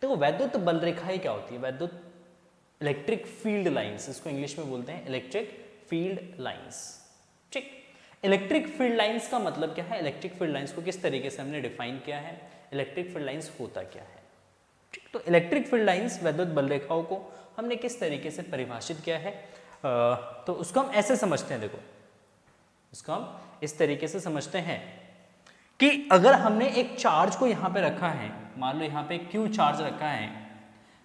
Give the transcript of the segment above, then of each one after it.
देखो वैद्युत बल रेखाएं क्या होती है, वैद्युत इलेक्ट्रिक फील्ड लाइंस, इसको इंग्लिश में बोलते हैं इलेक्ट्रिक फील्ड लाइंस। ठीक, इलेक्ट्रिक फील्ड लाइंस का मतलब क्या है, इलेक्ट्रिक फील्ड लाइंस को किस तरीके से हमने डिफाइन किया है, इलेक्ट्रिक फील्ड लाइंस होता क्या है। ठीक, तो इलेक्ट्रिक फील्ड लाइंस वैद्युत बल रेखाओं को हमने किस तरीके से परिभाषित किया है, तो उसको हम ऐसे समझते हैं, देखो इसको हम इस तरीके से समझते हैं कि अगर हमने एक चार्ज को यहां पे रखा है, मान लो यहां पे क्यू चार्ज रखा है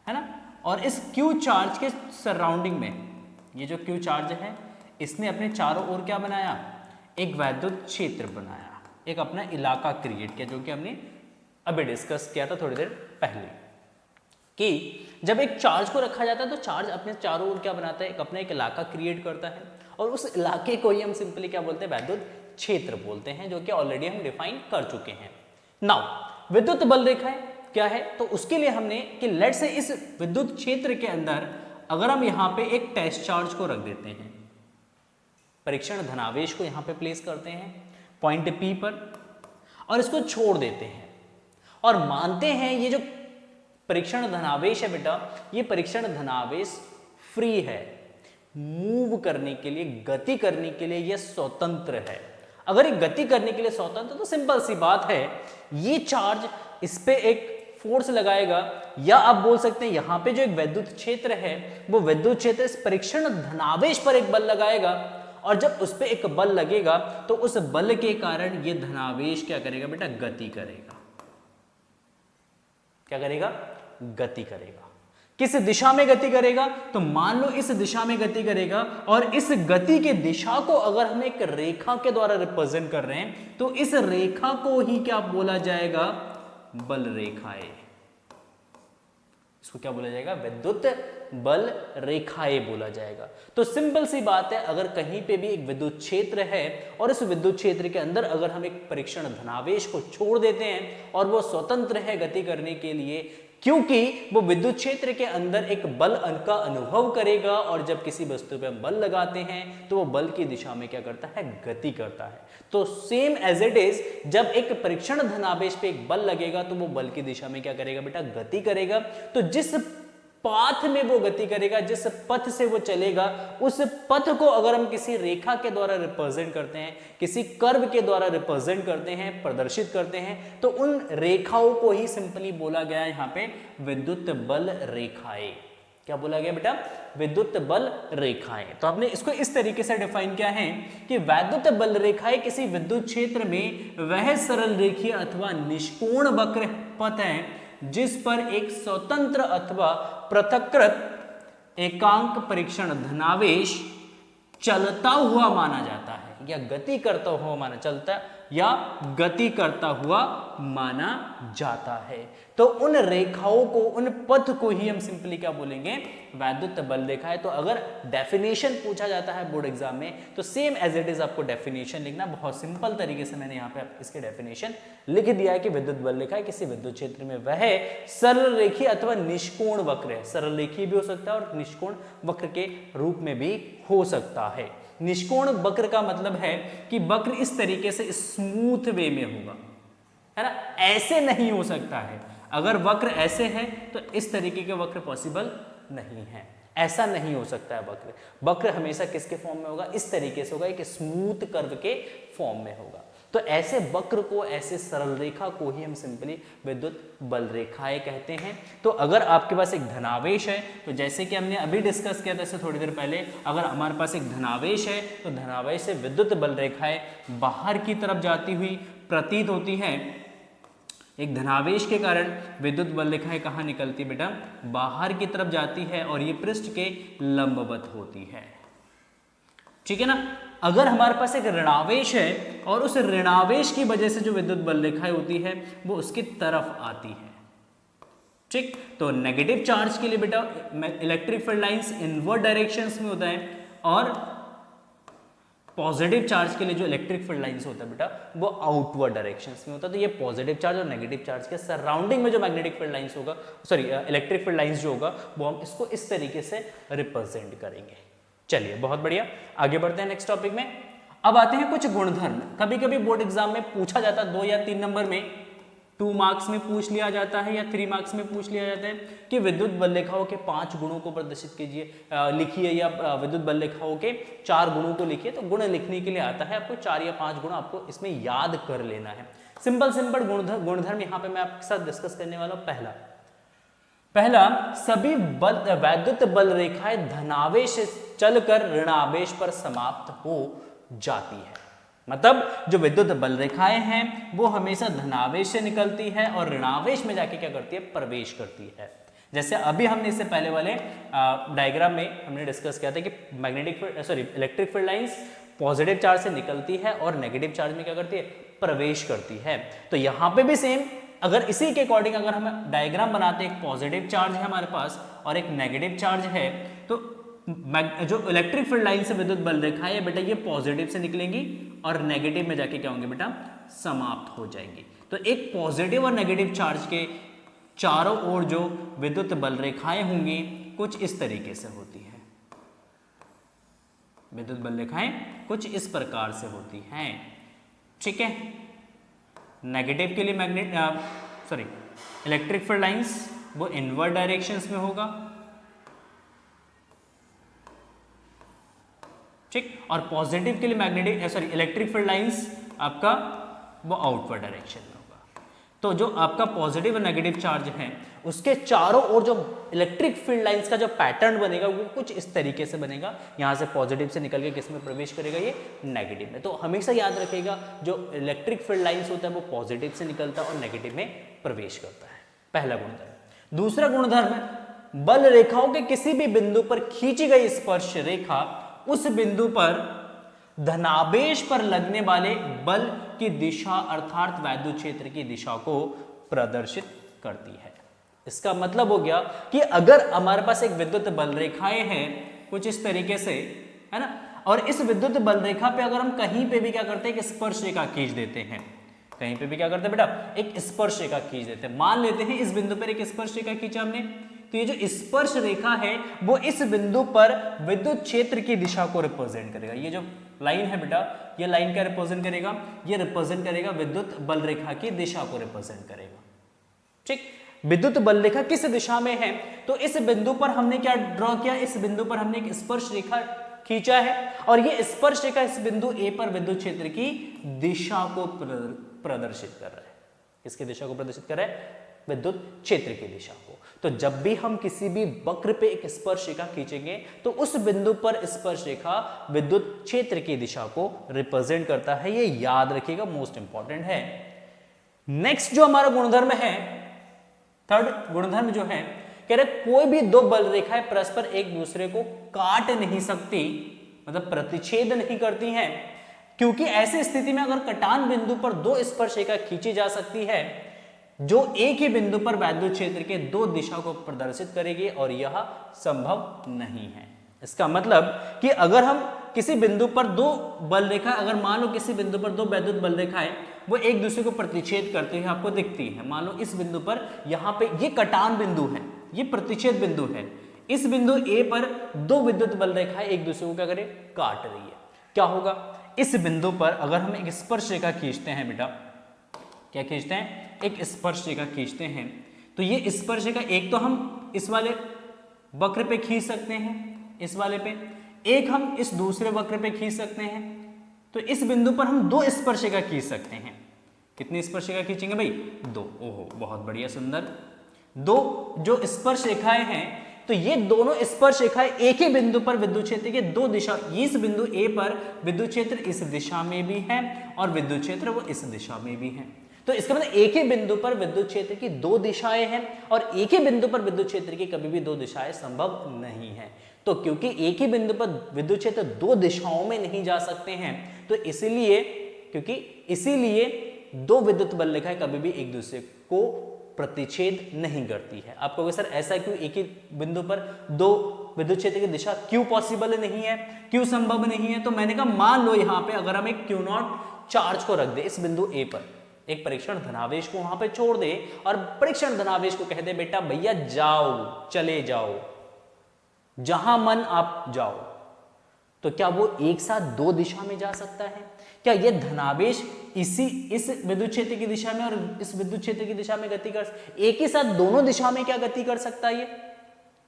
ना, और इस क्यू चार्ज के सराउंडिंग में ये जो क्यू चार्ज है इसने अपने चारों ओर क्या बनाया, एक वैद्युत क्षेत्र बनाया, एक अपना इलाका क्रिएट किया, जो कि हमने अभी डिस्कस किया था थोड़ी देर पहले कि जब एक चार्ज को रखा जाता है तो चार्ज अपने चारों ओर क्या बनाता है, एक अपना एक इलाका क्रिएट करता है, और उस इलाके को ही हम सिंपली क्या बोलते हैं, वैद्युत क्षेत्र बोलते हैं, जो कि ऑलरेडी हम डिफाइन कर चुके हैं। नाउ विद्युत बल रेखाएं क्या है, तो उसके लिए हमने कि लेट से इस विद्युत क्षेत्र के अंदर अगर हम यहाँ पे एक टेस्ट चार्ज को रख देते हैं, परीक्षण धनावेश को यहाँ पे प्लेस करते हैं पॉइंट P पर और इसको छोड़ देते हैं और मानते हैं ये जो परीक्षण धनावेश है बेटा, ये परीक्षण धनावेश फ्री है, मूव करने के लिए, गति करने के लिए ये स्वतंत्र है। अगर ये गति करने के लिए स्वतंत्र तो सिंपल सी बात है, ये चार्ज इस पे एक फोर्स लगाएगा, या आप बोल सकते हैं यहां पे जो एक विद्युत क्षेत्र है वो विद्युत क्षेत्र इस परीक्षण धनावेश पर एक बल लगाएगा, और जब उस पे एक बल लगेगा तो उस बल के कारण ये धनावेश क्या करेगा बेटा, गति करेगा। क्या करेगा, गति करेगा। किस दिशा में गति करेगा, तो मान लो इस दिशा में गति करेगा, और इस गति के दिशा को अगर हम एक रेखा के द्वारा रिप्रेजेंट कर रहे हैं तो इस रेखा को ही क्या बोला जाएगा, बल रेखाएं। इसको क्या बोला जाएगा, विद्युत बल रेखाएं बोला जाएगा। तो सिंपल सी बात है, अगर कहीं पे भी एक विद्युत क्षेत्र है और इस विद्युत क्षेत्र के अंदर अगर हम एक परीक्षण धनावेश को छोड़ देते हैं और वो स्वतंत्र है गति करने के लिए, क्योंकि वो विद्युत क्षेत्र के अंदर एक बल का अनुभव करेगा, और जब किसी वस्तु पे हम बल लगाते हैं तो वो बल की दिशा में क्या करता है, गति करता है। तो सेम एज इट इज, जब एक परीक्षण धनावेश पे एक बल लगेगा तो वो बल की दिशा में क्या करेगा बेटा, गति करेगा। तो जिस पाथ में वो गति करेगा, जिस पथ से वो चलेगा, उस पथ को अगर हम किसी रेखा के द्वारा रिप्रेजेंट करते हैं, किसी कर्व के द्वारा रिप्रेजेंट करते हैं, प्रदर्शित करते हैं, तो उन रेखाओं को ही सिंपली बोला गया यहाँ पे विद्युत बल रेखाएं। क्या बोला गया बेटा, विद्युत बल रेखाएं। तो आपने इसको इस तरीके से डिफाइन किया है कि वैद्युत बल रेखाएं किसी विद्युत क्षेत्र में वह सरल रेखीय अथवा निष्कोण वक्र पथ है जिस पर एक स्वतंत्र अथवा पृथक्कृत एकांक परीक्षण धनावेश चलता हुआ माना जाता है, या गति करता हुआ माना, चलता या गति करता हुआ माना जाता है। तो उन रेखाओं को, उन पथ को ही हम सिंपली क्या बोलेंगे, वैद्युत बल रेखा है। तो अगर डेफिनेशन पूछा जाता है बोर्ड एग्जाम में तो सेम एज इट इज आपको डेफिनेशन लिखना, बहुत सिंपल तरीके से मैंने यहाँ पे इसके डेफिनेशन लिख दिया है कि विद्युत बल रेखा है किसी विद्युत क्षेत्र में वह सरल रेखीय अथवा निष्कोण वक्र है। सरल रेखीय भी हो सकता है और निष्कोण वक्र के रूप में भी हो सकता है। निष्कोण वक्र का मतलब है कि वक्र इस तरीके से स्मूथ वे में होगा, है ना, ऐसे नहीं हो सकता है। अगर वक्र ऐसे है तो इस तरीके के वक्र पॉसिबल नहीं है, ऐसा नहीं हो सकता है। वक्र वक्र हमेशा किसके फॉर्म में होगा, इस तरीके से होगा, एक स्मूथ कर्व के फॉर्म में होगा। तो ऐसे वक्र को, ऐसे सरल रेखा को ही हम सिंपली विद्युत बल रेखाएं कहते हैं। तो अगर आपके पास एक धनावेश है, तो जैसे कि हमने अभी डिस्कस किया था इससे थोड़ी देर पहले, अगर हमारे पास एक धनावेश है तो धनावेश से विद्युत बल रेखाएं बाहर की तरफ जाती हुई प्रतीत होती है। एक धनावेश के कारण विद्युत बल रेखाएं कहाँ निकलती है बेटा, बाहर की तरफ जाती है और ये पृष्ठ के लंबवत होती है। ठीक है ना। अगर हमारे पास एक ऋणावेश है और उस ऋणावेश की वजह से जो विद्युत बल रेखाएं होती है वो उसकी तरफ आती है। ठीक, तो नेगेटिव चार्ज के लिए बेटा electric field lines inward directions में होता है, और पॉजिटिव चार्ज के लिए जो इलेक्ट्रिक फील्ड लाइंस होता है बेटा वो आउटवर्ड डायरेक्शंस में होता है। तो ये पॉजिटिव चार्ज और नेगेटिव चार्ज के सराउंडिंग में जो मैग्नेटिक फील्ड लाइंस होगा, सॉरी इलेक्ट्रिक फील्ड लाइंस जो होगा, वो हम इसको इस तरीके से रिप्रेजेंट करेंगे। चलिए बहुत बढ़िया, आगे बढ़ते हैं नेक्स्ट टॉपिक में। अब आते हैं कुछ गुणधर्म। कभी कभी बोर्ड एग्जाम में पूछा जाता है 2 या 3 नंबर में 2 मार्क्स में पूछ लिया जाता है या 3 मार्क्स में पूछ लिया जाता है कि विद्युत बल रेखाओं के 5 गुणों को प्रदर्शित कीजिए, लिखिए, या विद्युत बल रेखाओं के 4 गुणों को लिखिए। तो गुण लिखने के लिए आता है आपको 4 या 5 गुण आपको इसमें याद कर लेना है। सिंपल गुणधर्म यहाँ पे मैं आपके साथ डिस्कस करने वाला हूँ। पहला सभी वैद्युत बल रेखाएं धनावेश से चलकर ऋणावेश पर समाप्त हो जाती है। मतलब जो विद्युत बल रेखाएं हैं वो हमेशा धनावेश से निकलती है और ऋणावेश में जाके क्या करती है, प्रवेश करती है। जैसे अभी हमने इससे पहले वाले डायग्राम में हमने डिस्कस किया था कि electric field lines positive charge से निकलती है और नेगेटिव चार्ज में क्या करती है, प्रवेश करती है। तो यहाँ पे भी सेम, अगर इसी के अकॉर्डिंग अगर हम डायग्राम बनाते हैं, एक पॉजिटिव चार्ज है हमारे पास और एक नेगेटिव चार्ज है, तो जो इलेक्ट्रिक फील्ड लाइन से विद्युत बल रेखा है बेटा ये पॉजिटिव से निकलेंगी और नेगेटिव में जाके क्या होंगे बेटा, समाप्त हो जाएंगी। तो एक पॉजिटिव और नेगेटिव चार्ज के चारों ओर जो विद्युत बल रेखाएं होंगी कुछ इस तरीके से होती है। विद्युत बल रेखाएं कुछ इस प्रकार से होती हैं, ठीक है। नेगेटिव के लिए इलेक्ट्रिक फील्ड लाइंस वो इनवर्ड डायरेक्शंस में होगा, ठीक, और पॉजिटिव के लिए इलेक्ट्रिक फील्ड लाइंस आपका वो आउटवर्ड डायरेक्शन में होगा। तो जो आपका पॉजिटिव और नेगेटिव चार्ज है उसके चारों ओर जो इलेक्ट्रिक फील्ड लाइंस का जो पैटर्न बनेगा वो कुछ इस तरीके से बनेगा। यहां से पॉजिटिव से निकल के किस में प्रवेश करेगा, ये नेगेटिव में। तो हमेशा याद रखिएगा जो इलेक्ट्रिक फील्ड लाइंस होता है वो पॉजिटिव से निकलता है और नेगेटिव में प्रवेश करता है, पहला गुणधर्म। दूसरा गुणधर्म, बल रेखाओं के किसी भी बिंदु पर खींची गई स्पर्श रेखा उस बिंदु पर धनावेश पर लगने वाले बल की दिशा अर्थात वैद्युत क्षेत्र की दिशा को प्रदर्शित करती है। इसका मतलब हो गया कि अगर हमारे पास एक विद्युत बल रेखाएं हैं कुछ इस तरीके से, है ना, और इस विद्युत बल रेखा पे अगर हम कहीं पे भी क्या करते हैं, एक स्पर्श रेखा खींच देते हैं, कहीं पे भी क्या करते हैं बेटा, एक स्पर्श रेखा खींच देते हैं। मान लेते हैं इस बिंदु पर एक स्पर्श रेखा खींचा हमने, तो ये जो स्पर्श रेखा है वो इस बिंदु पर विद्युत क्षेत्र की दिशा को रिप्रेजेंट करेगा। ये जो लाइन है बेटा, ये लाइन क्या रिप्रेजेंट करेगा, ये रिप्रेजेंट करेगा विद्युत बल रेखा की दिशा को रिप्रेजेंट करेगा, ठीक। विद्युत बल रेखा किस दिशा में है, तो इस बिंदु पर हमने क्या ड्रॉ किया, इस बिंदु पर हमने एक स्पर्श रेखा खींचा है और ये स्पर्श रेखा इस बिंदु ए पर विद्युत क्षेत्र की दिशा को प्रदर्शित कर रहा है। किसकी दिशा को प्रदर्शित कर रहा है, विद्युत क्षेत्र की दिशा को। तो जब भी हम किसी भी वक्र पे एक स्पर्श रेखा खींचेंगे तो उस बिंदु पर स्पर्श रेखा विद्युत क्षेत्र की दिशा को रिप्रेजेंट करता है, ये याद रखिएगा, मोस्ट इंपॉर्टेंट है। नेक्स्ट जो हमारा गुणधर्म है, थर्ड गुणधर्म जो है, कह रहे कोई भी दो बल रेखाएं परस्पर एक दूसरे को काट नहीं सकती, मतलब प्रतिच्छेद नहीं करती हैं, क्योंकि ऐसी स्थिति में अगर कटान बिंदु पर दो स्पर्श रेखा खींची जा सकती है जो एक ही बिंदु पर वैद्युत क्षेत्र के दो दिशा को प्रदर्शित करेगी और यह संभव नहीं है। इसका मतलब कि अगर हम किसी बिंदु पर दो बल रेखा, अगर मान लो किसी बिंदु पर दो वैद्युत बल रेखाएं वो एक दूसरे को प्रतिच्छेद करते हुए आपको दिखती है, मान लो इस बिंदु पर यहाँ पे ये कटान बिंदु है, ये प्रतिच्छेद बिंदु है, इस बिंदु ए पर दो विद्युत बल रेखाएं एक दूसरे को क्या करे, काट रही है। क्या होगा, इस बिंदु पर अगर हम एक स्पर्श रेखा खींचते हैं बेटा, क्या खींचते हैं, एक स्पर्श रेखा खींचते हैं, तो ये स्पर्श रेखा एक तो हम इस वाले वक्र पे खींच सकते हैं, इस वाले पे, एक हम इस दूसरे वक्र पे खींच सकते हैं। तो इस बिंदु पर हम दो स्पर्श रेखा खींच सकते हैं। कितनी स्पर्श रेखा खींचेंगे भाई, दो। ओहो बहुत बढ़िया, सुंदर। दो जो स्पर्श रेखाएं हैं, तो ये दोनों स्पर्श रेखाएं एक ही बिंदु पर विद्युत क्षेत्र के दो दिशा, इस बिंदु ए पर विद्युत क्षेत्र इस दिशा में भी है और विद्युत क्षेत्र वो इस दिशा में भी है। तो इसका मतलब एक ही बिंदु पर विद्युत क्षेत्र की दो दिशाएं हैं और एक ही बिंदु पर विद्युत क्षेत्र की कभी भी दो दिशाएं संभव नहीं है। तो क्योंकि एक ही बिंदु पर विद्युत क्षेत्र दो दिशाओं में नहीं जा सकते हैं, तो इसीलिए दो विद्युत बल रेखाएं कभी भी एक दूसरे को प्रतिच्छेद नहीं करती है। आप कहोगे सर ऐसा क्यों, एक ही बिंदु पर दो विद्युत क्षेत्र की दिशा क्यों पॉसिबल नहीं है, क्यों संभव नहीं है? तो मैंने कहा मान लो यहाँ पे अगर हम एक Q0 चार्ज को रख दे इस बिंदु ए पर, एक परीक्षण धनावेश को वहां पे छोड़ दे और परीक्षण धनावेश को कह दे बेटा भैया जाओ, चले जाओ, जहां मन आप जाओ, तो क्या वो एक साथ दो दिशा में जा सकता है? क्या ये धनावेश इस विद्युत क्षेत्र की दिशा में और इस विद्युत क्षेत्र की दिशा में गति एक ही साथ दोनों दिशा में क्या गति कर सकता है ये?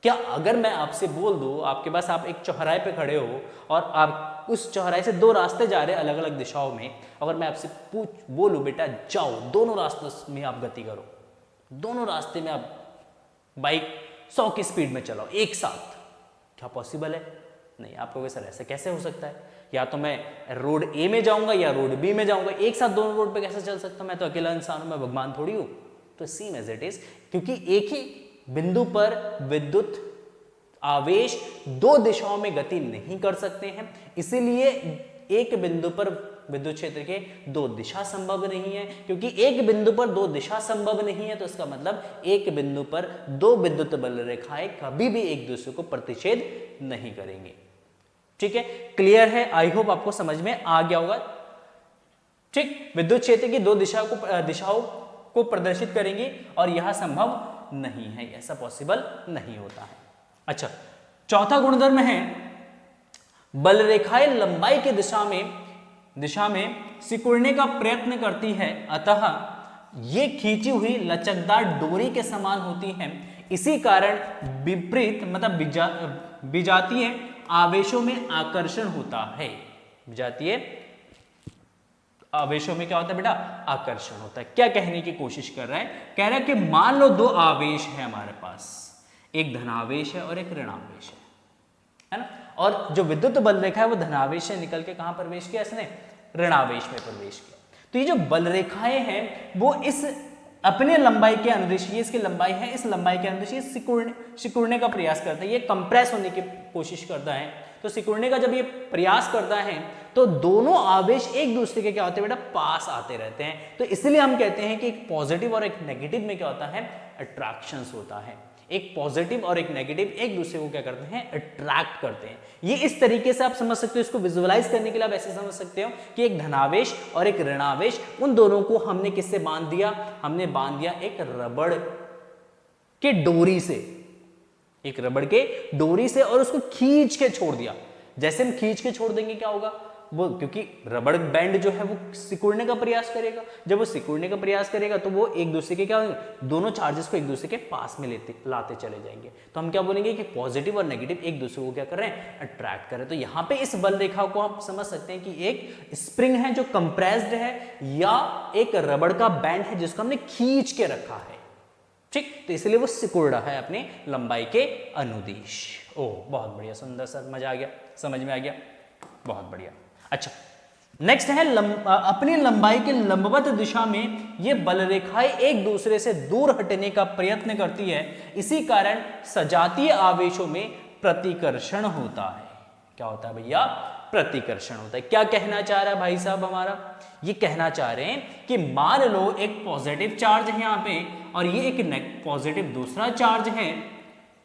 क्या अगर मैं आपसे बोल दूं, आपके पास आप एक चौराहे पे खड़े हो और आप उस चौराहे से दो रास्ते जा रहे हैं अलग अलग दिशाओं में, अगर मैं आपसे बोलूं बेटा जाओ दोनों रास्तों में आप गति करो, दोनों रास्ते में आप बाइक 100 की स्पीड में चलाओ एक साथ, क्या पॉसिबल है? नहीं। आप कहोगे सर ऐसा कैसे हो सकता है? या तो मैं रोड ए में जाऊंगा या रोड बी में जाऊंगा, एक साथ दोनों रोड पे कैसे चल सकता हूं? मैं तो अकेला इंसान हूं, मैं भगवान थोड़ी हूं। तो सेम एज इट इज, क्योंकि एक ही बिंदु पर विद्युत आवेश दो दिशाओं में गति नहीं कर सकते हैं, इसीलिए एक बिंदु पर विद्युत क्षेत्र के दो दिशा संभव नहीं है। क्योंकि एक बिंदु पर दो दिशा संभव नहीं है तो इसका मतलब एक बिंदु पर दो विद्युत बल रेखाएं कभी भी एक दूसरे को प्रतिच्छेद नहीं करेंगे। ठीक है, क्लियर है? आई होप आपको समझ में आ गया होगा। ठीक, विद्युत क्षेत्र की दो दिशाओं को प्रदर्शित करेंगे और यह संभव नहीं है, ऐसा पॉसिबल नहीं होता है। अच्छा, चौथा गुणधर्म है बल रेखाएं लंबाई की दिशा में सिकुड़ने का प्रयत्न करती है, अतः ये खींची हुई लचकदार डोरी के समान होती हैं। इसी कारण विपरीत मतलब विजातीय आवेशों में आकर्षण होता है। विजातीय आवेशों में क्या होता है बेटा? आकर्षण होता है। क्या कहने की कोशिश कर रहा है? कह रहा है कि मान लो दो आवेश है हमारे पास, एक धनावेश है और एक ऋणावेश है ना? और जो विद्युत बल रेखा है वो धनावेश से निकल के कहां प्रवेश किया? इसने ऋणावेश में प्रवेश किया। तो ये जो बल रेखाएं हैं वो इस अपने लंबाई के अनुदिश, ये इसकी लंबाई है, इस लंबाई के अनुदिश सिकुड़ने का प्रयास करता है, ये कंप्रेस होने की कोशिश करता है। तो सिकुड़ने का जब ये प्रयास करता है तो दोनों आवेश एक दूसरे के क्या होते हैं बेटा? पास आते रहते हैं। तो इसलिए हम कहते हैं कि एक पॉजिटिव और एक नेगेटिव में क्या होता है? अट्रैक्शंस होता है। एक पॉजिटिव और एक नेगेटिव एक दूसरे को क्या करते हैं? अट्रैक्ट करते हैं। ये इस तरीके से आप समझ सकते हो, इसको विजुअलाइज करने के लिए आप ऐसे समझ सकते हो कि एक धनावेश और एक ऋणावेश, उन दोनों को हमने किससे बांध दिया? हमने बांध दिया एक रबड़ के डोरी से, एक रबड़ के डोरी से, और उसको खींच के छोड़ दिया। जैसे हम खींच के छोड़ देंगे क्या होगा? वो क्योंकि रबड़ बैंड जो है वो सिकुड़ने का प्रयास करेगा, जब वो सिकुड़ने का प्रयास करेगा तो वो एक दूसरे के क्या होंगे? दोनों चार्जेस को एक दूसरे के पास में लाते चले जाएंगे। तो हम क्या बोलेंगे कि पॉजिटिव और नेगेटिव एक दूसरे को क्या कर रहे हैं? अट्रैक्ट कर रहे हैं। तो यहाँ पे इस बल रेखा को आप समझ सकते हैं कि एक स्प्रिंग है जो कंप्रेस्ड है, या एक रबड़ का बैंड है जिसको हमने खींच के रखा है। ठीक, तो इसलिए वो सिकुड़ रहा है अपनी लंबाई के अनुदिश। ओह बहुत बढ़िया, सुंदर सर, मजा आ गया, समझ में आ गया, बहुत बढ़िया। अच्छा, नेक्स्ट है अपनी लंबाई के लंबवत दिशा में ये बल रेखाएं एक दूसरे से दूर हटने का प्रयत्न करती है, इसी कारण सजातीय आवेशों में प्रतिकर्षण होता है। क्या होता है भैया? प्रतिकर्षण होता है। क्या कहना चाह रहा है भाई साहब हमारा? ये कहना चाह रहे हैं कि मान लो एक पॉजिटिव चार्ज है यहाँ पे और ये एक पॉजिटिव दूसरा चार्ज है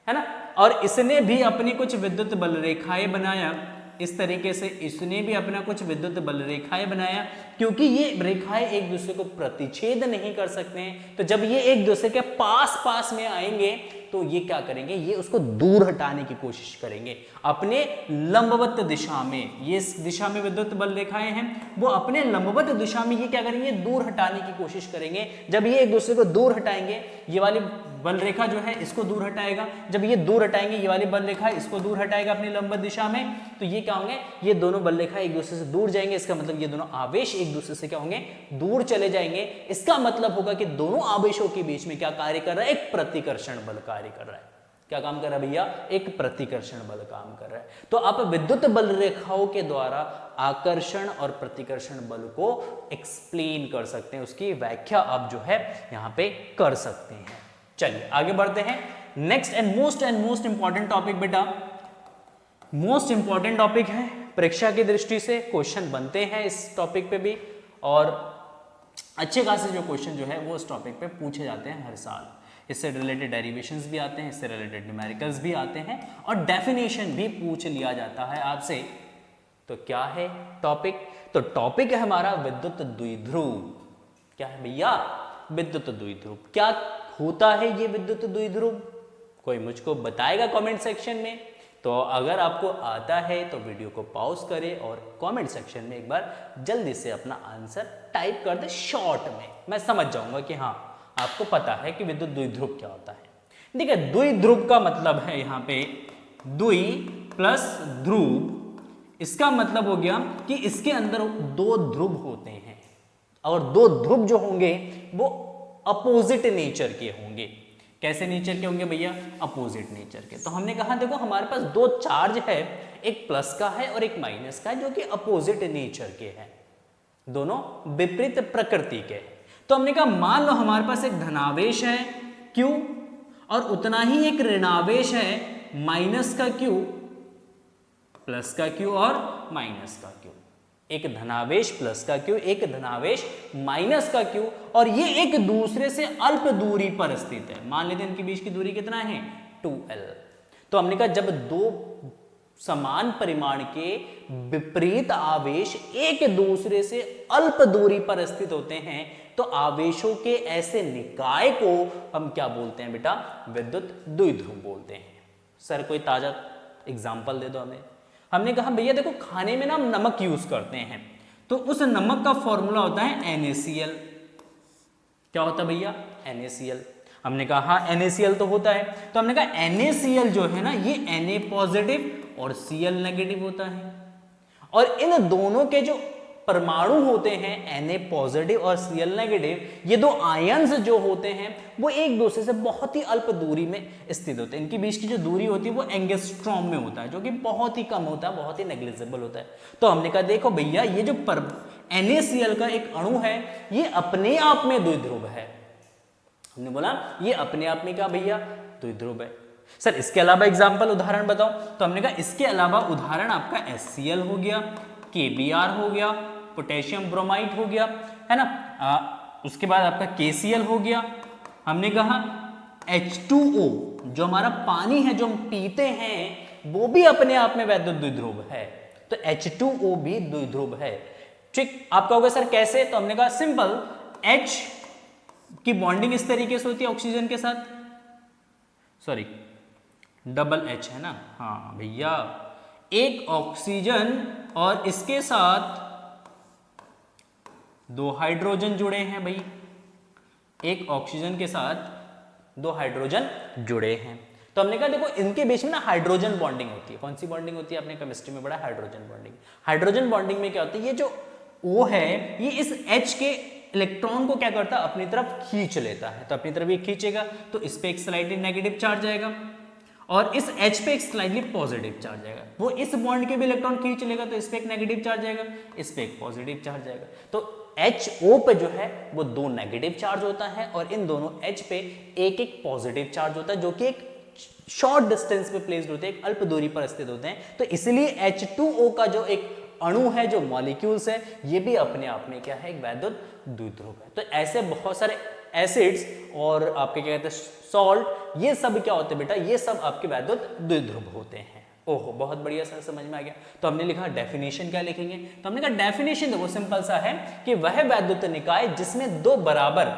ना, और इसने भी अपनी कुछ विद्युत बल रेखाएं बनाया, इस तरीके से इसने भी अपना कुछ विद्युत बल रेखाएं बनाया। क्योंकि ये रेखाएं एक दूसरे को प्रतिच्छेद नहीं कर सकते हैं, तो जब ये एक दूसरे के पास में आएंगे तो ये क्या करेंगे? ये उसको दूर हटाने की कोशिश करेंगे अपने लंबवत दिशा में। ये इस दिशा में विद्युत बल रेखाएं हैं, वो अपने लंबवत दिशा में ये क्या करेंगे? दूर हटाने की कोशिश करेंगे। जब ये एक दूसरे को दूर हटाएंगे, ये वाली बल रेखा जो है इसको दूर हटाएगा, जब ये दूर हटाएंगे ये वाली बल रेखा इसको दूर हटाएगा अपनी लंबवत दिशा में, तो ये क्या होंगे? ये दोनों बल रेखा एक दूसरे से दूर जाएंगे। इसका मतलब ये दोनों आवेश एक दूसरे से क्या होंगे? दूर चले जाएंगे। इसका मतलब होगा कि दोनों आवेशों के बीच में क्या कार्य कर रहा है? एक प्रतिकर्षण बल कार्य कर रहा है। क्या काम कर रहा है भैया? एक प्रतिकर्षण बल काम कर रहा है। तो आप विद्युत बल रेखाओं के द्वारा आकर्षण और प्रतिकर्षण बल को एक्सप्लेन कर सकते हैं, उसकी व्याख्या आप जो है यहां पे कर सकते हैं। चलिए आगे बढ़ते हैं। Next and most important topic बेटा, मोस्ट इंपॉर्टेंट टॉपिक है परीक्षा की दृष्टि से, क्वेश्चन बनते हैं इस टॉपिक पे भी, और अच्छे खासे जो क्वेश्चन जो है वो इस टॉपिक पे पूछे जाते हैं हर साल। इससे रिलेटेड डेरिवेशंस भी आते हैं, इससे रिलेटेड न्यूमेरिकल्स भी आते हैं, और डेफिनेशन भी पूछ लिया जाता है आपसे। तो क्या है टॉपिक? तो टॉपिक है हमारा विद्युत द्विध्रुव। क्या है भैया? विद्युत द्विध्रुव। क्या होता है ये विद्युत द्विध्रुव? कोई मुझको बताएगा कमेंट सेक्शन में तो अगर आपको आता है तो वीडियो को पॉज करें और कमेंट सेक्शन में एक बार जल्दी से अपना आंसर टाइप कर दे शॉर्ट में, मैं समझ जाऊंगा कि हाँ आपको पता है कि विद्युत द्विध्रुव क्या होता है। देखिए द्विध्रुव का मतलब है यहाँ पे द्वि प्लस ध्रुव, इसका मतलब हो गया कि इसके अंदर दो ध्रुव होते हैं और दो ध्रुव जो होंगे वो अपोजिट नेचर के होंगे। कैसे नेचर के होंगे भैया? अपोजिट नेचर के। तो हमने कहा देखो हमारे पास दो चार्ज है, एक प्लस का है और एक माइनस का है, जो कि अपोजिट नेचर के हैं, दोनों विपरीत प्रकृति के। तो हमने कहा मान लो हमारे पास एक धनावेश है Q और उतना ही एक ऋणावेश है माइनस का Q, प्लस का Q और माइनस का Q। एक धनावेश प्लस का Q, एक धनावेश माइनस का Q, और ये एक दूसरे से अल्प दूरी पर स्थित है। मान लेते हैं इनके बीच की दूरी कितना है? 2L। तो हमने कहा जब दो समान परिमाण के विपरीत आवेश एक दूसरे से अल्प दूरी पर स्थित होते हैं तो आवेशों के ऐसे निकाय को हम क्या बोलते हैं बेटा? विद्युत द्विध्रुव बोलते हैं। सर कोई ताजा एग्जाम्पल दे दो हमें। हमने कहा भैया देखो खाने में ना हम नमक यूज करते हैं, तो उस नमक का फॉर्मूला होता है NaCl। क्या होता है भैया? NaCl। हमने कहा हाँ NaCl तो होता है, तो हमने कहा NaCl जो है ना ये Na पॉजिटिव और Cl नेगेटिव होता है, और इन दोनों के जो परमाणु होते हैं Na पॉजिटिव और Cl नेगेटिव, ये दो आयन्स जो होते हैं वो एक दूसरे से बहुत ही अल्प दूरी में स्थित होते हैं। इनके बीच की जो दूरी होती है वो एंगस्ट्रॉम में होता है, जो कि बहुत ही कम होता है, बहुत ही नेग्लिजिबल होता है। तो हमने कहा देखो भैया ये जो NaCl का एक अणु है ये अपने आप में द्विध्रुव है। हमने बोला ये अपने आप में क्या भैया? द्विध्रुव है। सर इसके अलावा एग्जाम्पल उदाहरण बताओ, तो हमने कहा इसके अलावा उदाहरण आपका HCl हो गया, KBr हो गया, पोटेशियम ब्रोमाइड हो गया, है ना, उसके बाद आपका KCl हो गया। हमने कहा H2O जो हमारा पानी है जो हम पीते हैं वो भी अपने आप में वैद्युत द्विध्रुव है, तो H2O भी द्विध्रुव है। ठीक, आप कहोगे सर कैसे? तो हमने कहा सिंपल, H की बॉन्डिंग इस तरीके से होती है ऑक्सीजन के साथ, सॉरी डबल H है ना, हाँ भैया, एक ऑक्सीजन और इसके साथ दो हाइड्रोजन जुड़े हैं भाई, एक ऑक्सीजन के साथ दो हाइड्रोजन जुड़े हैं। तो हमने कहा देखो इनके बीच में ना हाइड्रोजन बॉन्डिंग होती है। कौन सी बॉन्डिंग होती है? आपने केमिस्ट्री में पढ़ा हाइड्रोजन बॉन्डिंग। हाइड्रोजन बॉन्डिंग में क्या होता है? ये जो O है ये इस H के इलेक्ट्रॉन को क्या करता है? अपनी तरफ खींच लेता है। तो अपनी तरफ ये खींचेगा तो इस पे एक स्लाइटली नेगेटिव चार्ज आएगा और इस H पे एक स्लाइटली पॉजिटिव चार्ज आएगा। वो इस बॉन्ड के भी इलेक्ट्रॉन खींच लेगा तो इस पे एक नेगेटिव चार्ज आएगा, इस पे एक पॉजिटिव चार्ज आएगा। तो HO पे जो है वो दो नेगेटिव चार्ज होता है और इन दोनों H पे एक एक पॉजिटिव चार्ज होता है, जो कि एक शॉर्ट डिस्टेंस पे प्लेस्ड होते हैं, एक अल्प दूरी पर स्थित होते हैं। तो इसलिए H2O का जो एक अणु है, जो मॉलिक्यूल्स है, ये भी अपने आप में क्या है? एक वैद्युत द्विध्रुव है। तो ऐसे बहुत सारे एसिड्स और आपके क्या कहते हैं सॉल्ट, ये सब क्या होते हैं बेटा? ये सब आपके वैद्युत द्विध्रुव होते हैं। ओहो बहुत बढ़िया सर, समझ में आ गया। तो हमने लिखा डेफिनेशन, क्या लिखेंगे? तो हमने कहा डेफिनेशन देखो सिंपल सा है कि वह वैद्युत निकाय जिसमें दो बराबर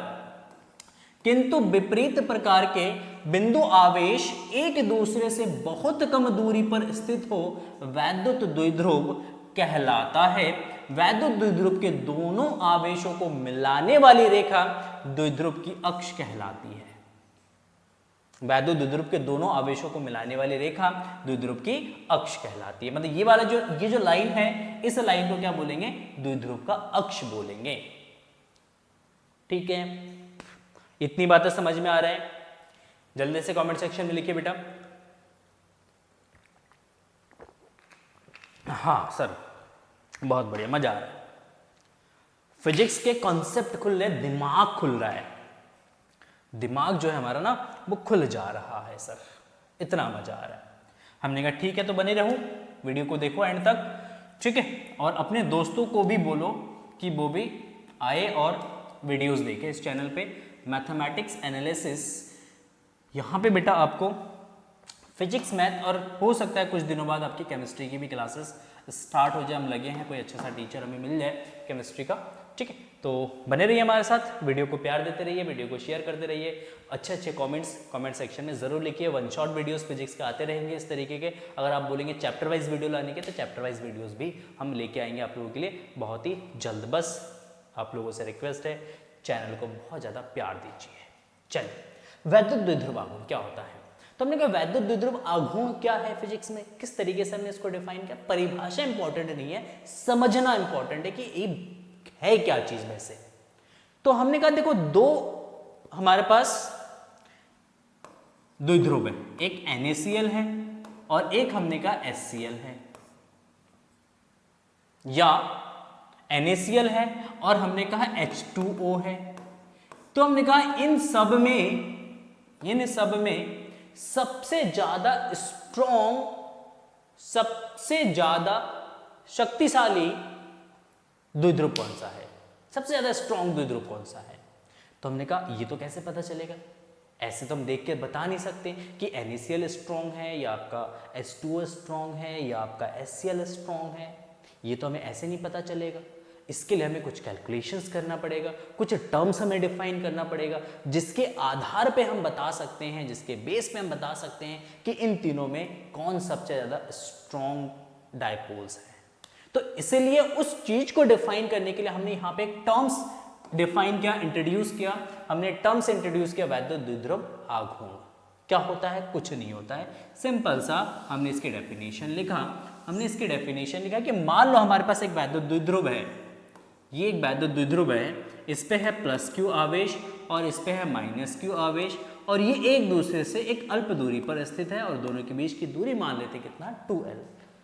किंतु विपरीत प्रकार के बिंदु आवेश एक दूसरे से बहुत कम दूरी पर स्थित हो वैद्युत द्विध्रुव कहलाता है। वैद्युत द्विध्रुव के दोनों आवेशों को मिलाने वाली रेखा द्विध्रुव की अक्ष कहलाती है। वैद्युत द्विध्रुव के दोनों आवेशों को मिलाने वाली रेखा द्विध्रुव की अक्ष कहलाती है। मतलब ये वाला जो लाइन है, इस लाइन को क्या बोलेंगे? द्विध्रुव का अक्ष बोलेंगे। ठीक है, इतनी बातें समझ में आ रहा है? जल्दी से कमेंट सेक्शन में लिखिए बेटा। हाँ सर बहुत बढ़िया, मजा आ रहा है। फिजिक्स के कॉन्सेप्ट खुल रहे, दिमाग खुल रहा है। दिमाग जो है हमारा ना वो खुल जा रहा है सर, इतना मजा आ रहा है। हमने कहा ठीक है तो बने रहूं, वीडियो को देखो एंड तक, ठीक है। और अपने दोस्तों को भी बोलो कि वो भी आए और वीडियोस देखे इस चैनल पे, मैथमेटिक्स एनालिसिस। यहाँ पे बेटा आपको फिजिक्स मैथ और हो सकता है कुछ दिनों बाद आपकी केमिस्ट्री की भी क्लासेस स्टार्ट हो जाए। हम लगे हैं कोई अच्छा सा टीचर हमें मिल जाए केमिस्ट्री का, ठीक है। तो बने रहिए हमारे साथ, वीडियो को प्यार देते रहिए, वीडियो को शेयर करते रहिए, अच्छे अच्छे कमेंट सेक्शन में जरूर लिखिए। वन शॉट वीडियोस फिजिक्स के आते रहेंगे इस तरीके के। अगर आप बोलेंगे चैप्टर वाइज वीडियो लाने के, तो चैप्टर वाइज वीडियोस भी हम लेके आएंगे आप लोगों के लिए बहुत ही जल्द। बस आप लोगों से रिक्वेस्ट है, चैनल को बहुत ज़्यादा प्यार दीजिए। चलिए, वैद्युत द्विध्रुव आघूर्ण क्या होता है? तो हमने कहा वैद्युत द्विध्रुव आघूर्ण क्या है फिजिक्स में, किस तरीके से हमने इसको डिफाइन किया। परिभाषा इंपॉर्टेंट नहीं है, समझना इंपॉर्टेंट है कि ये है क्या चीज वैसे। तो हमने कहा देखो, दो हमारे पास द्विध्रुव है, एक NaCl है और एक हमने कहा HCl है, या NaCl है और हमने कहा H2O है। तो हमने कहा इन सब में सबसे ज्यादा स्ट्रॉन्ग, सबसे ज्यादा शक्तिशाली द्विध्रुव कौन सा है, सबसे ज्यादा स्ट्रॉन्ग द्विध्रुव कौन सा है। तो हमने कहा ये तो कैसे पता चलेगा, ऐसे तो हम देख के बता नहीं सकते कि NaCl स्ट्रॉन्ग है या आपका H2O स्ट्रॉन्ग है या आपका HCl स्ट्रॉन्ग है, ये तो हमें ऐसे नहीं पता चलेगा। इसके लिए हमें कुछ कैलकुलेशंस करना पड़ेगा, कुछ टर्म्स हमें डिफाइन करना पड़ेगा, जिसके आधार पे हम बता सकते हैं, जिसके बेस पे हम बता सकते हैं कि इन तीनों में कौन सबसे ज्यादा स्ट्रॉन्ग डायपोल्स है। तो इसीलिए उस चीज को डिफाइन करने के लिए हमने यहाँ पे टर्म्स डिफाइन किया, इंट्रोड्यूस किया। हमने टर्म्स इंट्रोड्यूस किया, वैद्युत द्विध्रुव आघूर्ण क्या होता है, कुछ नहीं होता है, सिंपल सा हमने इसकी डेफिनेशन लिखा। हमने इसकी डेफिनेशन लिखा कि मान लो हमारे पास एक वैद्युत द्विध्रुव है, ये एक वैद्युत द्विध्रुव है, इस पे है +q आवेश और इस पे है -q आवेश, और ये एक दूसरे से एक अल्प दूरी पर स्थित है और दोनों के बीच की दूरी मान लेते कितना, 2l।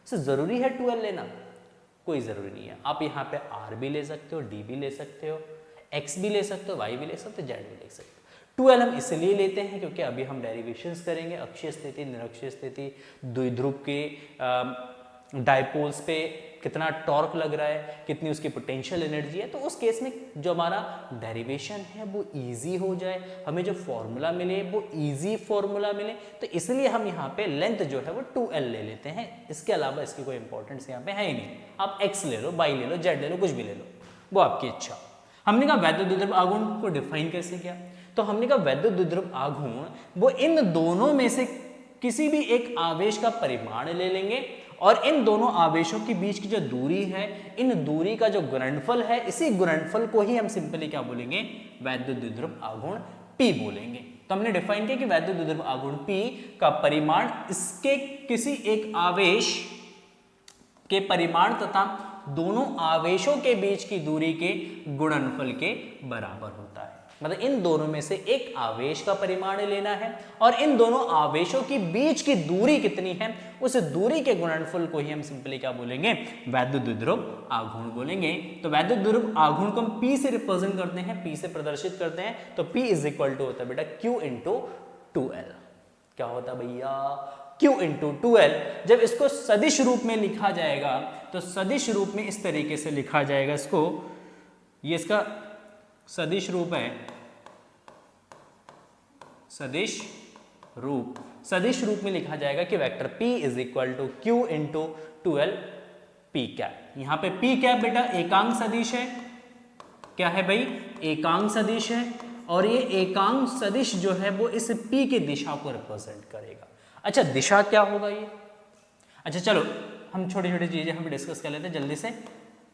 सो जरूरी है 2l लेना, कोई जरूरी नहीं है। आप यहाँ पे r भी ले सकते हो, d भी ले सकते हो, x भी ले सकते हो, y भी ले सकते हो, z भी ले सकते हो। 2l हम इसलिए लेते हैं क्योंकि अभी हम डेरिवेशंस करेंगे, अक्षीय स्थिति, निरक्षीय स्थिति, द्विध्रुव के डायपोल्स पे कितना टॉर्क लग रहा है, कितनी उसकी पोटेंशियल एनर्जी है। तो उस केस में जो हमारा डेरिवेशन है वो इजी हो जाए, हमें जो फॉर्मूला मिले वो इजी फॉर्मूला मिले, तो इसलिए हम यहाँ पे लेंथ जो है वो 2l ले लेते हैं। इसके अलावा इसकी कोई इंपॉर्टेंस यहाँ पे है ही नहीं। आप x ले लो, y ले लो, z ले लो, कुछ भी ले लो, वो आपकी इच्छा। हमने कहा वैद्युत द्विध्रुव आघूर्ण को डिफाइन कैसे किया, तो हमने कहा वैद्युत द्विध्रुव आघूर्ण वो इन दोनों में से किसी भी एक आवेश का परिमाण ले लेंगे और इन दोनों आवेशों के बीच की जो दूरी है, इन दूरी का जो गुणनफल है, इसी गुणनफल को ही हम सिंपली क्या बोलेंगे, वैद्युत द्विध्रुव आघूर्ण P बोलेंगे। तो हमने डिफाइन किया कि वैद्युत द्विध्रुव आघूर्ण P का परिमाण इसके किसी एक आवेश के परिमाण तथा दोनों आवेशों के बीच की दूरी के गुणनफल के बराबर होता है। मतलब इन दोनों में से एक आवेश का परिमाण लेना है और इन दोनों आवेशों के बीच की दूरी कितनी है, उस दूरी के गुणनफल को ही हम सिंपली क्या बोलेंगे, वैद्युत द्विध्रुव आघूर्ण बोलेंगे। तो वैद्युत द्विध्रुव आघूर्ण को हम P से रिप्रेजेंट करते हैं, P से प्रदर्शित करते हैं। तो P इज इक्वल टू होता है बेटा Q इंटू 2l। क्या होता है भैया, Q इंटू 2l। जब इसको सदिश रूप में लिखा जाएगा तो सदिश रूप में इस तरीके से लिखा जाएगा इसको, ये इसका सदिश रूप है, सदिश रूप में लिखा जाएगा कि vector P is equal to Q into 2l P cap. यहां पे P कैप बेटा एकांक सदिश है, क्या है भाई, एकांक सदिश है, और ये एकांक सदिश जो है वो इस P की दिशा को रिप्रेजेंट करेगा। अच्छा, दिशा क्या होगा ये, अच्छा चलो हम छोटी छोटी चीजें हम डिस्कस कर लेते हैं जल्दी से।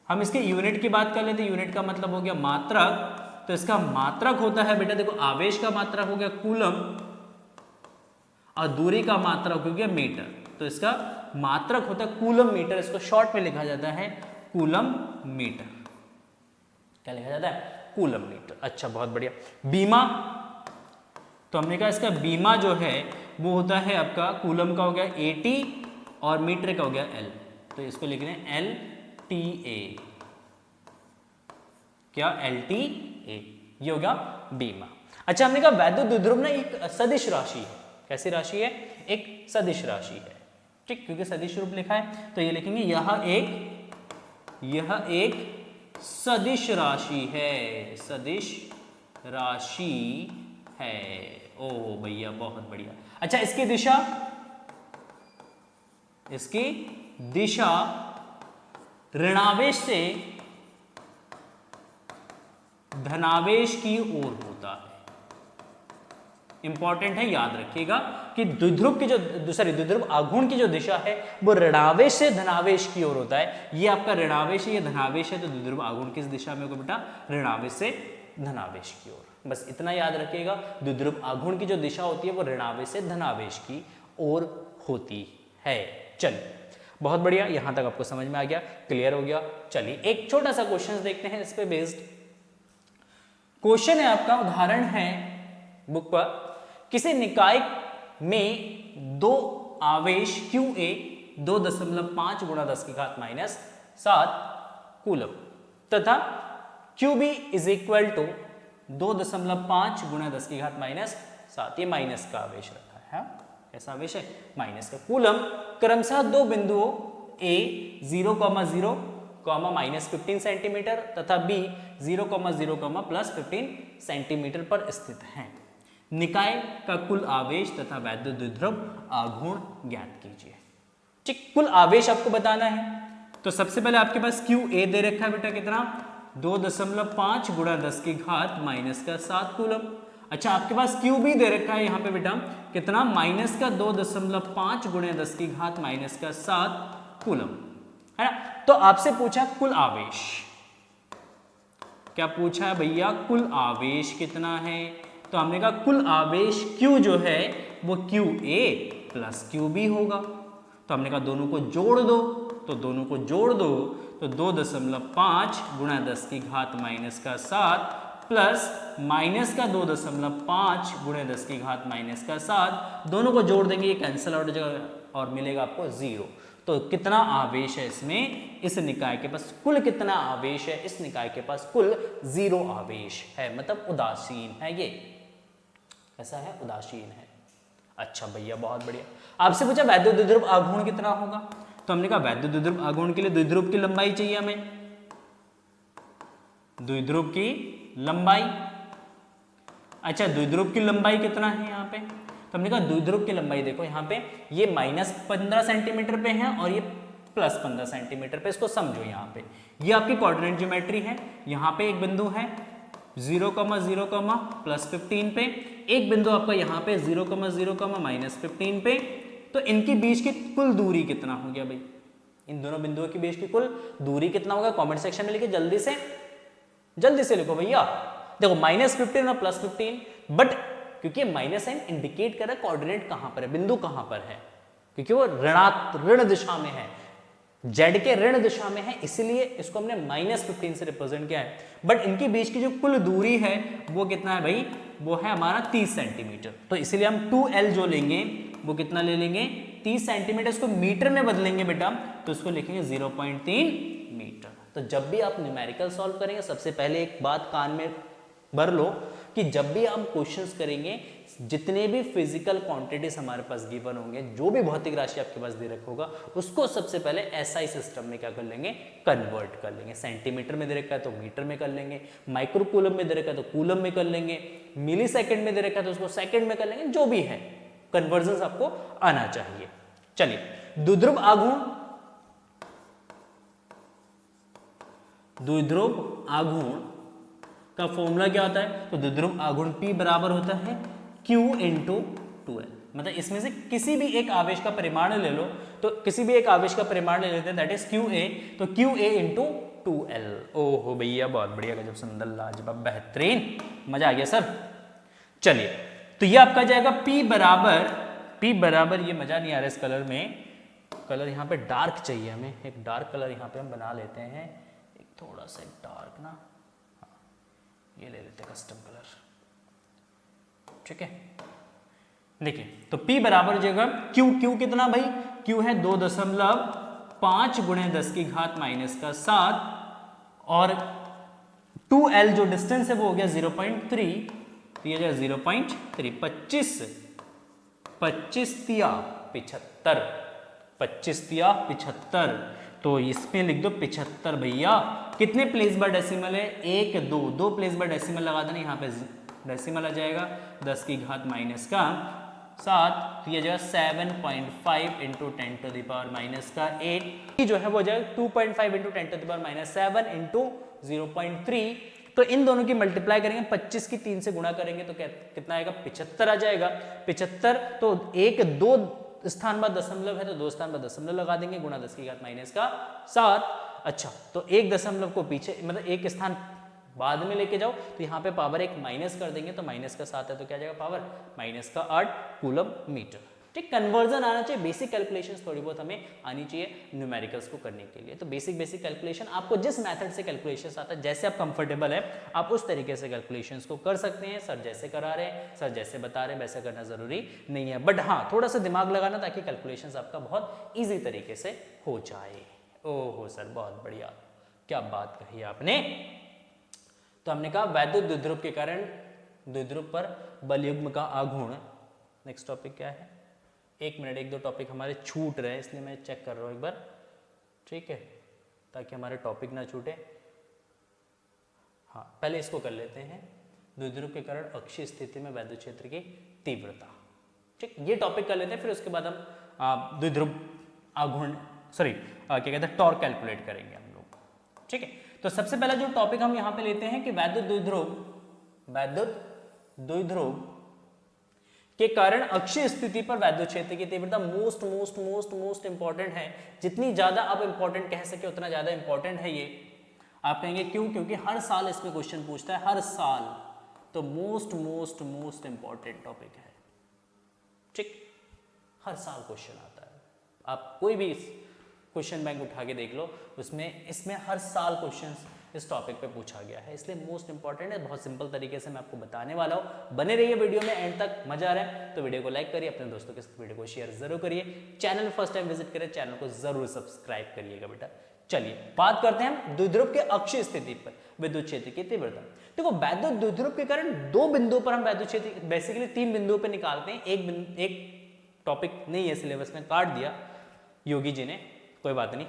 हम इसके यूनिट की बात कर लेते हैं। यूनिट का मतलब हो गया मात्रक, तो इसका मात्रक होता है बेटा देखो, आवेश का मात्रक हो गया कूलम और दूरी का मात्रक हो गया मीटर। तो इसका मात्रक होता है कूलम मीटर, इसको शॉर्ट में लिखा जाता है कूलम मीटर। क्या लिखा जाता है, कूलम मीटर। अच्छा बहुत बढ़िया। बीमा, तो हमने कहा इसका बीमा जो है वो होता है आपका कूलम का हो गया AT और मीटर का हो गया L, तो इसको लिख रहे हैं LTA, क्या LTA, ये होगा बीमा। अच्छा, हमने कहा वैद्युत द्विध्रुव ना एक सदिश राशि है। कैसी राशि है, एक सदिश राशि है, ठीक, क्योंकि सदिश रूप लिखा है तो ये लिखेंगे यह एक सदिश राशि है, सदिश राशि है। ओ भैया बहुत बढ़िया। अच्छा, इसकी दिशा ऋणावेश से धनावेश की ओर होता है। इंपॉर्टेंट है, याद रखिएगा कि द्विध्रुव की जो द्विध्रुव आघूर्ण की जो दिशा है वो ऋणावेश से धनावेश की ओर होता है। ये आपका ऋणावेश है, ये धनावेश है, तो द्विध्रुव आघूर्ण किस दिशा में होगा बेटा? ऋणावेश से धनावेश की ओर। बस इतना याद रखिएगा, द्विध्रुव आघूर्ण की जो दिशा होती है वो ऋणावेश से धनावेश की ओर होती है। चलिए बहुत बढ़िया, यहां तक आपको समझ में आ गया, क्लियर हो गया। चलिए एक छोटा सा क्वेश्चन देखते हैं इस पे बेस्ड। क्वेश्चन है आपका, उदाहरण है बुक पर, किसी निकाय में दो आवेश QA 2.5 गुणा 10 की घात -7 कूलम तथा QB इज इक्वल टू 2.5 गुणा 10 की घात -7, ये माइनस का आवेश रखा है। कैसा आवेश है? माइनस का। कूलम क्रमशः दो बिंदुओं A 0,0, -15 सेंटीमीटर तथा B 0,0, +15 सेंटीमीटर पर स्थित है। निकाय का कुल आवेश तथा वैद्युत द्विध्रुव आघूर्ण ज्ञात कीजिए। ठीक, कुल आवेश आपको बताना है, तो सबसे पहले आपके पास QA दे रखा है बेटा, कितना? 2.5 गुणा 10 की घात -7 कूलम। अच्छा, आपके पास QB दे रखा है यहाँ पे बेटा, कितना? -2.5 गुणा 10 की घात -7 कूलम, है ना। तो आपसे पूछा कुल आवेश, क्या पूछा है भैया? कुल आवेश कितना है? तो हमने कहा कुल आवेश Q जो है वो QA प्लस QB होगा। तो हमने कहा दोनों को जोड़ दो, तो दोनों को जोड़ दो तो 2.5 गुणा 10 की घात -7 प्लस -2.5 गुणा 10 की घात -7, दोनों को जोड़ देंगे, ये कैंसिल आउट हो जाएगा और मिलेगा आपको 0। तो कितना आवेश है इसमें? इस निकाय के पास कुल कितना आवेश है? इस निकाय के पास कुल 0 आवेश है, मतलब उदासीन है। ये कैसा है? उदासीन है। अच्छा भैया बहुत बढ़िया। आपसे पूछा वैद्युत द्विध्रुव आघूर्ण कितना होगा, तो हमने कहा वैद्युत द्विध्रुव आघूर्ण के लिए द्विध्रुव की लंबाई चाहिए हमें, द्विध्रुव की लंबाई। अच्छा, द्विध्रुव की लंबाई कितना है यहाँ पे? तो हमने कहा द्विध्रुव की लंबाई देखो यहाँ पे, ये -15 सेंटीमीटर पे है और ये +15 सेंटीमीटर पे। इसको समझो, यहाँ पे ये आपकी कोऑर्डिनेट ज्योमेट्री है। यहाँ पे एक बिंदु है 0,0, +15 पे, एक बिंदु आपका यहाँ पे 0,0, -15 पे। तो इनके बीच की कुल दूरी कितना हो गया भाई? इन दोनों बिंदुओं के बीच की कुल दूरी कितना होगा? कमेंट सेक्शन में लिखिए, जल्दी से लिखो भैया। देखो -15 और +15, बट क्योंकि माइनस साइन इंडिकेट कर रहा है कोऑर्डिनेट कहां पर है, बिंदु कहां पर है, क्योंकि वो ऋण दिशा में है, जेड के ऋण दिशा में है, इसलिए इसको हमने -15 से रिप्रेजेंट किया है। बट इनके बीच की जो कुल दूरी है वो कितना है भाई? वो है हमारा 30 सेंटीमीटर। तो इसलिए हम 2L जो लेंगे वो कितना ले लेंगे? 30 सेंटीमीटर। इसको मीटर में बदलेंगे बेटा, तो इसको लिखेंगे 0.3 मीटर। तो जब भी आप न्यूमेरिकल सॉल्व करेंगे, सबसे पहले एक बात कान में भर लो कि जब भी आप क्वेश्चंस करेंगे, जितने भी फिजिकल क्वांटिटीज हमारे पास गिवन होंगे, जो भी भौतिक राशि आपके पास दे रखा होगा, उसको सबसे पहले एसआई सिस्टम में क्या कर लेंगे? कन्वर्ट कर लेंगे। सेंटीमीटर में दे रखा है तो मीटर में कर लेंगे, माइक्रो कूलम में दे रखा है तो कूलम में कर लेंगे, मिली सेकेंड में दे रखा है तो उसको सेकेंड में कर लेंगे। जो भी है कन्वर्जन आपको आना चाहिए। चलिए, द्विध्रुव आघूर्ण का फॉर्मूला क्या होता है? तो द्विध्रुव आघूर्ण P बराबर होता है Q × 2L। मतलब इसमें से किसी भी एक आवेश का परिमाण ले लो, तो किसी भी एक आवेश का परिमाण ले लेते हैं, दैट इज QA, तो QA × 2L। ओहो भैया बहुत बढ़िया, गजब, सुंदर, लाजवाब, बेहतरीन, मजा आ गया सर। चलिए, तो ये आपका जाएगा P बराबर, ये मजा नहीं आ रहा इस कलर में, कलर यहाँ पे डार्क चाहिए हमें, एक डार्क कलर यहाँ पे हम बना लेते हैं, एक थोड़ा सा डार्क ना, ये ले लेते हैं कस्टम कलर, ठीक है। देखिए, तो P बराबर जगह Q कितना भाई? Q है 2.5 × 10 की घात -7 और 2L जो डिस्टेंस है वो हो गया 0.3, तो ये जाएगा 0.3, 25 तिया 75, तो इसमें लिख दो 75 भैया। कितने प्लेस बाय डेसिमल है? 1, 2 प्लेस बाय डेसिमल लगा देना, यहाँ पे डेसिमल आ जाएगा 10 की घात -7, तो ये जाएगा 7.5 × 10⁻⁻⁸ जो है वो जाएगा 2.5 × 10⁻⁷ × 0.3, तो इन दोनों की मल्टीप्लाई करेंगे, 25 की 3 से गुणा करेंगे तो कितना आएगा, 75 आ जाएगा। 75 तो एक दो स्थान बाद दशमलव है तो दो स्थान बाद दशमलव लगा देंगे, गुणा 10 की घात माइनस का 7। अच्छा, तो एक दशमलव को पीछे मतलब एक स्थान बाद में लेके जाओ तो यहाँ पे पावर एक माइनस कर देंगे, तो माइनस का 7 है तो क्या जाएगा, पावर माइनस का 8 कूलम मीटर। ठीक, कन्वर्जन आना चाहिए, बेसिक कैलकुलेशंस थोड़ी बहुत हमें आनी चाहिए न्यूमेरिकल्स को करने के लिए। तो बेसिक कैलकुलेशन आपको जिस मेथड से कैलकुलेशंस आता है, जैसे आप कंफर्टेबल है आप उस तरीके से कैलकुलेशंस को कर सकते हैं। सर जैसे करा रहे हैं, सर जैसे बता रहे हैं वैसा करना जरूरी नहीं है, बट हाँ थोड़ा सा दिमाग लगाना ताकि कैलकुलेशंस आपका बहुत ईजी तरीके से हो जाए। ओहो सर बहुत बढ़िया, क्या बात कही आपने। तो हमने कहा वैद्युत द्विध्रुव के कारण द्विध्रुव पर बलयुग्म का आघूर्ण। नेक्स्ट टॉपिक क्या है, एक मिनट, एक दो टॉपिक हमारे छूट रहे हैं इसलिए मैं चेक कर रहा हूँ एक बार, ठीक है, ताकि हमारे टॉपिक ना छूटे। हाँ पहले इसको कर लेते हैं, द्विध्रुव के कारण अक्षीय स्थिति में वैद्युत क्षेत्र की तीव्रता। ठीक, ये टॉपिक कर लेते हैं, फिर उसके बाद हम द्विध्रुव आघूर्ण क्या कहते हैं टॉर्क कैलकुलेट करेंगे हम लोग। ठीक है, तो सबसे पहला जो टॉपिक हम यहाँ पे लेते हैं कि वैद्युत द्विध्रुव के कारण अक्षीय स्थिति पर वैद्युत क्षेत्र की तीव्रता मोस्ट इंपॉर्टेंट है। जितनी ज्यादा आप इंपॉर्टेंट कह सके उतना ज्यादा इंपॉर्टेंट है ये। आप कहेंगे क्यों, क्योंकि हर साल इसमें क्वेश्चन पूछता है, हर साल, तो मोस्ट इंपॉर्टेंट टॉपिक है। ठीक, हर साल क्वेश्चन आता है, आप कोई भी क्वेश्चन बैंक उठा के देख लो, उसमें इसमें हर साल क्वेश्चंस इस टॉपिक पे पूछा गया है, इसलिए मोस्ट इंपॉर्टेंट है। बहुत सिंपल तरीके से मैं आपको बताने वाला हूँ, बने रहिए वीडियो में एंड तक। मजा आ रहा है तो वीडियो को लाइक करिए, अपने दोस्तों के साथ वीडियो को शेयर जरूर करिए, चैनल फर्स्ट टाइम विजिट करें चैनल को जरूर सब्सक्राइब करिएगा बेटा। चलिए बात करते हैं द्विध्रुव के अक्षीय स्थिति पर विद्युत क्षेत्र की तीव्रता। देखो वैद्युत द्विध्रुव के कारण दो बिंदुओं पर हम वैद्युत क्षेत्र, बेसिकली 3 बिंदुओं पर निकालते हैं। एक टॉपिक नहीं है सिलेबस में, काट दिया योगी जी ने, कोई बात नहीं।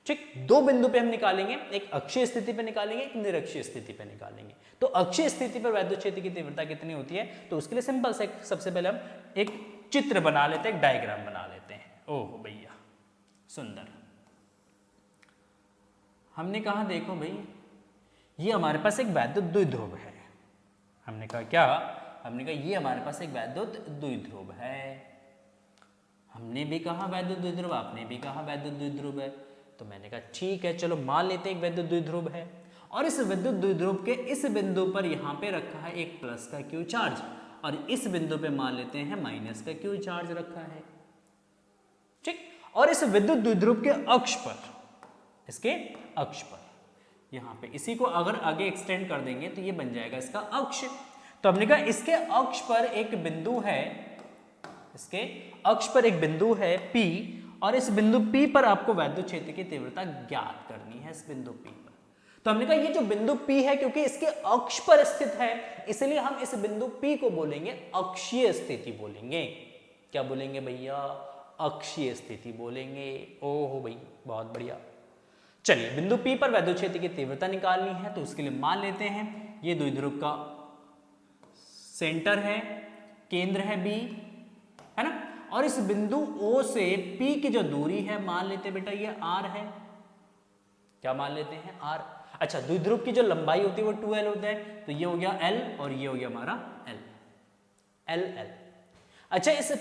ठीक, 2 बिंदु पे हम निकालेंगे, एक अक्षीय स्थिति पे निकालेंगे, एक निरक्षीय स्थिति पे निकालेंगे। तो अक्षीय स्थिति पर वैद्युत क्षेत्र की तीव्रता कितनी होती है, तो उसके लिए सिंपल से सबसे पहले हम एक चित्र बना लेते हैं, एक डायग्राम बना लेते हैं। ओह भैया सुंदर, हमने कहा देखो भाई ये हमारे पास एक वैद्युत द्विध्रुव है। हमने कहा क्या, हमने कहा ये हमारे पास एक वैद्युत द्विध्रुव है। हमने भी कहा वैद्युत द्विध्रुव, आपने भी कहा वैद्युत द्विध्रुव है, तो मैंने कहा ठीक है चलो मान लेते हैं एक वैद्युत द्विध्रुव है, और इस विद्युत द्विध्रुव के इस बिंदु पर यहाँ पे रखा है एक प्लस का क्यू चार्ज, और इस बिंदु पे मान लेते हैं माइनस का क्यू चार्ज रखा है। ठीक, और इस विद्युत द्विध्रुव के अक्ष पर, इसके अक्ष पर यहाँ पे इसी को अगर आगे एक्सटेंड कर देंगे तो ये बन जाएगा इसका अक्ष। तो हमने कहा इसके अक्ष पर एक बिंदु है, इसके अक्ष पर एक बिंदु है P, और इस बिंदु P पर आपको वैद्युत क्षेत्र की तीव्रता ज्ञात करनी है, इस बिंदु P पर। तो हमने कहा ये जो बिंदु P है क्योंकि इसके अक्ष पर स्थित है, इसलिए हम इस बिंदु P को बोलेंगे अक्षीय स्थिति बोलेंगे। क्या बोलेंगे भैया, अक्षीय स्थिति बोलेंगे। ओहो भाई बहुत बढ़िया। चलिए बिंदु P पर वैद्युत क्षेत्र की तीव्रता निकालनी है, तो उसके लिए मान लेते हैं ये द्विध्रुव का सेंटर है, केंद्र है B, है ना, और इस बिंदु O से P की जो दूरी है मान लेते बेटा ये R है। क्या मान लेते हैं, R। अच्छा, द्विध्रुव की जो लंबाई होती है वो 2L होता है, तो ये हो गया L और ये हो गया हमारा L। अच्छा, इस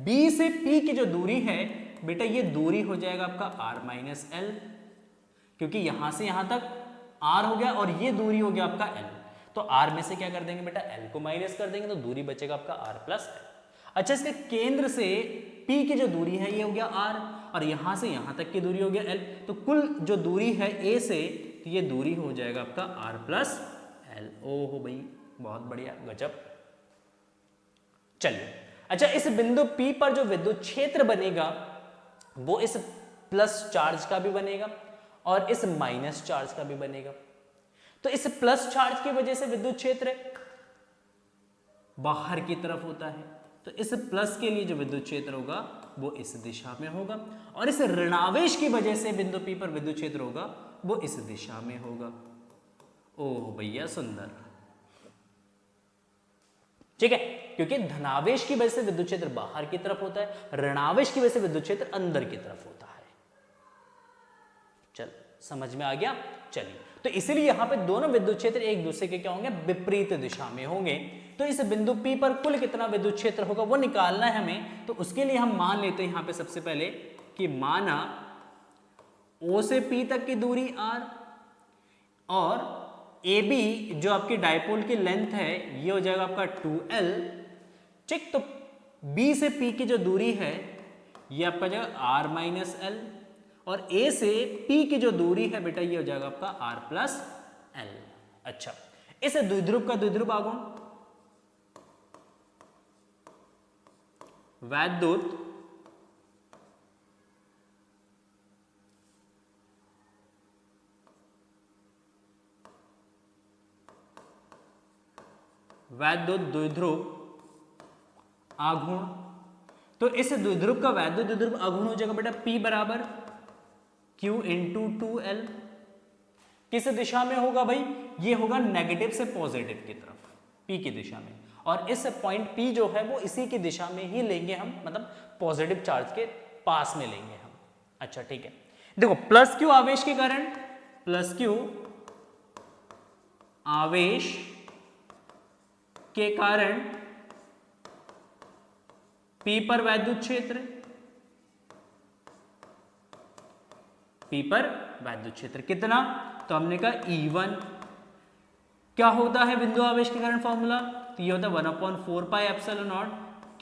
B से P की जो दूरी है बेटा ये दूरी हो जाएगा आपका R माइनस L, क्योंकि यहां से यहां तक R हो गया और ये दूरी हो गया आपका L। तो R में से क्या कर देंगे बेटा, L को माइनस कर देंगे तो दूरी बचेगा आपका R प्लस L। अच्छा, इसके केंद्र से P की जो दूरी है ये हो गया R, और यहां से यहां तक की दूरी हो गया L, तो कुल जो दूरी है A से, तो ये दूरी हो जाएगा आपका R प्लस L। ओहो भाई बहुत बढ़िया, गजब। चलिए, अच्छा इस बिंदु P पर जो विद्युत क्षेत्र बनेगा वो इस प्लस चार्ज का भी बनेगा और इस माइनस चार्ज का भी बनेगा। तो इस प्लस चार्ज की वजह से विद्युत क्षेत्र बाहर की तरफ होता है, तो इस प्लस के लिए जो विद्युत क्षेत्र होगा वो इस दिशा में होगा, और इस ऋणावेश की वजह से बिंदु P पर विद्युत क्षेत्र होगा वो इस दिशा में होगा। ओह भैया सुंदर, ठीक है, क्योंकि धनावेश की वजह से विद्युत क्षेत्र बाहर की तरफ होता है, ऋणावेश की वजह से विद्युत क्षेत्र अंदर की तरफ होता है। चल समझ में आ गया। चलिए तो इसीलिए यहाँ पे दोनों विद्युत क्षेत्र एक दूसरे के क्या होंगे, विपरीत दिशा में होंगे। तो इस बिंदु P पर कुल कितना विद्युत क्षेत्र होगा वो निकालना है हमें। तो उसके लिए हम मान लेते हैं यहाँ पे सबसे पहले कि माना O से P तक की दूरी r और AB जो आपकी डायपोल की लेंथ है ये हो जाएगा आपका 2l, ठीक। तो B से P की जो दूरी है ये आपका जाएगा r माइनस l और A से P की जो दूरी है बेटा ये हो जाएगा आपका r प्लस l। अच्छा, इस द्विध्रुव का द्विध्रुव आघूर्ण वैद्युत द्विध्रुव आघूर्ण, तो इस द्विध्रुव का वैद्युत द्विध्रुव आघूर्ण हो जाएगा बेटा P बराबर Q इंटू 2l। किस दिशा में होगा भाई, ये होगा नेगेटिव से पॉजिटिव की तरफ, P की दिशा में। और इस पॉइंट P जो है वो इसी की दिशा में ही लेंगे हम, मतलब पॉजिटिव चार्ज के पास में लेंगे हम। अच्छा ठीक है, देखो प्लस Q आवेश के कारण, प्लस Q आवेश के कारण P पर वैद्युत क्षेत्र, P पर वैद्युत क्षेत्र कितना, तो हमने कहा E1 क्या होता है बिंदु आवेश के कारण फॉर्मूला, तो ये होता है 1/4 pi epsilon not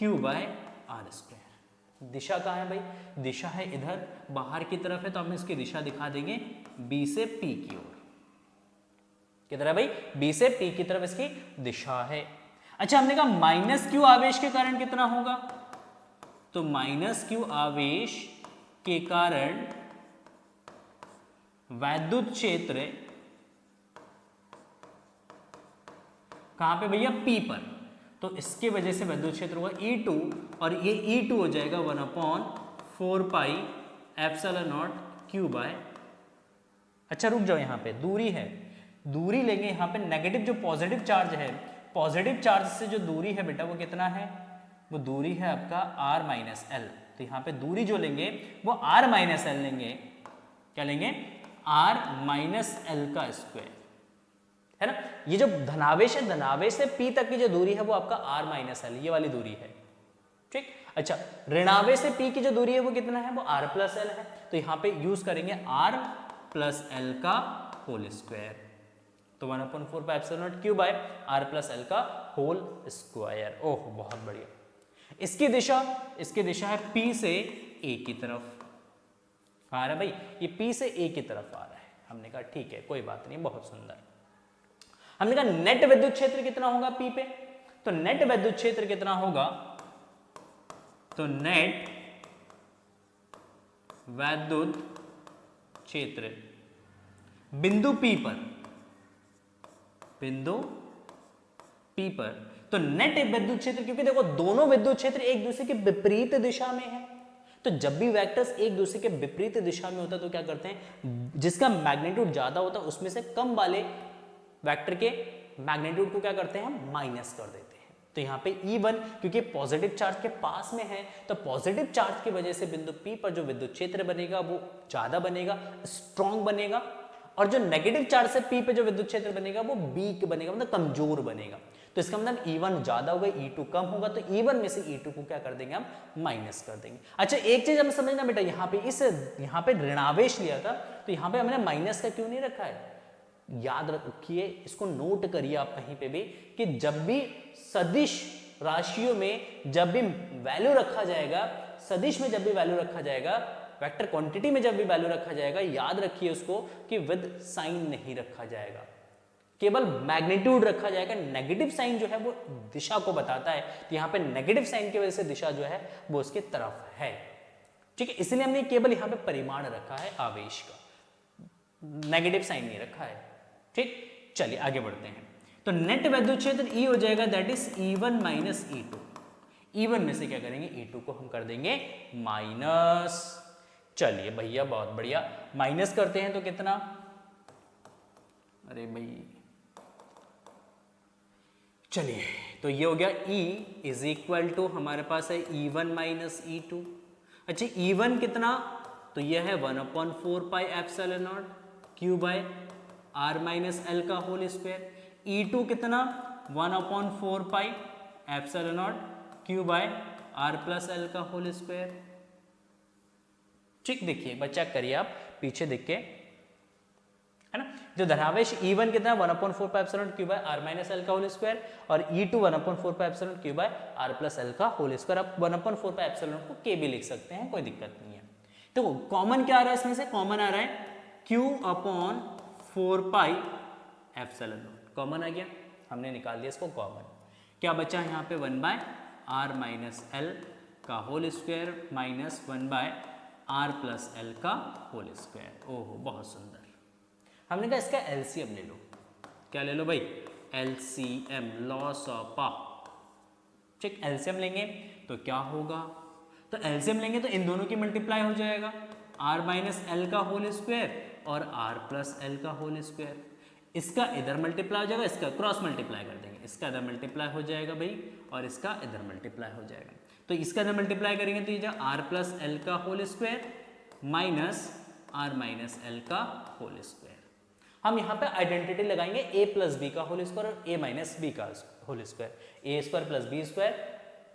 Q by r square. दिशा कहाँ है भाई, दिशा है इधर बाहर की तरफ है, तो हम इसकी दिशा दिखा देंगे B से P की ओर। किधर है भाई, B से P की तरफ इसकी दिशा है। अच्छा, हमने कहा माइनस Q आवेश के कारण कितना होगा, तो माइनस Q आवेश के कारण वैद्युत क्षेत्र कहां पे भैया, P पर, तो इसके वजह से वैद्युत क्षेत्र होगा E2 और ये E2 हो जाएगा 1/4 pi epsilon not Q by. अच्छा रुक जाओ, यहाँ पे दूरी है, दूरी लेंगे यहाँ पे नेगेटिव जो पॉजिटिव चार्ज है, पॉजिटिव चार्ज से जो दूरी है बेटा वो कितना है, वो दूरी है आपका r माइनस एल। तो यहाँ पे दूरी जो लेंगे वो r माइनस एल लेंगे, क्या लेंगे, r माइनस एल का स्क्वायर, है ना। ये जो धनावेश है, धनावेश से P तक की जो दूरी है वो आपका r माइनस एल, ये वाली दूरी है, ठीक। अच्छा, ऋणावेश से P की जो दूरी है वो कितना है, वो r प्लस एल है। तो यहाँ पे यूज करेंगे r प्लस एल का होल स्क्वायर, तो 1/4 pi epsilon not Q by r plus L का होल स्क्वायर। ओह बहुत बढ़िया। इसकी दिशा है P से A की तरफ, आ रहा है भाई, ये P से A की तरफ आ रहा है। हमने कहा ठीक है कोई बात नहीं, बहुत सुंदर। हमने कहा नेट विद्युत क्षेत्र कितना होगा P पे, तो नेट विद्युत क्षेत्र कितना होगा, तो नेट वैद्युत क्षेत्र बिंदु P पर, बिंदु P पर, तो नेट विद्युत क्षेत्र, क्योंकि देखो दोनों विद्युत क्षेत्र एक दूसरे के विपरीत दिशा में है, तो जब भी वेक्टर्स एक दूसरे के विपरीत दिशा में होता है तो क्या करते हैं, जिसका मैग्नीट्यूड ज्यादा होता है उसमें से कम वाले वेक्टर के मैग्नीट्यूड को क्या करते हैं, हम माइनस कर देते हैं। तो यहाँ पे E1 क्योंकि पॉजिटिव चार्ज के पास में है, तो पॉजिटिव चार्ज की वजह से बिंदु P पर जो विद्युत क्षेत्र बनेगा वो ज्यादा बनेगा, स्ट्रॉन्ग बनेगा, और जो नेगेटिव चार्ज से P पे जो विद्युत क्षेत्र बनेगा वो वीक बनेगा, मतलब कमजोर बनेगा। तो इसका मतलब E1 ज्यादा होगा, E2 कम होगा, तो E1 में से E2 को क्या कर देंगे, हम माइनस कर देंगे। अच्छा एक चीज हम समझना बेटा, यहाँ पे ऋणावेश लिया था, तो यहाँ पे हमने माइनस का क्यों नहीं रखा है, याद रखिए, इसको नोट करिए आप कहीं पे भी, कि जब भी सदिश राशियों में जब भी वैल्यू रखा जाएगा, सदिश में जब भी वैल्यू रखा जाएगा, वेक्टर क्वांटिटी में जब भी वैल्यू रखा जाएगा, याद रखिए उसको कि विद साइन नहीं रखा जाएगा, केवल मैग्नीट्यूड रखा जाएगा। नेगेटिव साइन जो है वो दिशा को बताता है, तो यहाँ पे नेगेटिव साइन की वजह से दिशा जो है वो उसकी तरफ है, ठीक है। इसलिए हमने केवल यहाँ पे परिमाण रखा है आवेश का, नेगेटिव साइन नहीं रखा है, ठीक। चलिए आगे बढ़ते हैं। तो नेट विद्युत क्षेत्र E हो जाएगा that is E1 minus E2। E1 में से क्या करेंगे, E2 को हम कर देंगे माइनस। चलिए भैया बहुत बढ़िया, माइनस करते हैं तो कितना, अरे भाई चलिए, तो ये हो गया E इज इक्वल टू, हमारे पास है E1 माइनस E2। अच्छा E1 कितना, तो ये है 1/4 pi epsilon not Q by R minus L का होल स्क्वायर, E2 कितना 1/4 pi epsilon not Q by R plus L का होल स्क्वायर। ठीक, देखिए एक बार चेक करिए आप पीछे देख के, है ना, जो धनावेश E1 कितना 1/4 pi epsilon Q by R minus L का होल स्क्वायर और E2 1/4 pi epsilon Q by R plus L का होल स्क्वायर। आप 1/4 पाई एप्सिलॉन को के भी लिख सकते हैं, कोई दिक्कत नहीं है। तो कॉमन क्या आ रहा है इसमें से, कॉमन आ रहा है Q/4 pi epsilon nought, common आ गया, हमने निकाल दिया इसको कॉमन। क्या बचा यहाँ पे 1/r माइनस एल का whole square minus 1/r plus L का होल स्क्वायर। ओहो बहुत सुंदर। हमने कहा इसका एलसीएम ले लो, क्या ले लो भाई, एलसीएम, लॉस ऑफ पावर। ठीक, एलसीएम लेंगे तो क्या होगा, तो एलसीएम लेंगे तो इन दोनों की मल्टीप्लाई हो जाएगा, r माइनस एल का होल स्क्वायर और r प्लस एल का होल स्क्वायर। इसका इधर मल्टीप्लाई हो जाएगा, इसका क्रॉस मल्टीप्लाई कर देंगे, इसका इधर मल्टीप्लाई हो जाएगा भाई और इसका इधर मल्टीप्लाई हो जाएगा। तो इसका इधर मल्टीप्लाई करेंगे तो ये जो r प्लस एल का whole square minus r minus L का होल स्क्वायर। हम यहाँ पे आइडेंटिटी लगाएंगे a प्लस बी का होल स्क्वायर और a माइनस बी का whole square, A square plus B square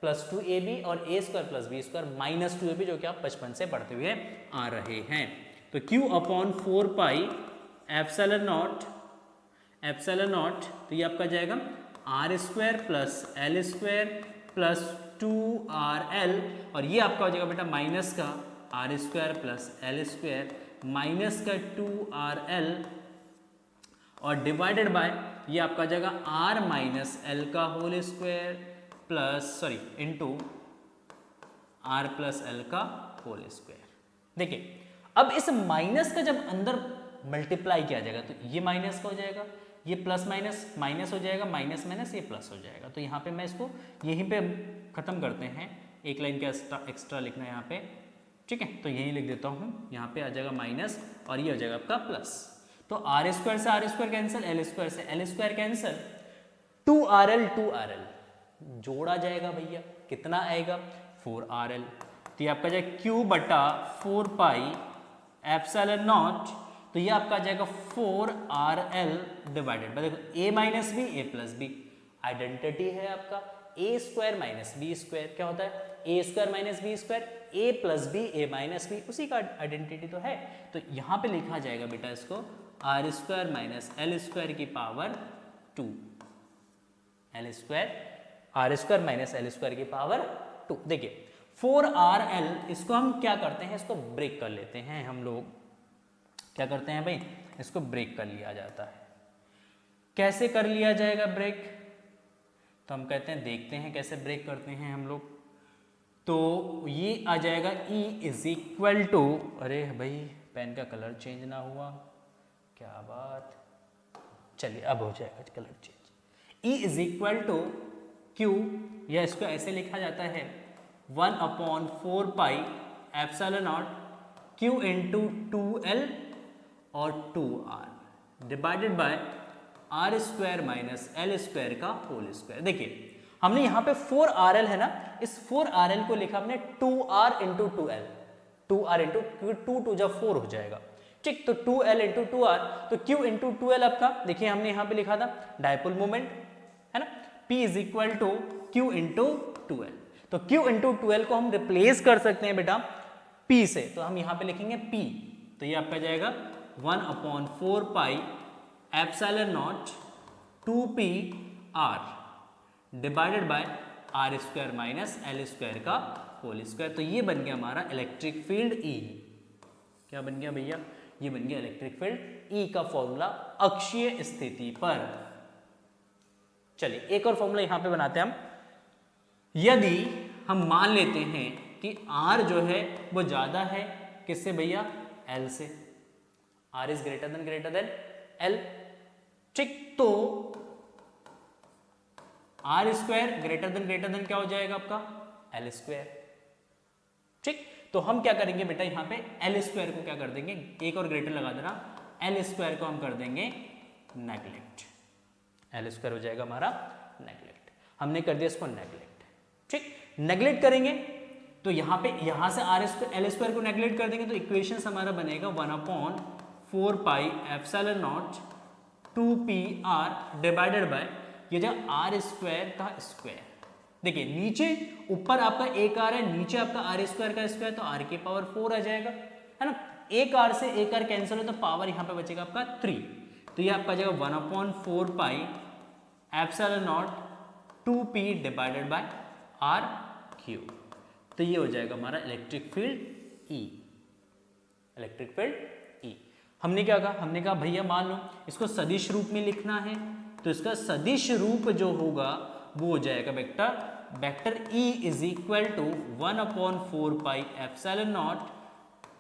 plus 2ab और a square plus B square minus 2ab, जो कि आप बचपन से पढ़ते हुए आ रहे हैं। तो Q/4 पाई एप्सिलॉन नॉट, तो ये आपका जाएगा R square plus L square plus 2rl और ये आपका हो जाएगा बेटा माइनस का R square plus L square minus का 2rl और डिवाइडेड बाय ये आपका जाएगा r माइनस एल का whole square plus into r plus L का होल स्क्वायर। देखिए अब इस माइनस का जब अंदर मल्टीप्लाई किया जाएगा तो ये माइनस का हो जाएगा, ये प्लस माइनस माइनस हो जाएगा, माइनस माइनस ये प्लस हो जाएगा। तो यहाँ पे मैं इसको यहीं पे खत्म करते हैं, एक लाइन का एक्स्ट्रा लिखना है यहाँ पे, ठीक है, तो यही लिख देता हूँ, यहाँ पे आ जाएगा माइनस और ये हो जाएगा आपका प्लस। तो आर स्क्वायर से R square cancel, L square से एल स्क्वायर कैंसिल, 2rl जोड़ा जाएगा भैया, कितना आएगा 4rl। तो ये आपका जाएगा Q/4 पाई एप्सिलॉन नॉट, तो ये आपका जाएगा 4rl डिवाइडेड बाय, देखो a minus B A plus B, identity है आपका a square minus B square, क्या होता है a square minus B square, a plus B A minus B, उसी का आइडेंटिटी तो है। तो यहाँ पे लिखा जाएगा बेटा इसको R square minus L square की power 2, L square R square minus L square की पावर 2। देखिए 4rl इसको हम क्या करते हैं, इसको ब्रेक कर लेते हैं, हम लोग क्या करते हैं भाई, इसको ब्रेक कर लिया जाता है। कैसे कर लिया जाएगा ब्रेक, तो हम कहते हैं देखते हैं कैसे ब्रेक करते हैं हम लोग। तो ये आ जाएगा E इज इक्वल टू, अरे भाई पेन का कलर चेंज ना हुआ, क्या बात, चलिए अब हो जाएगा colour change. E is equal to Q, या इसको ऐसे लिखा जाता है 1/4 pi epsilon not Q into 2l और 2r divided by r square minus L square का होल स्क्वायर। देखिए हमने यहाँ पे 4rl है ना, इस 4rl को लिखा हमने 2r into 2l, 2r into 2 जब 4 हो जाएगा, ठीक, तो 2l इंटू 2r, तो Q इंटू 2l आपका, देखिए हमने यहाँ पे लिखा था डायपोल मोमेंट, है ना, P is equal to Q into 2l। तो Q इंटू 2l को हम रिप्लेस कर सकते हैं बेटा P से, तो हम यहाँ पे लिखेंगे P, तो ये आपका जाएगा 1/4 pi epsilon not 2pr divided by R square minus L square का होल स्क्वायर। तो ये बन गया हमारा इलेक्ट्रिक फील्ड E। क्या बन गया भैया, ये बन गया इलेक्ट्रिक फील्ड E का फॉर्मूला अक्षीय स्थिति पर। चलिए एक और फॉर्मूला यहां पे बनाते हैं हम। यदि हम मान लेते हैं कि R जो है वो ज्यादा है किससे भैया, L से, R is greater than L, ठीक, तो R स्क्वायर ग्रेटर देन क्या हो जाएगा आपका L स्क्वायर, ठीक। तो हम क्या करेंगे बेटा, यहाँ पे L स्क्वायर को क्या कर देंगे, एक और ग्रेटर लगा देना, L स्क्वायर को हम कर देंगे नेग्लेक्ट, L स्क्वायर हो जाएगा हमारा नेग्लेक्ट, हमने कर दिया इसको नेग्लेक्ट, ठीक। नेग्लेक्ट करेंगे तो यहाँ पे यहाँ से L स्क्वायर को नेग्लेक्ट कर देंगे तो इक्वेशन हमारा बनेगा 1/4 pi epsilon not 2pr divided by ये जो आर स्क्वायर का स्क्वायर। देखिए नीचे ऊपर आपका एक आर है, नीचे आपका आर स्क्वायर का स्क्वायर, तो आर की पावर 4 आ जाएगा, है ना। एक आर से एक आर कैंसिल हो तो पावर यहाँ पे बचेगा आपका 3, तो ये आपका जाएगा 1/4 pi epsilon not 2p divided by R cube. तो ये हो जाएगा हमारा electric field E, electric field E. हमने क्या कहा, हमने कहा भैया मान लो इसको सदिश रूप में लिखना है, तो इसका सदिश रूप जो होगा वो हो जाएगा vector E is equal to 1/4 pi epsilon not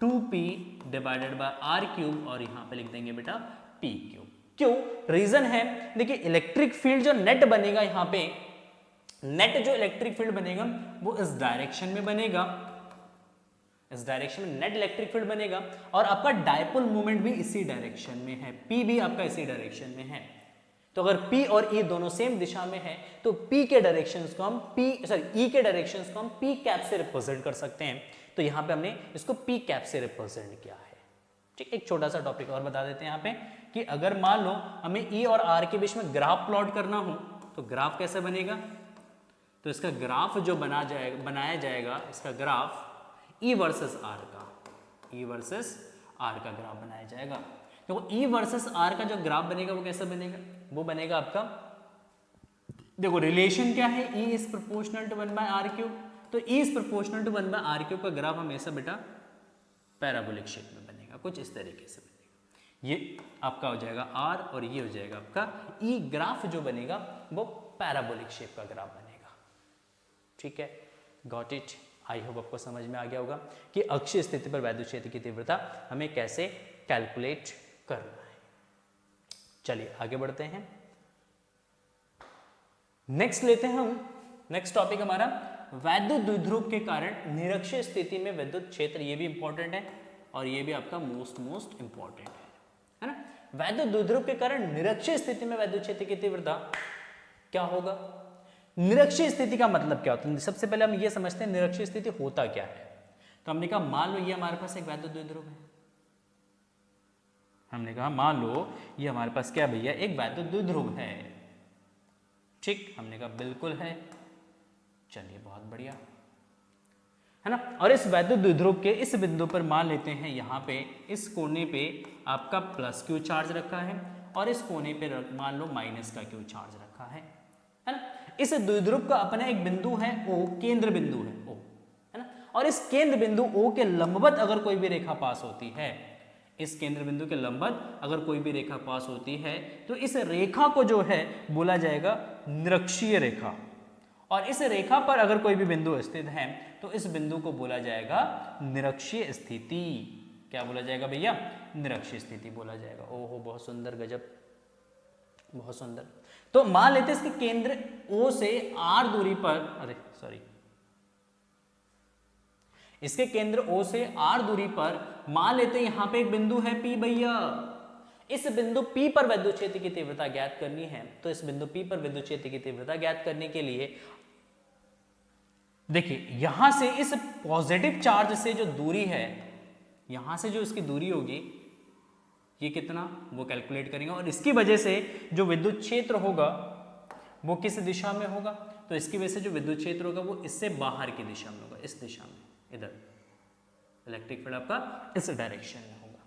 2p divided by R cube, और यहाँ पे लिख देंगे बेटा p क्यूब। क्यों, रीजन है, देखिए इलेक्ट्रिक फील्ड जो नेट बनेगा यहाँ पे, नेट जो इलेक्ट्रिक फील्ड बनेगा वो इस डायरेक्शन में बनेगा, इस डायरेक्शन में नेट इलेक्ट्रिक फील्ड बनेगा, और आपका डायपोल मोमेंट भी इसी डायरेक्शन में है, P भी आपका इसी डायरेक्शन में है। तो अगर P और E दोनों सेम दिशा में है तो P के डायरेक्शंस को हम E के डायरेक्शंस को हम P कैप से रिप्रेजेंट कर सकते हैं। तो यहाँ पे हमने इसको P कैप से रिप्रेजेंट किया है। ठीक, एक छोटा सा टॉपिक और बता देते हैं यहाँ पे कि अगर मान लो हमें E और R के बीच में ग्राफ प्लॉट करना हो तो ग्राफ कैसे बनेगा, तो इसका ग्राफ जो बनाया जाएगा इसका ग्राफ E वर्सेस R का, E वर्सेस R का ग्राफ बनाया जाएगा। तो E वर्सेस R का जो ग्राफ बनेगा वो कैसे बनेगा, वो बनेगा आपका, देखो रिलेशन क्या है, E is proportional to 1/r क्यूब, तो E is proportional to 1/r cube का ग्राफ हमेशा बेटा पैराबोलिक शेप में बनेगा, कुछ इस तरीके से बनेगा। ये आपका हो जाएगा R और ये हो जाएगा आपका E, ग्राफ जो बनेगा वो पैराबोलिक शेप का ग्राफ बनेगा। ठीक है, गॉट इट। आई होप आपको समझ में आ गया होगा कि अक्षीय स्थिति पर वैद्युत क्षेत्र की तीव्रता हमें कैसे कैलकुलेट करना है। चलिए आगे बढ़ते हैं, नेक्स्ट लेते हैं हम, नेक्स्ट टॉपिक हमारा वैद्युत द्विध्रुव के कारण निरक्षीय स्थिति में विद्युत क्षेत्र। ये भी इंपॉर्टेंट है और ये भी आपका मोस्ट इंपॉर्टेंट है ना। वैद्युत द्विध्रुव के कारण निरक्षीय स्थिति में वैद्युत क्षेत्र की तीव्रता क्या होगा। निरक्षीय स्थिति का मतलब क्या होता है, सबसे पहले हम ये समझते हैं निरक्षीय स्थिति होता क्या है। तो हमने कहा मान लो ये हमारे पास एक वैद्युत द्विध्रुव है, हमने कहा मान लो ये हमारे पास क्या भैया एक वैद्युत द्विध्रुव है। ठीक, हमने कहा बिल्कुल है, चलिए बहुत बढ़िया है ना। और इस वैद्युत द्विध्रुव के इस बिंदु पर मान लेते हैं यहाँ पे इस कोने पे आपका प्लस क्यू चार्ज रखा है और इस कोने पे मान लो माइनस का क्यू चार्ज रखा है ना। इस द्विध्रुव का अपना एक बिंदु है O, केंद्र बिंदु है O, है ना। और इस केंद्र बिंदु O के लंबवत अगर कोई भी रेखा पास होती है, इस केंद्र बिंदु के लंबवत अगर कोई भी रेखा पास होती है तो इस रेखा को जो है बोला जाएगा निरक्षीय रेखा। और इस रेखा पर अगर कोई भी बिंदु स्थित है तो इस बिंदु को बोला जाएगा निरक्षीय स्थिति। क्या बोला जाएगा भैया, निरक्षीय स्थिति बोला जाएगा। ओहो बहुत सुंदर, गजब, बहुत सुंदर। तो मान लेते हैं इसके केंद्र O से R दूरी पर, इसके केंद्र O से R दूरी पर मान लेते हैं यहां पे एक बिंदु है P भैया। इस बिंदु P पर विद्युत क्षेत्र की तीव्रता ज्ञात करनी है। तो इस बिंदु P पर विद्युत क्षेत्र की तीव्रता ज्ञात करने के लिए देखिए यहां से इस पॉजिटिव चार्ज से जो दूरी है, यहां से जो इसकी दूरी होगी ये कितना वो कैलकुलेट करेंगे, और इसकी वजह से जो विद्युत क्षेत्र होगा वो किस दिशा में होगा, तो इसकी वजह से जो विद्युत क्षेत्र होगा वो इससे बाहर की दिशा में होगा, इस दिशा में, इधर इलेक्ट्रिक फील्ड आपका इस डायरेक्शन में होगा,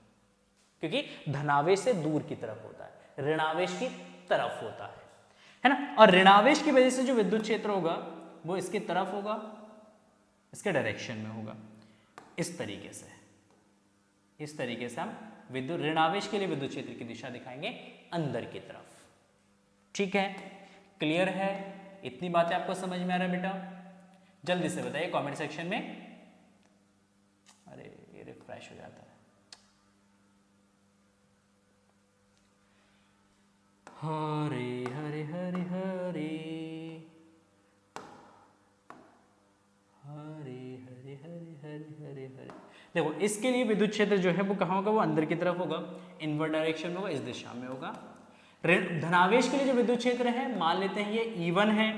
क्योंकि धनावेश से दूर की तरफ होता है, ऋणावेश की तरफ होता है ना। और ऋणावेश की वजह से जो विद्युत क्षेत्र होगा वो इसकी तरफ होगा, इसके डायरेक्शन में होगा, इस तरीके से, इस तरीके से हम विद्युत ऋणावेश के लिए विद्युत क्षेत्र की दिशा दिखाएंगे अंदर की तरफ। ठीक है, क्लियर है, इतनी बातें आपको समझ में आ रहा है बेटा, जल्दी से बताइए कमेंट सेक्शन में। अरे ये रिफ्रेश हो जाता है। हरे हरे हरे हरे हरे हरे हरे हरे हरे हरे। देखो इसके लिए विद्युत क्षेत्र जो है वो कहाँ होगा, वो अंदर की तरफ होगा, इनवर्ट डायरेक्शन में होगा, इस दिशा में होगा। धनावेश के लिए जो विद्युत क्षेत्र है मान लेते हैं ये E1 है,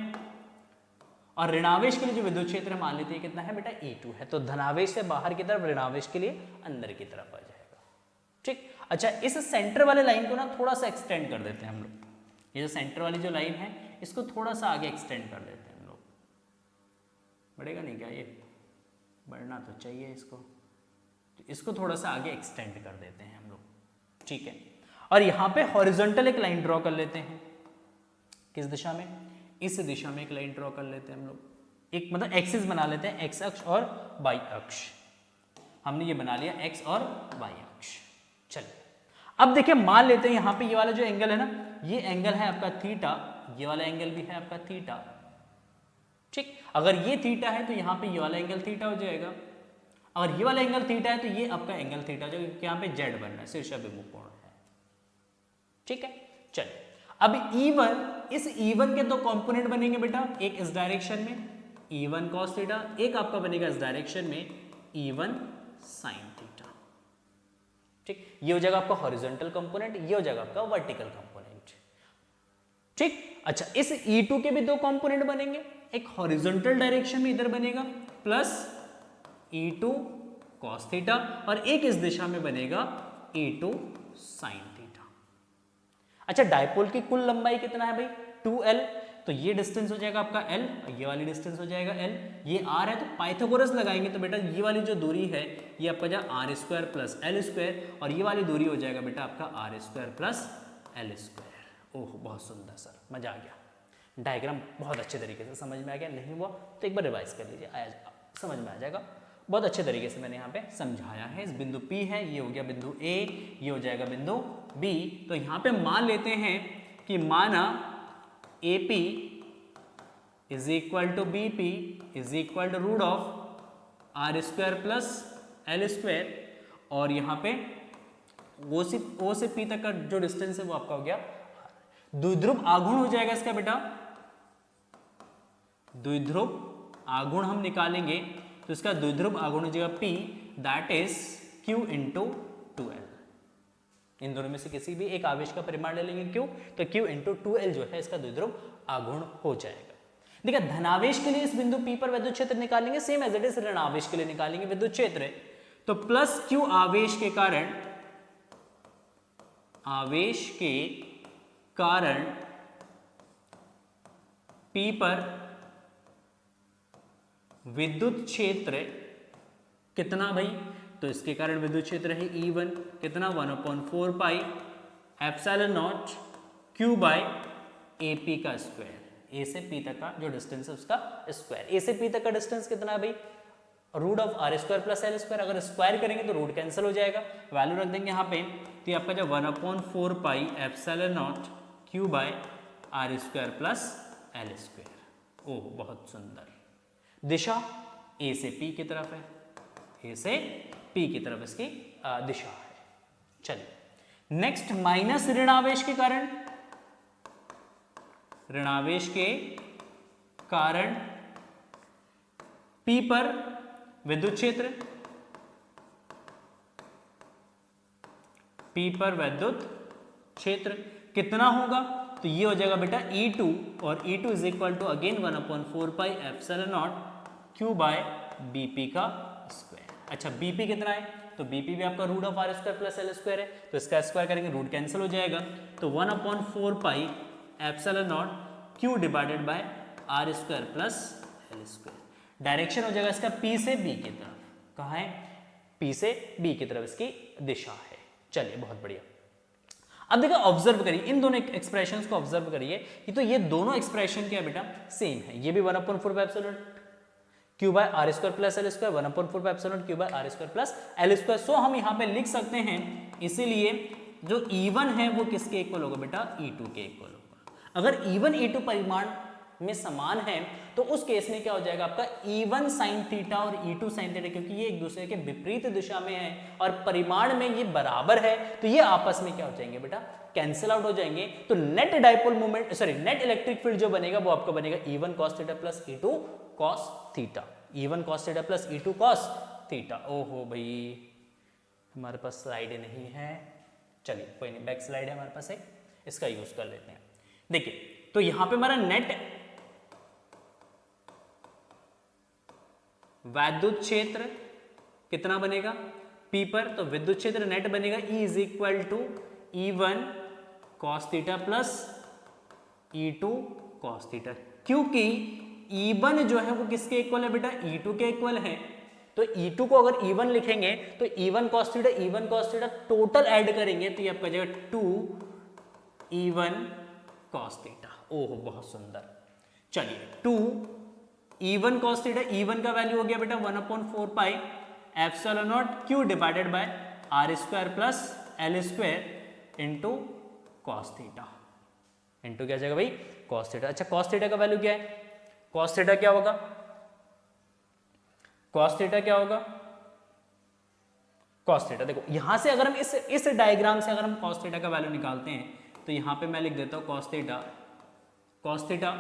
और ऋणावेश के लिए जो विद्युत क्षेत्र है मान लेते हैं कितना है बेटा E2 है। तो धनावेश से बाहर की तरफ, ऋणावेश के लिए अंदर की तरफ आ जाएगा। ठीक। अच्छा, इस सेंटर वाले लाइन को ना थोड़ा सा एक्सटेंड कर देते हैं हम लोग। ये जो सेंटर वाली जो लाइन है इसको थोड़ा सा आगे एक्सटेंड कर देते हैं हम लोग। बढ़ेगा नहीं क्या? ये बढ़ना तो चाहिए इसको, तो इसको थोड़ा सा आगे एक्सटेंड कर देते हैं हम लोग, ठीक है। और यहाँ पे हॉरिजॉन्टल एक लाइन ड्रॉ कर लेते हैं। किस दिशा में? इस दिशा में एक लाइन ड्रॉ कर लेते हैं हम लोग। एक मतलब एक्सिस बना लेते हैं, एक्स अक्ष और वाई अक्ष। हमने ये बना लिया एक्स और वाई अक्ष। चलिए अब देखिए, मान लेते हैं यहाँ पे ये वाला जो एंगल है ना, ये एंगल है आपका थीटा, ये वाला एंगल भी है आपका थीटा, ठीक। अगर ये थीटा है तो यहाँ पे ये वाला एंगल थीटा हो जाएगा। अगर ये वाला एंगल थीटा है तो ये आपका एंगल थीटा हो जाएगा, क्योंकि यहाँ पे जेड बन रहा है, शीर्षाभिमुख कोण है, ठीक है। चलिए अब E1, इस E1 के दो कंपोनेंट बनेंगे बेटा, एक इस डायरेक्शन में E1 cos थीटा, एक आपका बनेगा इस डायरेक्शन में E1 sin थीटा, ठीक। ये हो जाएगा आपका हॉरिजॉन्टल कंपोनेंट, ये हो जाएगा आपका वर्टिकल कंपोनेंट, ठीक। अच्छा, इस E2 के भी दो कंपोनेंट बनेंगे, एक हॉरिजॉन्टल डायरेक्शन में इधर बनेगा प्लस E2 cos थीटा, और एक इस दिशा में बनेगा E2 sin थीटा। अच्छा, डायपोल की कुल लंबाई कितना है भाई? 2l, तो ये डिस्टेंस हो जाएगा आपका l, ये वाली डिस्टेंस हो जाएगा l, ये r है, तो पाइथागोरस लगाएंगे तो बेटा ये वाली जो दूरी है ये आपका जा R square plus L square, और ये वाली दूरी हो जाएगा बेटा आपका R square plus L square. ओह बहुत सुंदर सर, मजा आ गया। डायग्राम बहुत अच्छे तरीके से समझ में आ गया, नहीं हुआ तो एक बार रिवाइज कर लीजिए, समझ में आ जाएगा। बहुत अच्छे तरीके से मैंने यहाँ पे समझाया है। इस बिंदु P है, ये हो गया बिंदु A, ये हो जाएगा बिंदु B। तो यहाँ पे मान लेते हैं कि माना AP is equal to BP is equal to root of R square plus L square, और यहाँ पे O से P तक का जो डिस्टेंस है वो आपका हो गया। द्विध्रुव आघूर्ण हो जाएगा इसका बेटा, द्विध्रुव आघूर्ण हम निकालेंगे तो इसका द्विध्रुव आघूर्ण हो जाएगा P, that is Q into 2L। इन दोनों में से किसी भी एक आवेश का परिमाण ले लेंगे Q, तो Q इंटू 2L जो है इसका द्विध्रुव आघूर्ण हो जाएगा। देखिए, धनावेश के लिए इस बिंदु P पर विद्युत क्षेत्र निकालेंगे, सेम एज इट इज ऋणावेश के लिए निकालेंगे विद्युत क्षेत्र। तो प्लस Q आवेश के कारण, आवेश के कारण P पर विद्युत क्षेत्र कितना भाई? तो इसके कारण विद्युत क्षेत्र है E1 कितना 1/4 pi epsilon not Q by AP का स्क्वायर। A से P तक का जो डिस्टेंस है उसका स्क्वायर। A से P तक का डिस्टेंस कितना है भाई? Root of R square plus L square. अगर स्क्वायर करेंगे तो रूट कैंसिल हो जाएगा, वैल्यू रख देंगे यहाँ पे, तो आपका जो 1/4 pi epsilon not Q by R square plus L square. ओह बहुत सुंदर। दिशा A से P की तरफ है, A से P की तरफ इसकी दिशा है। चलिए नेक्स्ट, माइनस ऋणावेश के कारण, ऋणावेश के कारण P पर विद्युत क्षेत्र, P पर विद्युत क्षेत्र कितना होगा? तो ये हो जाएगा बेटा E2, और E2 is equal to again 1/4 pi epsilon not Q by BP का स्क्वायर। अच्छा, BP कितना है? तो BP भी आपका root of R square plus L square है, तो इसका स्क्वायर करेंगे रूट कैंसिल हो जाएगा, तो 1/4 pi epsilon not Q divided by R square plus L square. Direction हो जाएगा इसका P से B की तरफ। कहाँ है? P से B की तरफ इसकी दिशा है। चलिए बहुत बढ़िया। अब देखो, ऑब्जर्व करिए इन दोनों एक्सप्रेशंस को, ऑब्जर्व करिए कि तो ये दोनों एक्सप्रेशन क्या बेटा सेम है। ये भी 1/4 pi epsilon Q by R square plus L square, 1/4 pi epsilon Q by R square plus L square. So हम यहाँ पे लिख सकते हैं, इसीलिए जो E1 है वो किसके इक्वल होगा बेटा? E2 के इक्वल होगा। अगर E1 E2 परिमाण में समान है तो उस केस में क्या हो जाएगा आपका E1 sin थीटा और E2 sin थीटा, क्योंकि ये एक दूसरे के विपरीत दिशा में है और परिमाण में ये बराबर है, तो ये आपस में क्या हो जाएंगे बेटा? कैंसिल आउट हो जाएंगे। तो net dipole moment, sorry net electric field जो बनेगा वो आपका बनेगा E1 cos theta plus E2 cos theta. E1 cos theta plus E2 cos theta. ओहो भाई, हमारे पास स्लाइड नहीं है, चलिए कोई नहीं, बैक स्लाइड है हमारे पास एक, इसका यूज कर लेते हैं। देखिए, तो यहां पे हमारा नेट विद्युत क्षेत्र कितना बनेगा? P पर, तो विद्युत क्षेत्र नेट बनेगा E is equal to E1 cos theta plus E2 cos theta, क्योंकि E1 जो है वो किसके इक्वल है बेटा, E2 के इक्वल है। तो E2 को अगर E1 लिखेंगे तो E1 cos theta total add करेंगे तो ये आपका जाएगा 2 E1 cos थीटा। ओह बहुत सुंदर। चलिए 2 E1 cos थीटा, E1 का वैल्यू हो गया बेटा 1/4 pi epsilon not Q divided by R square plus L square into cos theta, into क्या जाएगा भाई cos थीटा। अच्छा cos थीटा का वैल्यू क्या है, cos थीटा क्या होगा, cos थीटा क्या होगा, cos थीटा देखो यहां से अगर हम इस डायग्राम से अगर हम cos थीटा का वैल्यू निकालते हैं तो यहां पे मैं लिख देता हूं cos थीटा।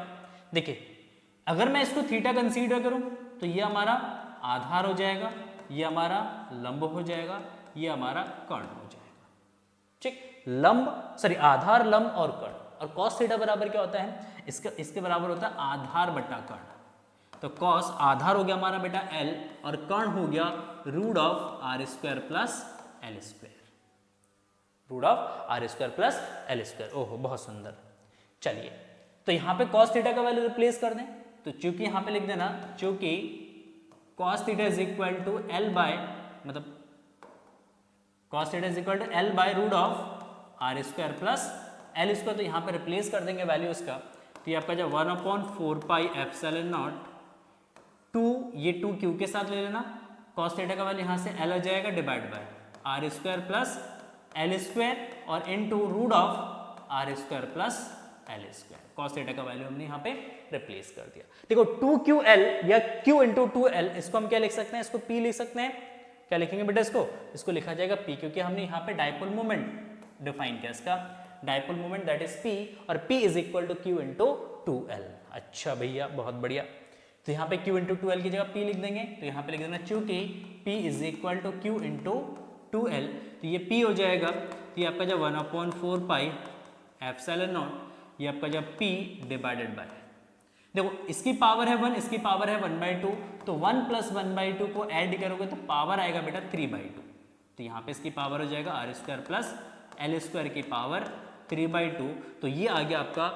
देखिए अगर मैं इसको थीटा कंसीडर करूं तो ये हमारा आधार हो जाएगा, ये हमारा लंब हो जाएगा, ये हमारा कर्ण हो जाएगा। ठीक, आधार, लंब और कर्ण। और cos थीटा बराबर क्या होता है, इसके बराबर होता है आधार बटा कर्ण। तो cos आधार हो गया हमारा बेटा L और कर्ण हो गया root of R square plus L square, root of R square plus L square. ओहो बहुत सुंदर। चलिए तो यहाँ पे cos थीटा का वैल्यू रिप्लेस कर दें, तो चूंकि यहाँ पे लिख देना चूंकि cos theta is equal to L by, मतलब cos theta is equal to L by root of R square plus L square, तो यहाँ पे रिप्लेस कर देंगे वैल्यू इसका, तो ये आपका जो 1/4 पाई एप्सिलॉन नॉट 2, ये 2 Q के साथ ले लेना, cos थीटा का वैल्यू यहाँ से L हो जाएगा divide by R square plus L square और into root of R square plus L square. cos theta का वैल्यू हमने यहाँ पे रिप्लेस कर दिया। देखो 2QL या Q इंटू 2L, इसको हम क्या लिख सकते हैं, इसको P लिख सकते हैं। क्या लिखेंगे बेटा, इसको लिखा जाएगा P, क्योंकि हमने यहाँ पे डाइपोल मोमेंट डिफाइन किया, इसका dipole moment that is P, और P is equal to Q into 2L। अच्छा भैया बहुत बढ़िया। तो यहाँ पे Q इंटू 2L की जगह P लिख देंगे, तो यहाँ पे लिख देना चूंकि P is equal to Q into 2L, तो ये P हो जाएगा, तो ये आपका जब 1/4 पाई एप्सिलॉन नॉट, ये आपका जब P डिवाइडेड बाय, देखो इसकी पावर है 1, इसकी पावर है 1/2, तो 1 प्लस 1/2 को ऐड करोगे तो पावर आएगा बेटा 3/2, तो यहाँ पे इसकी पावर हो जाएगा R square plus L square की पावर 3/2। तो ये आ गया आपका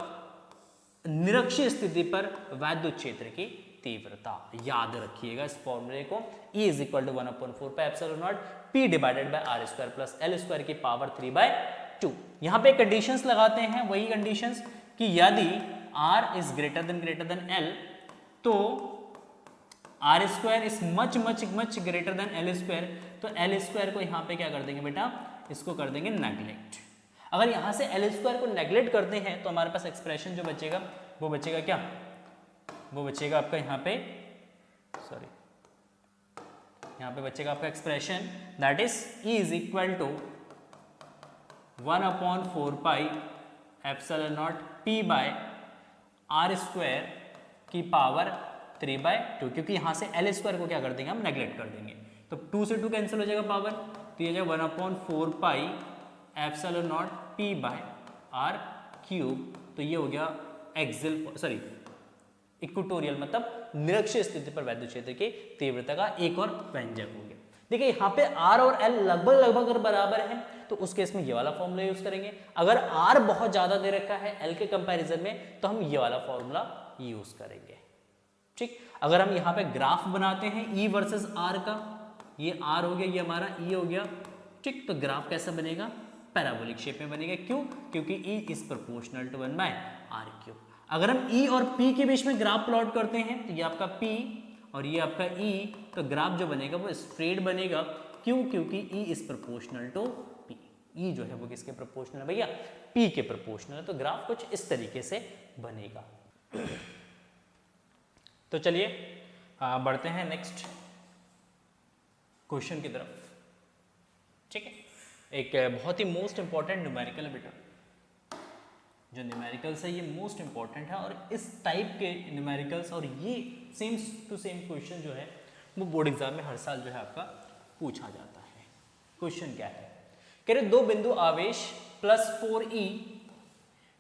निरक्षीय स्थिति पर वैद्युत क्षेत्र की तीव्रता। याद रखिएगा इस फॉर्मूले को, E is equal to 1/4 pi epsilon nought P divided by R square plus L square की पावर 3/2। यहाँ पे कंडीशंस लगाते हैं, वही कंडीशंस कि यदि R is greater than L तो R square is much greater than L square, तो L स्क्वायर को यहाँ पे क्या कर देंगे बेटा, इसको कर देंगे नेग्लेक्ट। अगर यहाँ से L स्क्वायर को नेग्लेक्ट करते हैं तो हमारे पास एक्सप्रेशन जो बचेगा वो बचेगा क्या, वो बचेगा आपका यहाँ पे बचेगा आपका expression that is E is equal to 1/4 pi epsilon nought P by R square की पावर 3/2, क्योंकि यहाँ से L स्क्वायर को क्या कर देंगे हम, नेग्लेक्ट कर देंगे, तो 2 से 2 कैंसिल हो जाएगा पावर, तो ये जाएगा 1/4 pi epsilon nought P by R cube, तो ये हो गया इक्वेटोरियल मतलब निरक्षीय स्थिति पर वैद्युत क्षेत्र की तीव्रता का एक और व्यंजक हो गया। देखिए यहाँ पे R और L लगभग अगर बराबर है तो उस केस में ये वाला फॉर्मूला यूज करेंगे, अगर R बहुत ज्यादा दे रखा है L के कंपैरिजन में तो हम ये वाला फॉर्मूला यूज करेंगे। ठीक, अगर हम यहाँ पे ग्राफ बनाते हैं E वर्सेस R का, ये R हो गया, ये हमारा E हो गया, ठीक, तो ग्राफ कैसा बनेगा, पैराबोलिक शेप में बनेगा। क्यों, क्योंकि E is proportional to 1/r³। अगर हम E और P के बीच में ग्राफ प्लॉट करते हैं तो ये आपका P और ये आपका E, तो ग्राफ जो बनेगा वो स्ट्रेट बनेगा। क्यों, क्योंकि E is proportional to P। E जो है वो किसके प्रोपोर्शनल है भैया, P के प्रोपोर्शनल है, तो ग्राफ कुछ इस तरीके से बनेगा। तो चलिए बढ़ते हैं नेक्स्ट क्वेश्चन की तरफ। ठीक है, एक बहुत ही मोस्ट इंपॉर्टेंट न्यूमेरिकल है बेटा, जो न्यूमेरिकल्स है ये मोस्ट इंपॉर्टेंट है, और इस टाइप के न्यूमेरिकल्स और ये सेम टू सेम क्वेश्चन जो है वो बोर्ड एग्जाम में हर साल जो है आपका पूछा जाता है। क्वेश्चन क्या है, कह रहे दो बिंदु आवेश +4e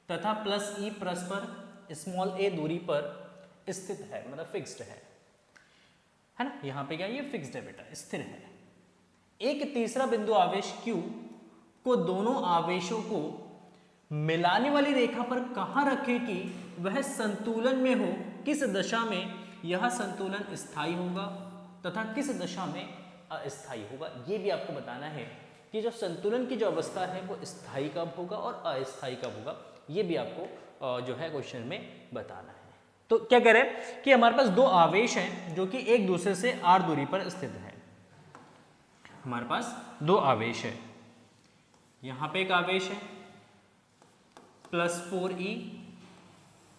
तथा +e परस्पर स्मॉल a दूरी पर स्थित है, मतलब फिक्स्ड है ना, यहाँ पे क्या ये फिक्स्ड है बेटा, स्थिर है। एक तीसरा बिंदु आवेश Q को दोनों आवेशों को मिलाने वाली रेखा पर कहां रखें कि वह संतुलन में हो, किस दशा में यह संतुलन स्थायी होगा तथा किस दशा में अस्थायी होगा। यह भी आपको बताना है कि जो संतुलन की जो अवस्था है वो स्थायी कब होगा और अस्थायी कब होगा, ये भी आपको जो है क्वेश्चन में बताना है। तो क्या कह रहे हैं कि हमारे पास दो आवेश हैं जो कि एक दूसरे से r दूरी पर स्थित है। हमारे पास दो आवेश है, यहां पे एक आवेश है +4e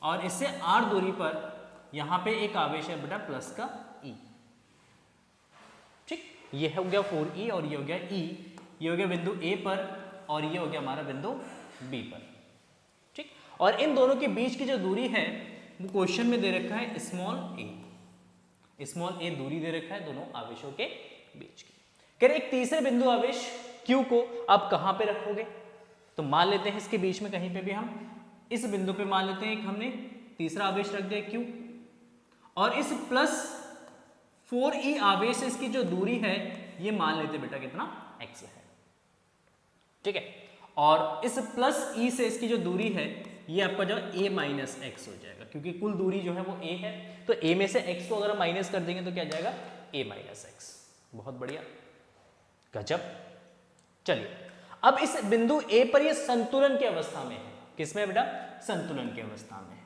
और इससे r दूरी पर यहां पे एक आवेश है बेटा प्लस का e। ठीक, ये हो गया 4e और ये हो गया e, ये हो गया बिंदु A पर और ये हो गया हमारा बिंदु B पर। ठीक, और इन दोनों के बीच की जो दूरी है वो क्वेश्चन में दे रखा है स्मॉल a दूरी दे रखा है दोनों आवेशों के बीच की। कह रहे एक तीसरे बिंदु आवेश Q को आप कहां पे रखोगे, तो मान लेते हैं इसके बीच में कहीं पे भी हम इस बिंदु पे मान लेते हैं कि हमने तीसरा आवेश रख दिया Q और इस +4e आवेश से इसकी जो दूरी है ये मान लेते बेटा कितना x है। ठीक है, और इस +e से इसकी जो दूरी है ये आपका जो a माइनस x हो जाएगा, क्योंकि कुल दूरी जो है वो a है, तो a में से x को अगर हम माइनस कर देंगे तो क्या जाएगा a माइनस x। बहुत बढ़िया, गजब। चलिए अब इस बिंदु a पर ये संतुलन की अवस्था में है, किसमें बेटा संतुलन की अवस्था में है।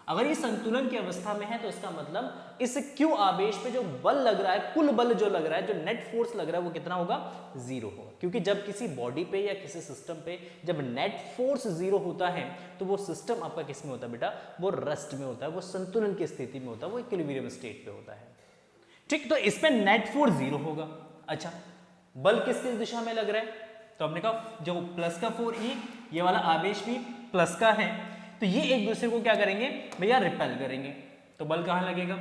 अगर ये संतुलन की अवस्था में है तो इसका मतलब इस Q आवेश पे जो बल लग रहा है, कुल बल जो लग रहा है, जो नेट फोर्स लग रहा है वो कितना होगा 0 होगा, क्योंकि जब किसी बॉडी पे या किसी सिस्टम पे जब नेट फोर्स 0 होता है तो वो सिस्टम आपका किस में होता है बेटा, वो रेस्ट में होता है, वो संतुलन की स्थिति में होता है, वो इक्विलिब्रियम स्टेट पे होता है। ठीक, तो इस पे नेट फोर्स 0 होगा। अच्छा, बल किस किस दिशा में लग रहा है, तो हमने कहा जो प्लस का 4e ये वाला आवेश भी प्लस का है, तो ये एक दूसरे को क्या करेंगे भैया रिपेल करेंगे, तो बल कहाँ लगेगा,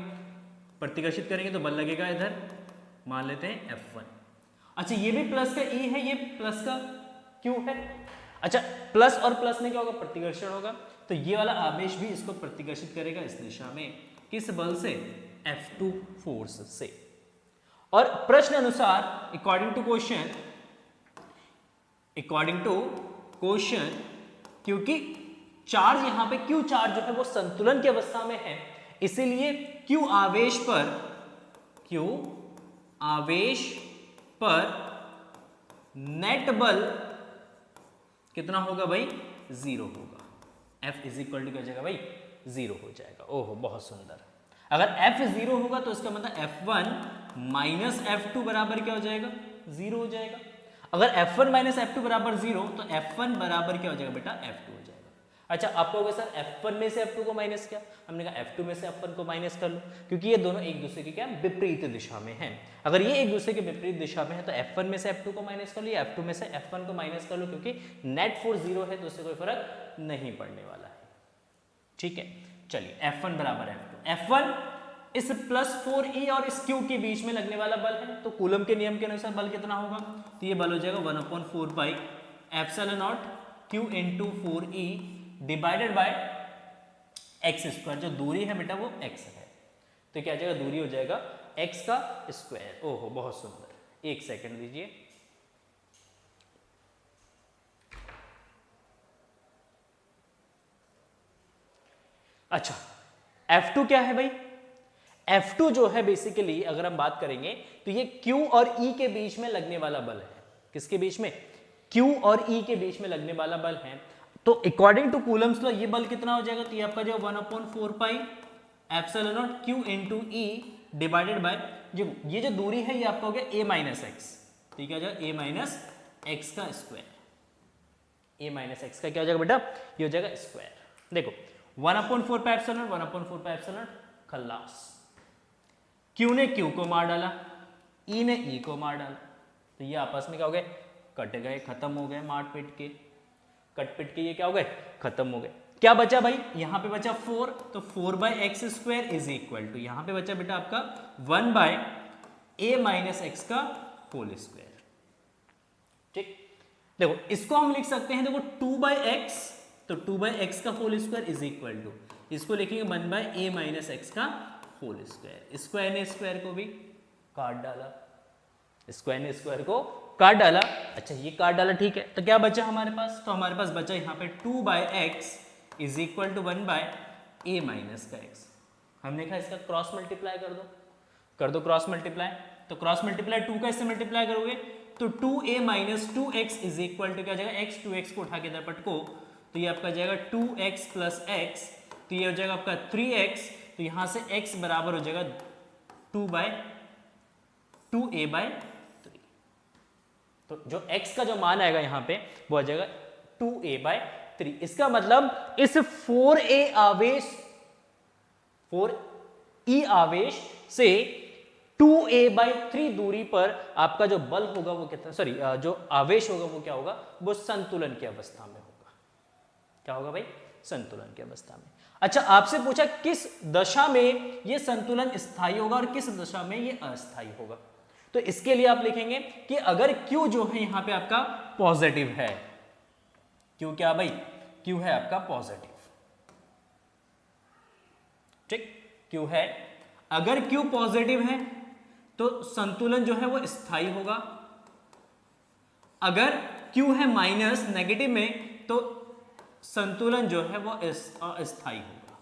प्रतिकर्षित करेंगे तो बल लगेगा इधर, मान लेते हैं F1। अच्छा, ये भी प्लस का E है, ये प्लस का Q है। अच्छा, प्लस और प्लस में क्या होगा प्रतिकर्षण होगा, तो ये वाला आवेश भी इसको प्रतिकर्षित करेगा इस दिशा में, किस बल से F2 फोर्स से। और प्रश्न अनुसार अकॉर्डिंग टू क्वेश्चन क्योंकि चार्ज यहां पे Q चार्ज जो है वो संतुलन की अवस्था में है, इसीलिए Q आवेश पर नेट बल कितना होगा भाई 0 होगा। F इज इक्वल टू क्या हो जाएगा भाई 0 हो जाएगा। ओहो बहुत सुंदर। अगर F 0 होगा तो इसका मतलब F1 माइनस F2 बराबर क्या हो जाएगा 0 हो जाएगा। अगर F1 माइनस F2 बराबर 0 तो F1 बराबर क्या हो जाएगा बेटा F2 हो जाएगा। अच्छा, आपको होगा सर F1 में से F2 को माइनस किया, हमने कहा F2 में से F1 को माइनस कर लो, क्योंकि ये दोनों एक दूसरे के क्या विपरीत दिशा में हैं। अगर ये एक दूसरे के विपरीत दिशा में है तो F1 में से F2 को माइनस कर लो या F2 में से F1 को माइनस कर लो, क्योंकि नेट फोर्स 0 है तो उससे कोई फर्क नहीं पड़ने वाला है। ठीक है, चलिए F1 बराबर F2। F1 इस +4e और इस Q के बीच में लगने वाला बल है, तो कूलम के नियम के अनुसार बल कितना होगा, तो ये बल हो जाएगा 1/4 pi epsilon not Q × 4e divided by x²। जो दूरी है बेटा वो x है, तो क्या जाएगा दूरी हो जाएगा x का स्क्वायर। ओहो बहुत सुंदर, एक सेकंड दीजिए। अच्छा, F2 क्या है भाई, F2 जो है बेसिकली अगर हम बात करेंगे तो ये Q और E के बीच में लगने वाला बल है। किसके बीच में, Q और E के बीच में लगने वाला बल है। तो अकॉर्डिंग टू कूलम्स लॉ ये बल कितना हो जाएगा, तो ये आपका जो 1/4 pi epsilon not Q × E divided by जो ये जो दूरी है ये आपका हो गया a माइनस एक्स, ठीक है, a माइनस एक्स का स्क्वायर। a माइनस एक्स का क्या हो जाएगा बेटा, ये हो जाएगा स्क्वायर। देखो 1/4 pi epsilon nought 1/4 pi epsilon nought, खल्लास। Q ने Q को मार डाला, E ने E को मार डाला, तो ये आपस में क्या हो गए, कट गए, खत्म हो गए, मार पीट के कट पिट के ये क्या हो गए, खत्म हो गए। क्या बचा भाई, यहां पे बचा 4, तो 4/x² इज इक्वल टू यहां पे बचा बेटा आपका 1/a माइनस एक्स का होल स्क्वायर। ठीक, देखो इसको हम लिख सकते हैं, देखो 2/x, तो 2/x का whole square is equal to, इसको लिखेंगे 1/a माइनस एक्स का होल स्क्वायर। स्क्वायर ने स्क्वायर को भी काट डाला, स्क्वायर ने स्क्वायर को काट डाला, अच्छा ये काट डाला, ठीक है, तो क्या बचा हमारे पास, तो हमारे पास बचा यहाँ पे 2/x is equal to 1/a minus का x। हमने कहा इसका क्रॉस मल्टीप्लाई कर दो क्रॉस मल्टीप्लाई, तो क्रॉस मल्टीप्लाई 2 का इससे मल्टीप्लाई करोगे तो 2a minus 2x is equal to क्या हो जाएगा, x, 2x को उठा के इधर पटको तो ये आपका जाएगा 2x प्लस x, तो ये हो जाएगा आपका 3x, तो यहां से x बराबर हो जाएगा 2a/3। तो जो x का जो मान आएगा यहां पे वो आ जाएगा 2a/3। इसका मतलब इस 4e आवेश से 2a/3 दूरी पर आपका जो बल होगा वो कितना, सॉरी जो आवेश होगा वो क्या होगा, वो संतुलन की अवस्था में होगा। क्या होगा भाई, संतुलन की अवस्था में। अच्छा, आपसे पूछा किस दशा में ये संतुलन स्थायी होगा और किस दशा में ये अस्थायी होगा, तो इसके लिए आप लिखेंगे कि अगर Q जो है यहां पे आपका पॉजिटिव है, Q क्या भाई, Q है आपका पॉजिटिव, ठीक, Q है, अगर Q पॉजिटिव है तो संतुलन जो है वो स्थायी होगा, अगर Q है माइनस नेगेटिव में तो संतुलन जो है वो अस्थायी होगा।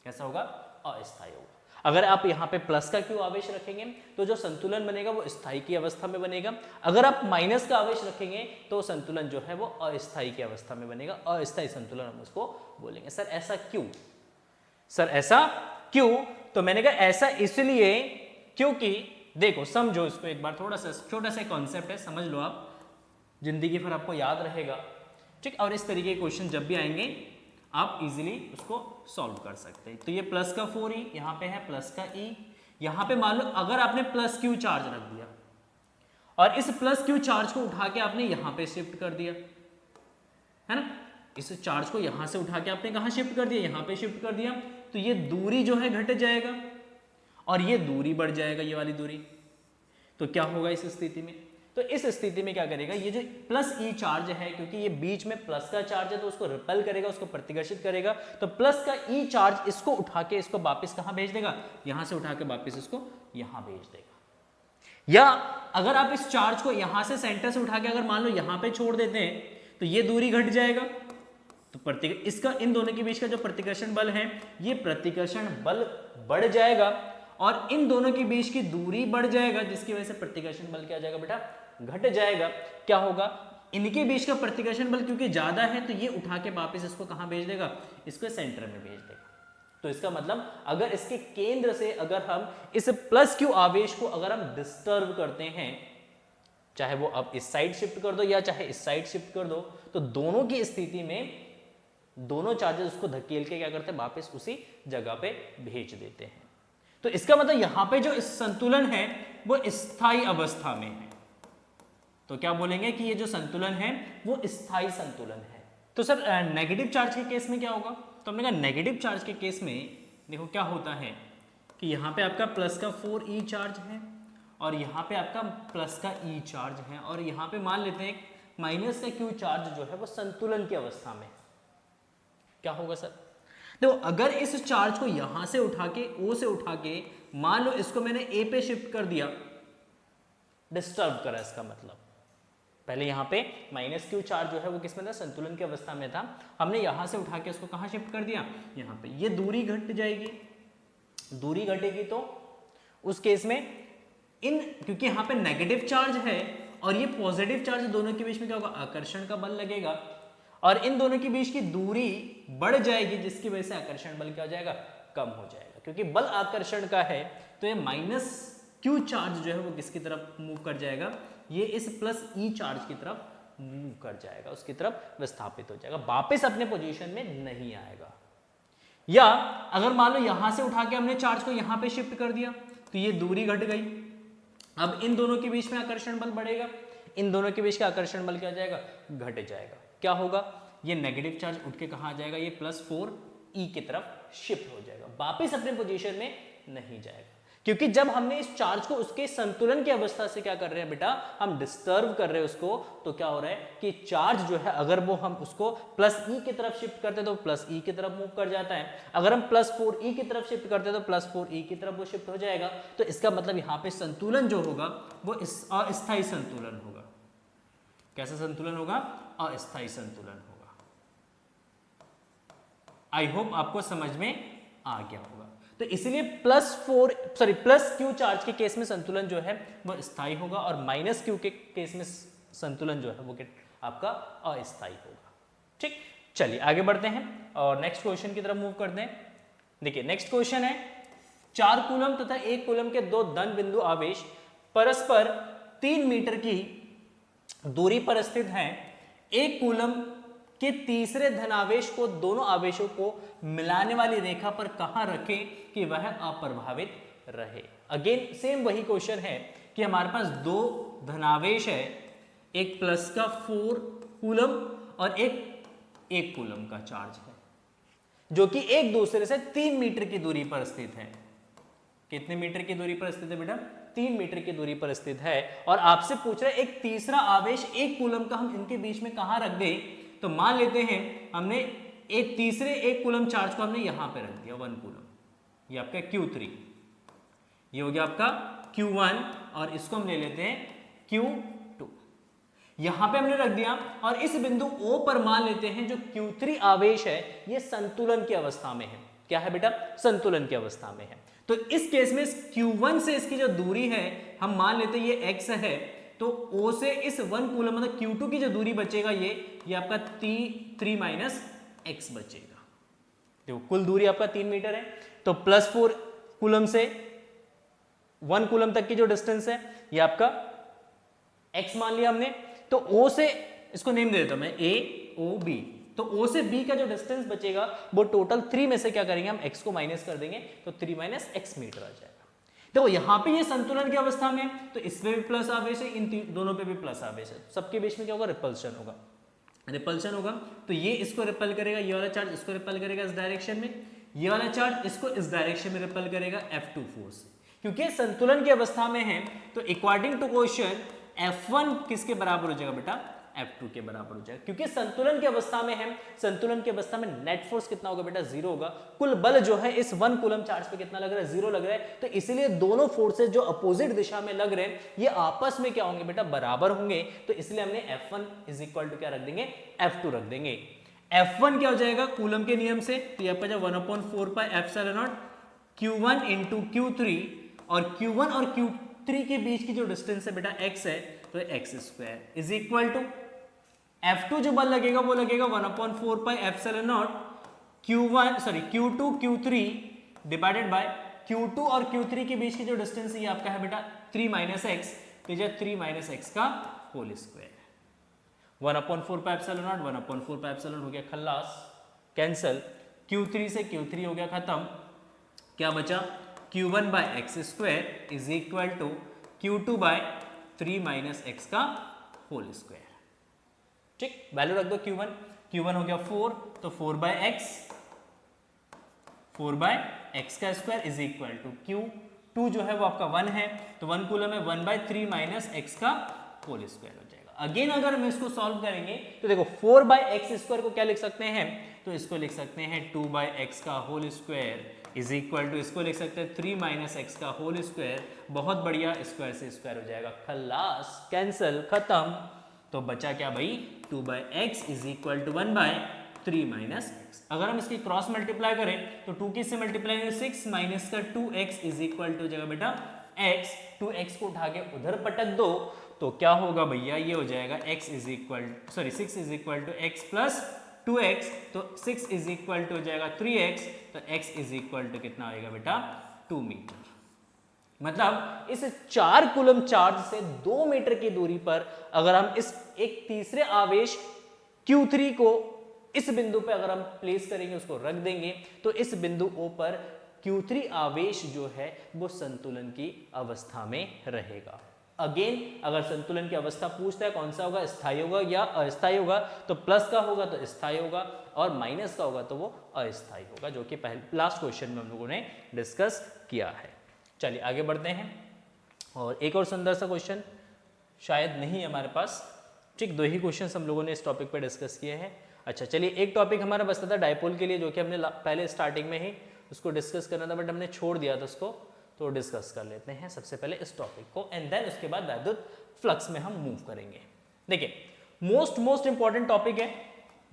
कैसा होगा, अस्थायी होगा। अगर आप यहां पे प्लस का Q आवेश रखेंगे तो जो संतुलन बनेगा वो स्थायी की अवस्था में बनेगा, अगर आप माइनस का आवेश रखेंगे तो संतुलन जो है वो अस्थायी की अवस्था में बनेगा, अस्थायी संतुलन हम उसको बोलेंगे। सर ऐसा क्यों, सर ऐसा क्यों, तो मैंने कहा ऐसा इसलिए क्योंकि देखो समझो इसको एक बार, थोड़ा सा छोटा सा कॉन्सेप्ट है, समझ लो आप, जिंदगी भर आपको याद रहेगा, ठीक, और इस तरीके के क्वेश्चन जब भी आएंगे आप इजीली उसको सॉल्व कर सकते हैं। तो ये प्लस का 4e, यहाँ पे है प्लस का e, यहाँ पे मान लो अगर आपने प्लस Q चार्ज रख दिया और इस प्लस Q चार्ज को उठा के आपने यहाँ पे शिफ्ट कर दिया, है ना, इस चार्ज को यहाँ से उठा के आपने कहाँ शिफ्ट कर दिया, यहाँ पे शिफ्ट कर दिया, तो ये दूरी जो है घट जाएगा और ये दूरी बढ़ जाएगा, ये वाली दूरी। तो क्या होगा इस स्थिति में, तो इस स्थिति में क्या करेगा, ये जो प्लस ई चार्ज है, क्योंकि ये बीच में प्लस का चार्ज है तो उसको रिपेल करेगा, उसको प्रतिकर्षित करेगा, तो प्लस का ई चार्ज इसको उठा के इसको वापस कहां भेज देगा, यहां से उठा के वापस इसको यहां भेज देगा। या अगर आप इस चार्ज को यहां से सेंटर से उठा के अगर मान लो यहां पे छोड़ देते हैं तो ये दूरी घट जाएगा, तो इसका इन दोनों के बीच का जो प्रतिकर्षण बल है ये प्रतिकर्षण बल बढ़ जाएगा और इन दोनों के बीच की दूरी बढ़ जाएगा, जिसकी वजह से प्रतिकर्षण बल क्या जाएगा बेटा, घट जाएगा। क्या होगा, इनके बीच का प्रतिकर्षण बल क्योंकि ज्यादा है तो ये उठा के वापस इसको कहां भेज देगा, इसको सेंटर में भेज देगा। तो इसका मतलब अगर इसके केंद्र से अगर हम इस प्लस Q आवेश को अगर हम डिस्टर्ब करते हैं, चाहे वो अब इस साइड शिफ्ट कर दो या चाहे इस साइड शिफ्ट कर दो, तो दोनों की स्थिति में दोनों चार्जेस उसको धकेल के क्या करते हैं, वापस उसी जगह पे भेज देते हैं। तो इसका मतलब यहां पे जो संतुलन है वो स्थायी अवस्था में है, तो क्या बोलेंगे कि ये जो संतुलन है वो स्थायी संतुलन है। तो सर नेगेटिव चार्ज के केस में क्या होगा, तो हमने कहा नेगेटिव चार्ज के केस में देखो क्या होता है कि यहाँ पे आपका प्लस का 4e चार्ज है और यहाँ पे आपका प्लस का e चार्ज है और यहाँ पे मान लेते हैं माइनस का Q चार्ज जो है वो संतुलन की अवस्था में। क्या होगा सर, देखो अगर इस चार्ज को यहां से उठा के O से उठा के मान लो इसको मैंने A पे शिफ्ट कर दिया, डिस्टर्ब करा, इसका मतलब पहले यहाँ पे माइनस Q चार्ज जो है वो किस में था, संतुलन की अवस्था में था, हमने यहां से उठा के उसको कहां शिफ्ट कर दिया, यहाँ पे, ये दूरी घट जाएगी, दूरी घटेगी तो उस केस में क्योंकि यहाँ पे नेगेटिव चार्ज है और ये पॉजिटिव चार्ज, दोनों के बीच में क्या होगा, आकर्षण का बल लगेगा और इन दोनों के बीच की दूरी बढ़ जाएगी, जिसकी वजह से आकर्षण बल क्या हो जाएगा, कम हो जाएगा। क्योंकि बल आकर्षण का है तो ये माइनस Q चार्ज जो है वो किसकी तरफ मूव कर जाएगा, ये इस प्लस E चार्ज की तरफ मूव कर जाएगा, उसकी तरफ विस्थापित हो जाएगा, वापस अपने पोजीशन में नहीं आएगा। या अगर मान लो यहां से उठा के हमने चार्ज को यहां पे शिफ्ट कर दिया तो ये दूरी घट गई, अब इन दोनों के बीच में आकर्षण बल बढ़ेगा, इन दोनों के बीच का आकर्षण बल क्या हो जाएगा, घट जाएगा। क्या होगा, ये नेगेटिव चार्ज उठ के कहां आ जाएगा, ये प्लस 4e की तरफ शिफ्ट हो जाएगा, वापस अपने पोजीशन में नहीं जाएगा। क्योंकि जब हमने इस चार्ज को उसके संतुलन की अवस्था से क्या कर रहे हैं बेटा, हम डिस्टर्ब कर रहे हैं उसको, तो क्या हो रहा है कि चार्ज जो है अगर वो हम उसको प्लस ई की तरफ शिफ्ट करते हैं तो प्लस ई की तरफ मूव कर जाता है, अगर हम प्लस 4e की तरफ शिफ्ट करते हैं तो प्लस 4e की तरफ वो शिफ्ट हो जाएगा। तो इसका मतलब यहाँ पे संतुलन जो होगा वो अस्थायी संतुलन होगा। कैसा संतुलन होगा? अस्थायी संतुलन होगा। आई होप आपको समझ में आ गया होगा। तो इसलिए प्लस क्यू चार्ज के केस में संतुलन जो है वो स्थायी होगा और माइनस क्यू के केस में संतुलन जो है वो आपका अस्थायी होगा। ठीक, चलिए आगे बढ़ते हैं और नेक्स्ट क्वेश्चन की तरफ मूव करते हैं। देखिए नेक्स्ट क्वेश्चन है 4 कूलम तथा 1 कूलम के 2 धन बिंदु आवेश परस्पर 3 मीटर की दूरी पर स्थित हैं। 1 कूलम के तीसरे धनावेश को दोनों आवेशों को मिलाने वाली रेखा पर कहां रखें कि वह अप्रभावित रहे। अगेन सेम वही क्वेश्चन है कि हमारे पास 2 धनावेश है, एक प्लस का 4 कूलम और एक 1 कूलम का चार्ज है, जो कि एक दूसरे से 3 मीटर की दूरी पर स्थित है। कितने मीटर की दूरी पर स्थित है बेटा? 3 मीटर की दूरी पर स्थित है। और आपसे पूछ रहा है एक तीसरा आवेश 1 कूलम का हम इनके बीच में कहां रख दें। तो मान लेते हैं हमने एक तीसरे 1 कूलम चार्ज को हमने यहां पे रख दिया 1 कूलम, ये आपका Q3, ये हो गया आपका Q1 और इसको हम ले लेते हैं Q2। यहां पे हमने रख दिया और इस बिंदु O पर मान लेते हैं जो Q3 आवेश है ये संतुलन की अवस्था में है। क्या है बेटा? संतुलन की अवस्था में है। तो इस केस में Q1 से इसकी जो दूरी है हम मान लेते हैं ये x है, तो O से इस 1 कूलम मतलब Q2 की जो दूरी बचेगा ये आपका 3 माइनस x बचेगा। देखो कुल दूरी आपका 3 मीटर है, तो +4 कूलम से 1 कूलम तक की जो डिस्टेंस है ये आपका x मान लिया हमने। तो O से इसको नेम दे देता हूं मैं AOB, तो O से B का जो डिस्टेंस बचेगा वो टोटल 3 में से क्या करेंगे हम x को माइनस कर देंगे, तो 3 माइनस x मीटर आ जाएगा। देखो यहां पे ये संतुलन की अवस्था में, तो इसमें भी प्लस आवेश है, इन दोनों पे भी प्लस आवेश है, सबके बीच में क्या होगा? रिपल्शन होगा। रिपल्शन होगा तो ये इसको रिपेल करेगा, ये वाला चार्ज इसको रिपेल करेगा इस डायरेक्शन में, ये वाला चार्ज इसको इस डायरेक्शन में रिपेल करेगा F2 फोर्स से। क्योंकि संतुलन की अवस्था में है तो अकॉर्डिंग टू क्वेश्चन F1 किसके बराबर हो जाएगा बेटा? F2 के बराबर हो जाएगा। क्योंकि संतुलन की अवस्था में है, संतुलन की अवस्था में नेट फोर्स कितना होगा बेटा? 0 होगा। कुल बल जो है इस 1 कूलम चार्ज पे कितना लग रहा है? 0 लग रहा है। तो इसीलिए दोनों फोर्सेस जो अपोजिट दिशा में लग रहे हैं ये आपस में क्या होंगे बेटा? बराबर होंगे। तो इसलिए हमने F1 इज इक्वल टू क्या रख देंगे? F2 रख देंगे। F1 क्या हो जाएगा कूलम के नियम से? तो ये आपका जो 1/4 pi epsilon not Q1 into Q3, और Q1 और Q3 के बीच की जो डिस्टेंस है बेटा x है, तो x square is equal to F2 जो बल लगेगा वो लगेगा 1/4 pi epsilon nought Q2 Q3 divided by Q2 और Q3 के बीच की जो डिस्टेंस है ये आपका है बेटा 3 माइनस एक्स, तो ये 3 माइनस एक्स का whole square. 1/4 pi epsilon nought 1/4 pi epsilon हो गया खल्लास, कैंसल। Q3 से Q3 हो गया खत्म, क्या बचा? Q1 by x square is equal to Q2 by 3 minus x का होल स्क्वायर। ठीक, वैल्यू रख दो Q1 हो गया 4, तो 4 बाय एक्स का square is equal to Q2 जो है वो आपका 1 है, तो 1 कूलम में 1 बाय 3 माइनस एक्स का होल स्क्वायर हो जाएगा। अगेन अगर हम इसको सॉल्व करेंगे तो देखो 4 बाय एक्स स्क्वायर को क्या लिख सकते हैं? तो इसको लिख सकते हैं 2 बाय एक्स का whole square is equal to, इसको लिख सकते हैं 3 माइनस एक्स का होल स्क्वायर। बहुत बढ़िया, स्क्वायर से स्क्वायर हो जाएगा खल्लास, कैंसल, खत्म। तो बचा क्या भाई? 2 by x is equal to 1 by 3 minus x. अगर हम इसकी क्रॉस मल्टीप्लाई करें तो 2 की से मल्टीप्लाई करें 6 माइनस का 2x इज इक्वल टू जगह बेटा x, 2x को उठा के उधर पटक दो तो क्या होगा भैया? ये हो जाएगा 6 is equal to x plus 2x, तो 6 इज इक्वल टू हो जाएगा 3x, तो x इज इक्वल टू कितना आएगा बेटा? 2 मीटर। मतलब इस 4 कूलम चार्ज से 2 मीटर की दूरी पर अगर हम इस एक तीसरे आवेश Q3 को इस बिंदु पे अगर हम प्लेस करेंगे, उसको रख देंगे, तो इस बिंदु O पर Q3 आवेश जो है वो संतुलन की अवस्था में रहेगा। अगेन अगर संतुलन की अवस्था पूछता है कौन सा होगा, स्थायी होगा या अस्थायी होगा, तो प्लस का होगा तो स्थायी होगा और माइनस का होगा तो वो अस्थायी होगा, जो कि पहले लास्ट क्वेश्चन में हम लोगों ने डिस्कस किया है। चलिए आगे बढ़ते हैं और एक और सुंदर सा क्वेश्चन शायद नहीं है हमारे पास, ठीक, 2 ही क्वेश्चन हम लोगों ने इस टॉपिक पे डिस्कस किए हैं। अच्छा चलिए एक टॉपिक हमारा बचता था डायपोल के लिए, जो कि हमने पहले स्टार्टिंग में ही उसको डिस्कस करना था, बट हमने छोड़ दिया था उसको, तो डिस्कस कर लेते हैं सबसे पहले इस टॉपिक को, एंड देन उसके बाद वैद्युत फ्लक्स में हम मूव करेंगे। देखिए मोस्ट इंपॉर्टेंट टॉपिक है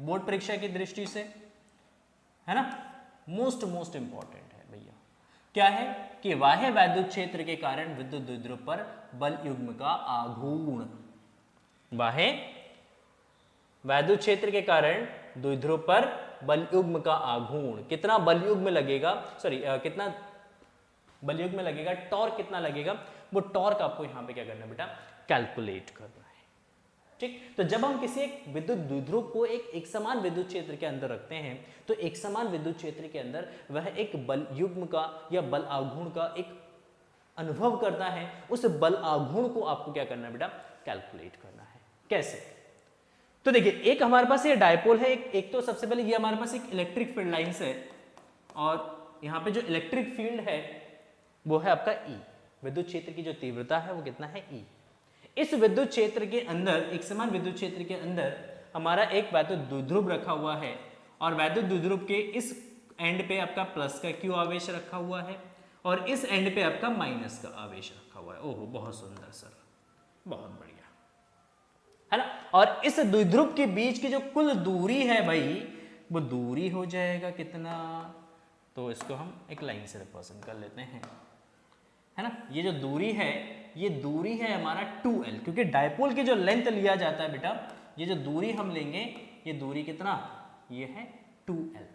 बोर्ड परीक्षा की दृष्टि से, है ना, मोस्ट इंपॉर्टेंट है भैया। क्या है कि बाह्य वैद्युत क्षेत्र के कारण विद्युत द्विध्रुव पर बल युग्म का आघूर्ण, बाह्य वैद्युत क्षेत्र के कारण द्विध्रुव पर बल युग्म का आघूर्ण, कितना बल युग्म लगेगा, कितना बल युग्म लगेगा, टॉर्क कितना लगेगा, वो टॉर्क आपको यहां पे क्या करना है बेटा, कैलकुलेट करना है। ठीक, तो जब हम किसी एक विद्युत द्विध्रुव को एक समान विद्युत क्षेत्र के अंदर रखते हैं, तो एक समान विद्युत क्षेत्र के अंदर वह एक बल युग्म का या बल आघूर्ण का एक अनुभव करता है, उस बल आघूर्ण को आपको क्या करना है बेटा, कैलकुलेट करना है। कैसे? तो देखिए एक हमारे पास ये डायपोल है, एक तो सबसे पहले ये हमारे पास एक इलेक्ट्रिक फील्ड लाइंस है, और यहाँ पे जो इलेक्ट्रिक फील्ड है वो है आपका E, विद्युत क्षेत्र की जो तीव्रता है वो कितना है E। इस विद्युत क्षेत्र के अंदर, एक समान विद्युत क्षेत्र के अंदर हमारा एक वैद्युत द्विध्रुव रखा हुआ है, और वैद्युत द्विध्रुव के इस एंड पे आपका प्लस का Q आवेश रखा हुआ है, और इस एंड पे आपका माइनस का आवेश रखा हुआ है। ओहो बहुत सुंदर सर, बहुत बढ़िया, है ना। और इस द्विध्रुव के बीच की जो कुल दूरी है भाई, वो दूरी हो जाएगा कितना, तो इसको हम एक लाइन से रिप्रेजेंट कर लेते हैं, है ना। ये जो दूरी है, ये दूरी है हमारा 2L, क्योंकि डायपोल की जो लेंथ लिया जाता है बेटा, ये जो दूरी हम लेंगे, ये दूरी कितना, ये है 2L।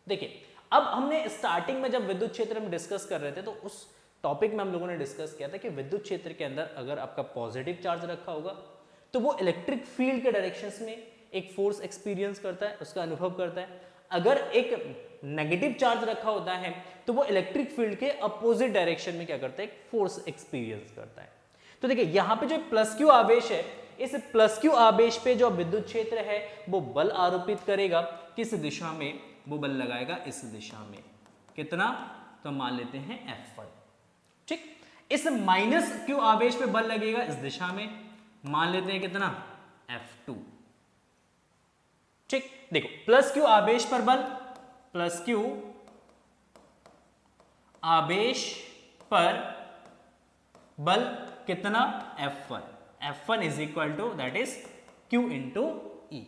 देखिए अब हमने स्टार्टिंग में जब विद्युत क्षेत्र में डिस्कस कर रहे थे, तो उस टॉपिक में हम लोगों ने डिस्कस किया था कि विद्युत क्षेत्र के अंदर अगर आपका पॉजिटिव चार्ज रखा होगा तो वो इलेक्ट्रिक फील्ड के डायरेक्शंस में एक फोर्स एक्सपीरियंस करता है, उसका अनुभव करता है। अगर एक नेगेटिव चार्ज रखा होता है तो वो इलेक्ट्रिक फील्ड के अपोजिट डायरेक्शन में क्या करता है, एक फोर्स एक्सपीरियंस करता है। तो देखिए यहाँ पे जो प्लस क्यू आवेश है, इस प्लस क्यू आवेश पे जो विद्युत क्षेत्र है वो बल आरोपित करेगा, किस दिशा में, वो बल लगाएगा इस दिशा में, कितना, तो मान लेते हैं F1। ठीक, इस माइनस क्यू आवेश पे बल लगेगा इस दिशा में, मान लेते हैं कितना, F2। ठीक, देखो प्लस क्यू आवेश पर बल, प्लस क्यू आवेश पर बल कितना, F1। F1 is equal to that is Q into E,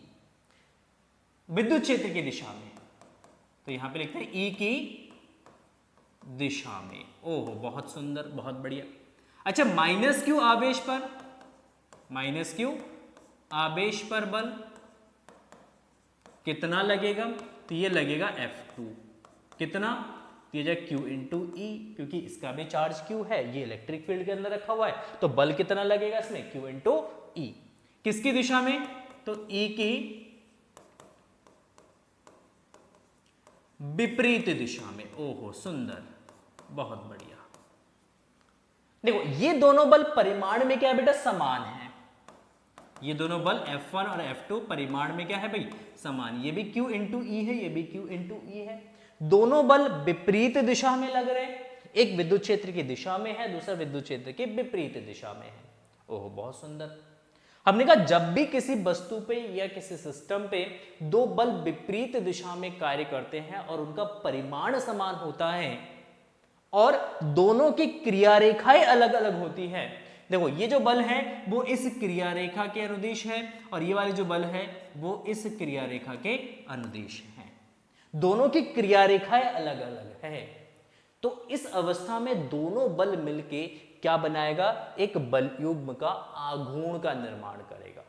विद्युत क्षेत्र की दिशा में, तो यहां पे लिखते हैं E की दिशा में। ओहो बहुत सुंदर, बहुत बढ़िया। अच्छा माइनस क्यू आवेश पर, माइनस क्यू आवेश पर बल कितना लगेगा, तो ये लगेगा F2, कितना, तो ये जाए Q इंटू E, क्योंकि इसका भी चार्ज Q है, ये इलेक्ट्रिक फील्ड के अंदर रखा हुआ है, तो बल कितना लगेगा इसमें, Q इंटू E। किसकी दिशा में, तो E की विपरीत दिशा में। ओहो सुंदर, बहुत बढ़िया। देखो ये दोनों बल परिमाण में क्या है बेटा, समान है। ये दोनों बल F1 और F2 परिमाण में क्या है भाई, समान। ये भी Q इंटू E है, ये भी Q इंटू E है। दोनों बल विपरीत दिशा में लग रहे हैं, एक विद्युत क्षेत्र की दिशा में है, दूसरा विद्युत क्षेत्र के विपरीत दिशा में है। ओह बहुत सुंदर। हमने कहा जब भी किसी वस्तु पे या किसी सिस्टम पे दो बल विपरीत दिशा में कार्य करते हैं और उनका परिमाण समान होता है और दोनों की क्रिया रेखाएं अलग अलग होती है। देखो ये जो बल है वो इस क्रिया रेखा के अनुदिश है और ये वाले जो बल है वो इस क्रिया रेखा के अनुदिश है। दोनों की क्रिया रेखाएं अलग अलग है, तो इस अवस्था में दोनों बल मिलके क्या बनाएगा, एक बल युग्म का आघूर्ण का निर्माण करेगा।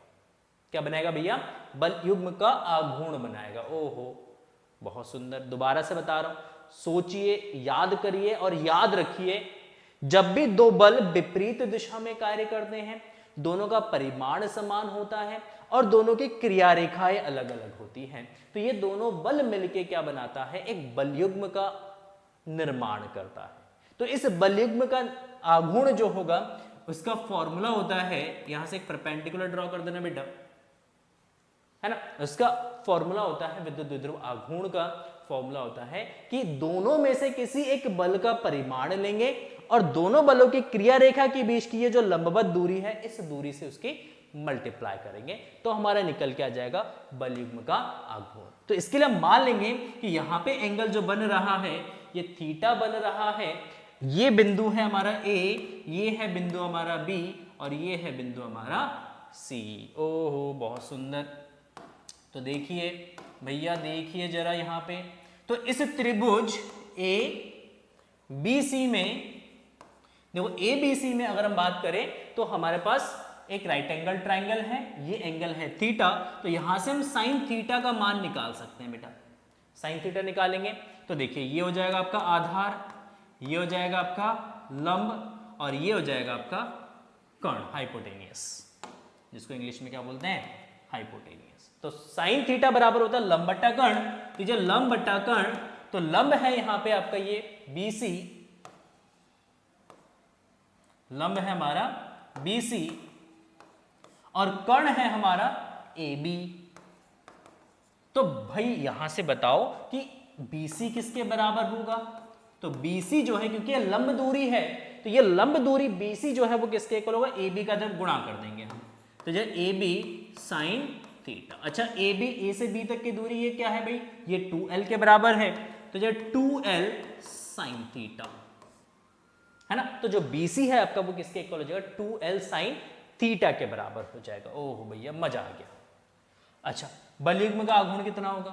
क्या बनाएगा भैया, बल युग्म का आघूर्ण बनाएगा। ओहो बहुत सुंदर। दोबारा से बता रहा हूं, सोचिए, याद करिए और याद रखिए, जब भी दो बल विपरीत दिशा में कार्य करते हैं, दोनों का परिमाण समान होता है और दोनों की क्रिया रेखाएं अलग अलग होती हैं, तो ये दोनों बल मिलके क्या बनाता है, एक बल युग्म का निर्माण करता है। तो इस बल युग्म का आघूर्ण जो होगा उसका फॉर्मूला होता है, यहां से एक परपेंडिकुलर ड्रॉ कर देना बेटा, है ना। उसका फॉर्मूला होता है, विद्युत द्विध्रुव आघूर्ण का फॉर्मूला होता है कि दोनों में से किसी एक बल का परिमाण लेंगे और दोनों बलों की क्रिया रेखा के बीच की ये जो लंबवत दूरी है, इस दूरी से उसकी मल्टीप्लाई करेंगे तो हमारा निकल के आ जाएगा बल युग्म का आघूर्ण। तो इसके लिए हम मान लेंगे कि यहां पे एंगल जो बन रहा है ये थीटा बन रहा है, ये बिंदु है हमारा ए, ये है बिंदु हमारा बी और ये है बिंदु हमारा सी। ओहो बहुत सुंदर। तो देखिए भैया, देखिए जरा यहां पे, तो इस त्रिभुज ए बी सी में, देखो ए बी सी में अगर हम बात करें तो हमारे पास एक राइट एंगल ट्राइंगल है, ये एंगल है थीटा, तो यहां से हम साइन थीटा का मान निकाल सकते हैं बेटा। साइन थीटा निकालेंगे तो देखिए ये हो जाएगा आपका आधार, ये हो जाएगा आपका लंब और ये हो जाएगा आपका कर्ण, हाइपोटेनियस, जिसको इंग्लिश में क्या बोलते हैं, हाइपोटेनियस। तो साइन थीटा बराबर होता है लंब बट्टा कर्ण, तो जो लंब बट्टा कर्ण, तो लंब है यहां पे आपका ये BC, लंब है हमारा BC और कर्ण है हमारा AB। तो भाई यहां से बताओ कि BC किसके बराबर होगा, तो BC जो है, क्योंकि ये लंब दूरी है, तो ये लंब दूरी BC जो है वो किसके इक्वल होगा, AB का जब गुणा कर देंगे हम, तो जो AB साइन थीटा। अच्छा AB A से B तक की दूरी ये क्या है भाई, ये 2L के बराबर है, तो जो 2L साइन थीटा है ना, तो जो BC है आपका वो किसके इक्वल हो जाएगा, 2L साइन थीटा के बराबर हो जाएगा। ओह भैया मजा आ गया। अच्छा बल युग्म का आघूर्ण कितना होगा,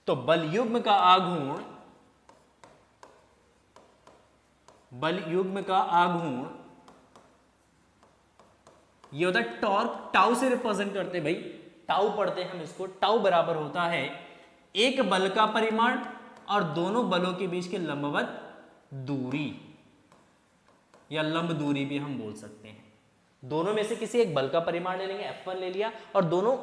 तो बल युग्म का आघूर्ण, बल युग्म का आघूर्ण ये होता है टॉर्क, टाउ से रिप्रेजेंट करते हैं भाई, टाउ पढ़ते हैं हम इसको, टाउ बराबर होता है एक बल का परिमाण और दोनों बलों के बीच की लंबवत दूरी, या लंब दूरी भी हम बोल सकते हैं। दोनों में से किसी एक बल का परिमाण ले लेंगे, F1 ले लिया, और दोनों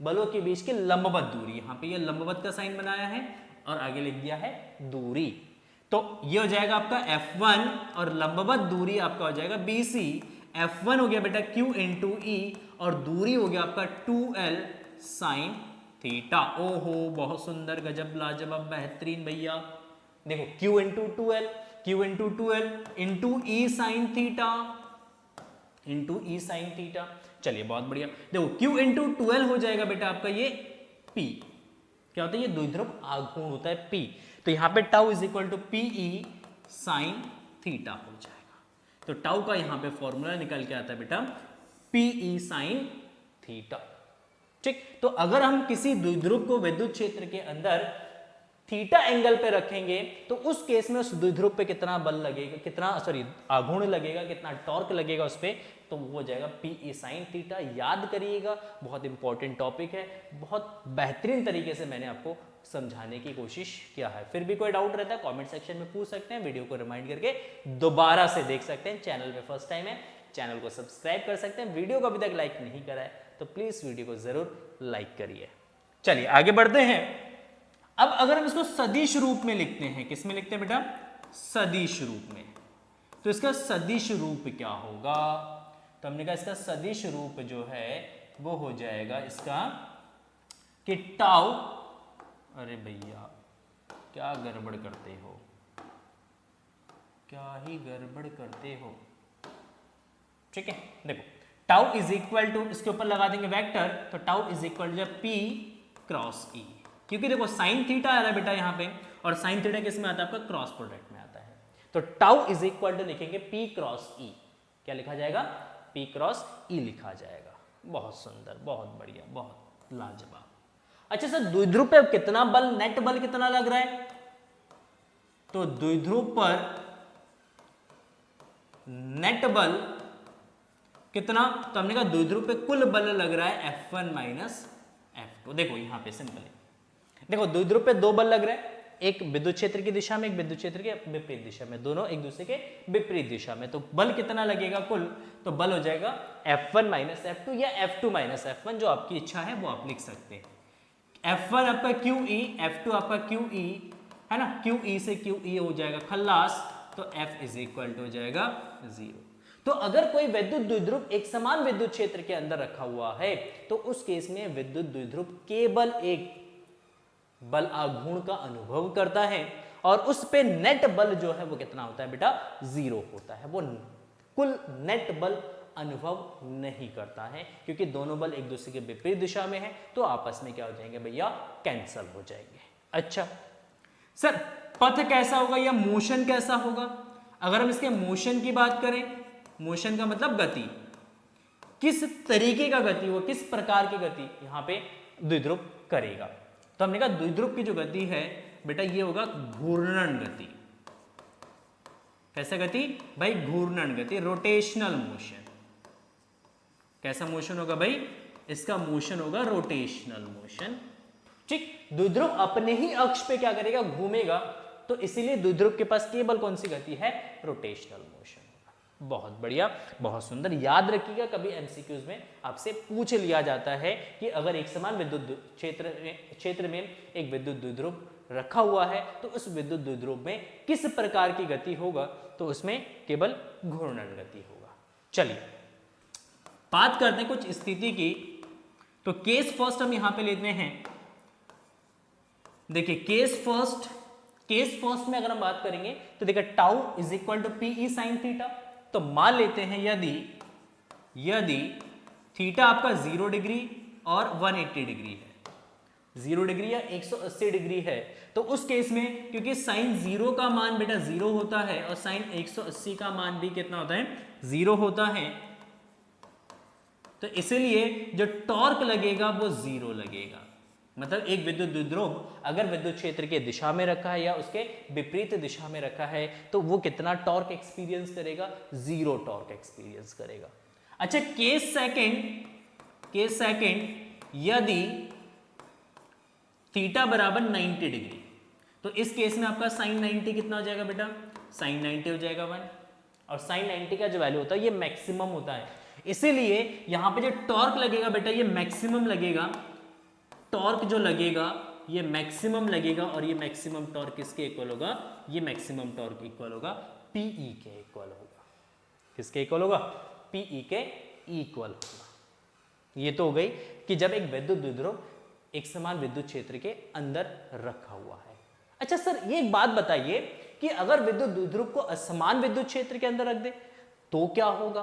बलों के बीच की लंबवत दूरी, यहां पे ये लंबवत का साइन बनाया है और आगे लिख दिया है दूरी, तो ये हो जाएगा आपका F1 और लंबवत दूरी आपका हो जाएगा BC। F1 हो गया बेटा Q इंटू E और दूरी हो गया आपका 2L साइन थीटा। ओहो बहुत सुंदर, गजब, लाजवाब, बेहतरीन भैया। देखो Q into 2L, Q into 2L into E sine theta, into E sine theta. चलिए बहुत बढ़िया, देखो Q इंटू 2L हो जाएगा बेटा आपका ये P, क्या होता है, ये द्विध्रुव आघूर्ण होता है P, तो यहां पे tau is equal to PE sine theta हो जाएगा। तो टाउ का यहां पे फॉर्मूला निकल के आता है बेटा PE साइन थीटा। ठीक, तो अगर हम किसी द्विध्रुव को विद्युत क्षेत्र के अंदर थीटा एंगल पे रखेंगे तो उस केस में उस द्विध्रुव पे कितना बल लगेगा, कितना आघूर्ण लगेगा, कितना टॉर्क लगेगा उस पे, तो वो हो जाएगा PE साइन थीटा। याद करिएगा, बहुत इंपॉर्टेंट टॉपिक है, बहुत बेहतरीन तरीके से मैंने आपको समझाने की कोशिश किया है। फिर भी कोई डाउट रहता है कमेंट सेक्शन में पूछ सकते हैं, वीडियो को रिमाइंड करके दोबारा से देख सकते हैं। चैनल पे फर्स्ट टाइम है, चैनल को सब्सक्राइब कर सकते हैं। वीडियो को अभी तक लाइक नहीं करा है तो प्लीज वीडियो को जरूर लाइक करिए। चलिए आगे बढ़ते हैं। अब अगर हम इसको सदिश रूप में लिखते हैं, किस में लिखते हैं बेटा, सदिश रूप में, तो इसका सदिश रूप क्या होगा, तो हमने कहा इसका सदिश रूप जो है वो हो जाएगा इसका कि टाउ, अरे भैया क्या गड़बड़ करते हो, क्या ही गड़बड़ करते हो। ठीक है, देखो टाउ इज इक्वल टू, इसके ऊपर लगा देंगे वेक्टर, तो tau is equal to P cross E, क्योंकि देखो साइन थीटा आ रहा है बेटा यहाँ पे, और साइन थीटा किस में आता है, आपका क्रॉस प्रोडक्ट में आता है, तो टाउ इज इक्वल टू लिखेंगे P क्रॉस E, क्या लिखा जाएगा, P क्रॉस E लिखा जाएगा। बहुत सुंदर, बहुत बढ़िया, बहुत लाजवाब। अच्छा सर द्विध्रुव पे कितना बल, नेट बल कितना लग रहा है, तो द्विध्रुव पर नेट बल कितना, तो हमने कहा द्विध्रुव पे कुल बल लग रहा है F1 माइनस F2। देखो यहां पे सिंपल है, देखो द्विध्रुव पे दो बल लग रहे हैं, एक विद्युत क्षेत्र की दिशा में, एक विद्युत क्षेत्र के विपरीत दिशा में, दोनों एक दूसरे के विपरीत दिशा में, तो बल कितना लगेगा कुल, तो बल हो जाएगा F1 माइनस F2 या F2 माइनस F1, जो आपकी इच्छा है वो आप लिख सकते हैं। F1 आपका QE, F2 आपका QE है ना, QE से QE हो जाएगा खल्लास, तो F इज इक्वल टू हो जाएगा 0। तो अगर कोई विद्युत द्विध्रुव एक समान विद्युत क्षेत्र के अंदर रखा हुआ है तो उस केस में विद्युत द्विध्रुव केवल एक बल आघूर्ण का अनुभव करता है और उस पे नेट बल जो है वो कितना होता है बेटा, 0 होता है। वो कुल नेट बल अनुभव नहीं करता है, क्योंकि दोनों बल एक दूसरे के विपरीत दिशा में है, तो आपस में क्या हो जाएंगे भैया, कैंसल हो जाएंगे। अच्छा सर, पथ कैसा होगा या मोशन कैसा होगा? अगर हम इसके मोशन की बात करें, मोशन का मतलब गति, किस तरीके का गति हो, किस प्रकार की गति यहाँ पे द्विध्रुव करेगा। तो हमने कहा द्विध्रुव की जो गति है बेटा ये होगा घूर्णन गति। कैसा गति भाई, घूर्णन गति, रोटेशनल मोशन। कैसा मोशन होगा भाई, इसका मोशन होगा रोटेशनल मोशन। ठीक, द्विध्रुव अपने ही अक्ष पे क्या करेगा, घूमेगा, तो इसीलिए द्विध्रुव के पास केवल कौन सी गति है, रोटेशनल मोशन। बहुत बढ़िया, बहुत सुंदर। याद रखिएगा, कभी एमसीक्यूज में आपसे पूछ लिया जाता है कि अगर एक समान विद्युत क्षेत्र में एक विद्युत द्विध्रुव रखा हुआ है तो उस विद्युत द्विध्रुव में किस प्रकार की गति होगा, तो उसमें केवल घूर्णन गति होगा। चलिए बात करते हैं कुछ स्थिति की। तो केस फर्स्ट हम यहां पे लेते हैं। देखिए केस फर्स्ट में अगर हम बात करेंगे तो देखिए tau is equal to P E sine theta. तो मान लेते हैं यदि थीटा आपका 0 डिग्री और 180 डिग्री है, 0 डिग्री या 180 डिग्री है, तो उस केस में क्योंकि साइन 0 का मान बेटा 0 होता है और साइन 180 का मान भी कितना होता है, 0 होता है, तो इसीलिए जो टॉर्क लगेगा वो 0 लगेगा। मतलब एक विद्युत द्विध्रुव अगर विद्युत क्षेत्र के दिशा में रखा है या उसके विपरीत दिशा में रखा है तो वो कितना टॉर्क एक्सपीरियंस करेगा, 0 टॉर्क एक्सपीरियंस करेगा। अच्छा केस सेकंड यदि थीटा बराबर 90 डिग्री, तो इस केस में आपका साइन 90 कितना हो जाएगा बेटा, साइन 90 हो जाएगा 1, और साइन 90 का जो वैल्यू होता है ये मैक्सिमम होता है, इसीलिए यहां पे जो टॉर्क लगेगा बेटा ये मैक्सिमम लगेगा। टॉर्क जो लगेगा ये मैक्सिमम लगेगा, और ये मैक्सिमम टॉर्क किसके इक्वल होगा, ये मैक्सिमम टॉर्क इक्वल होगा पीई के इक्वल होगा। किसके इक्वल होगा, पीई के इक्वल होगा। ये तो हो गई कि जब एक विद्युत द्विध्रुव एक समान विद्युत क्षेत्र के अंदर रखा हुआ है। अच्छा सर ये एक बात बताइए कि अगर विद्युत द्विध्रुव को असमान विद्युत क्षेत्र के अंदर रख दे तो क्या होगा?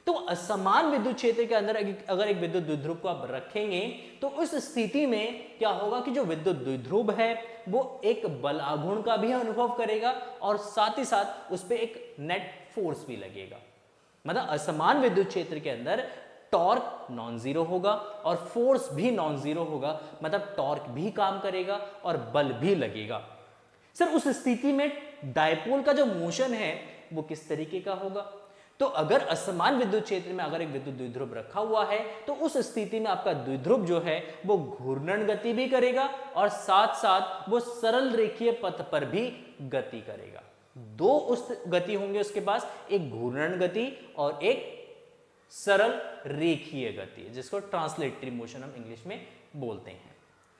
तो असमान विद्युत क्षेत्र के अंदर अगर एक विद्युत द्विध्रुव को आप रखेंगे तो उस स्थिति में क्या होगा कि जो विद्युत द्विध्रुव है वो एक बल आघूर्ण का भी अनुभव करेगा और साथ ही साथ उस पर एक नेट फोर्स भी लगेगा। मतलब असमान विद्युत क्षेत्र के अंदर टॉर्क नॉन जीरो होगा और फोर्स भी नॉन जीरो होगा, मतलब टॉर्क भी काम करेगा और बल भी लगेगा। सर उस स्थिति में डायपोल का जो मोशन है वो किस तरीके का होगा? तो अगर असमान विद्युत क्षेत्र में अगर एक विद्युत द्विध्रुव रखा हुआ है तो उस स्थिति में आपका द्विध्रुव जो है वो घूर्णन गति भी करेगा और साथ साथ वो सरल रेखीय पथ पर भी गति करेगा। दो उस गति होंगे उसके पास, एक घूर्णन गति और एक सरल रेखीय गति, जिसको ट्रांसलेटरी मोशन हम इंग्लिश में बोलते हैं।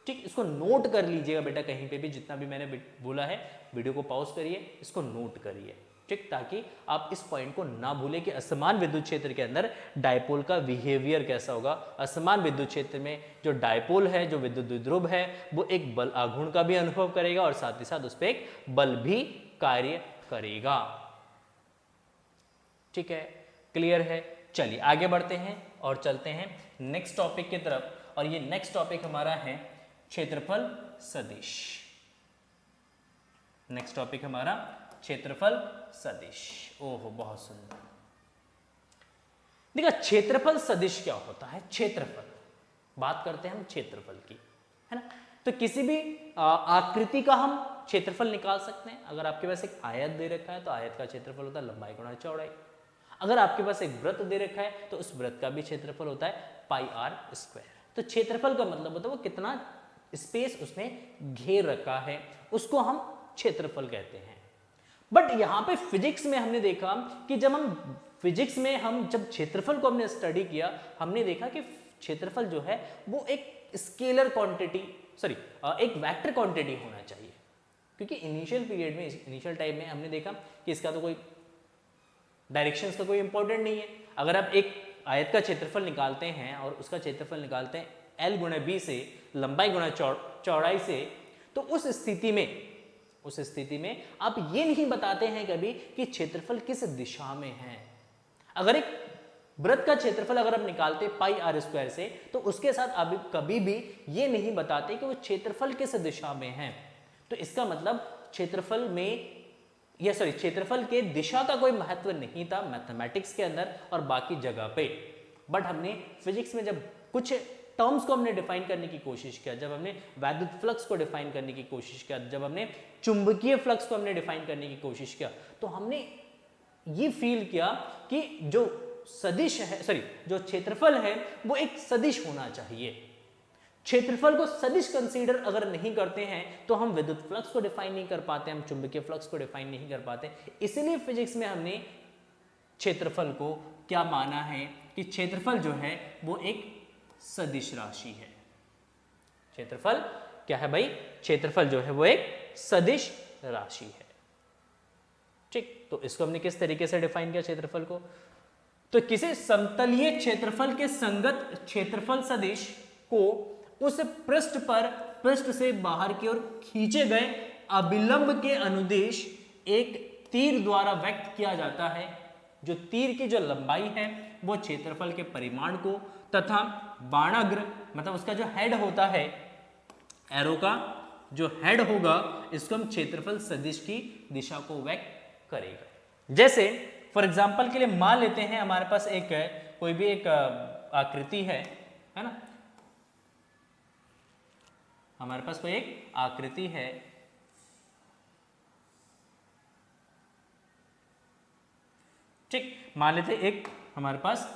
ठीक, इसको नोट कर लीजिएगा बेटा, कहीं पे भी जितना भी मैंने बोला है वीडियो को पॉज करिए, इसको नोट करिए। ठीक, ताकि आप इस पॉइंट को ना भूलें कि असमान विद्युत क्षेत्र के अंदर डायपोल का बिहेवियर कैसा होगा। असमान विद्युत क्षेत्र में जो डायपोल है, जो विद्युत द्विध्रुव है, वो एक बल आघूर्ण का भी अनुभव करेगा और साथ ही साथ उस पर एक बल भी कार्य करेगा। ठीक है, क्लियर है? चलिए आगे बढ़ते हैं और चलते हैं नेक्स्ट टॉपिक की तरफ, और ये नेक्स्ट टॉपिक हमारा है क्षेत्रफल सदिश। नेक्स्ट टॉपिक हमारा क्षेत्रफल सदिश। ओहो बहुत सुंदर। देखिए क्षेत्रफल सदिश क्या होता है? क्षेत्रफल, बात करते हैं हम क्षेत्रफल की, है ना। तो किसी भी आकृति का हम क्षेत्रफल निकाल सकते हैं। अगर आपके पास एक आयत दे रखा है तो आयत का क्षेत्रफल होता है लंबाई गुणा चौड़ाई। अगर आपके पास एक वृत्त दे रखा है तो उस वृत्त का भी क्षेत्रफल होता है पाई आर स्क्वायर। तो क्षेत्रफल का मतलब होता है वो कितना स्पेस उसमें घेर रखा है, उसको हम क्षेत्रफल कहते हैं। बट यहां पे फिजिक्स में हमने देखा कि जब क्षेत्रफल को हमने स्टडी किया, हमने देखा कि क्षेत्रफल जो है वो एक स्केलर क्वांटिटी, एक वेक्टर क्वांटिटी होना चाहिए। क्योंकि इनिशियल पीरियड में, इनिशियल टाइम में हमने देखा कि इसका तो कोई डायरेक्शंस का कोई इंपॉर्टेंट नहीं है। अगर आप एक आयत का क्षेत्रफल निकालते हैं और उसका क्षेत्रफल निकालते हैं L गुणा B से, लंबाई गुणा चौड़ाई से, तो उस स्थिति में उस स्थिति में आप ये नहीं बताते हैं कभी कि क्षेत्रफल किस दिशा में है। अगर एक वृत्त का क्षेत्रफल अगर आप निकालते पाई आर स्क्वायर से, तो उसके साथ आप कभी भी ये नहीं बताते कि वो क्षेत्रफल किस दिशा में है। तो इसका मतलब क्षेत्रफल में क्षेत्रफल के दिशा का कोई महत्व नहीं था मैथमेटिक्स के अंदर और बाकी जगह पे। बट हमने फिजिक्स में जब कुछ टर्म्स को हमने डिफाइन करने की कोशिश किया, जब हमने वैद्युत फ्लक्स को डिफाइन करने की कोशिश किया, जब हमने चुंबकीय फ्लक्स को हमने डिफाइन करने की कोशिश किया, तो हमने ये फील किया कि जो सदिश है जो क्षेत्रफल है वो एक सदिश होना चाहिए। क्षेत्रफल को सदिश कंसीडर अगर नहीं करते हैं तो हम विद्युत फ्लक्स को डिफाइन नहीं कर पाते, हम चुंबकीय फ्लक्स को डिफाइन नहीं कर पाते। इसलिए फिजिक्स में हमने क्षेत्रफल को क्या माना है कि क्षेत्रफल जो है वो एक सदिश राशि है। क्षेत्रफल क्या है भाई? क्षेत्रफल जो है वो एक सदिश राशि है। ठीक, तो इसको हमने किस तरीके से डिफाइन किया क्षेत्रफल को? तो किसी समतलीय क्षेत्रफल के संगत क्षेत्रफल सदिश को उस पृष्ठ से बाहर की ओर खींचे गए अभिलंब के अनुदिश एक तीर द्वारा व्यक्त किया जाता है। जो तीर की जो लंबाई है वो क्षेत्रफल के परिमाण को तथा बाणाग्र मतलब उसका जो हेड होता है, एरो का जो हेड होगा, इसको हम क्षेत्रफल सदिश की दिशा को व्यक्त करेगा। जैसे फॉर एग्जाम्पल के लिए मान लेते हैं हमारे पास कोई भी एक आकृति है ना, हमारे पास कोई एक आकृति है, ठीक, मान लेते एक हमारे पास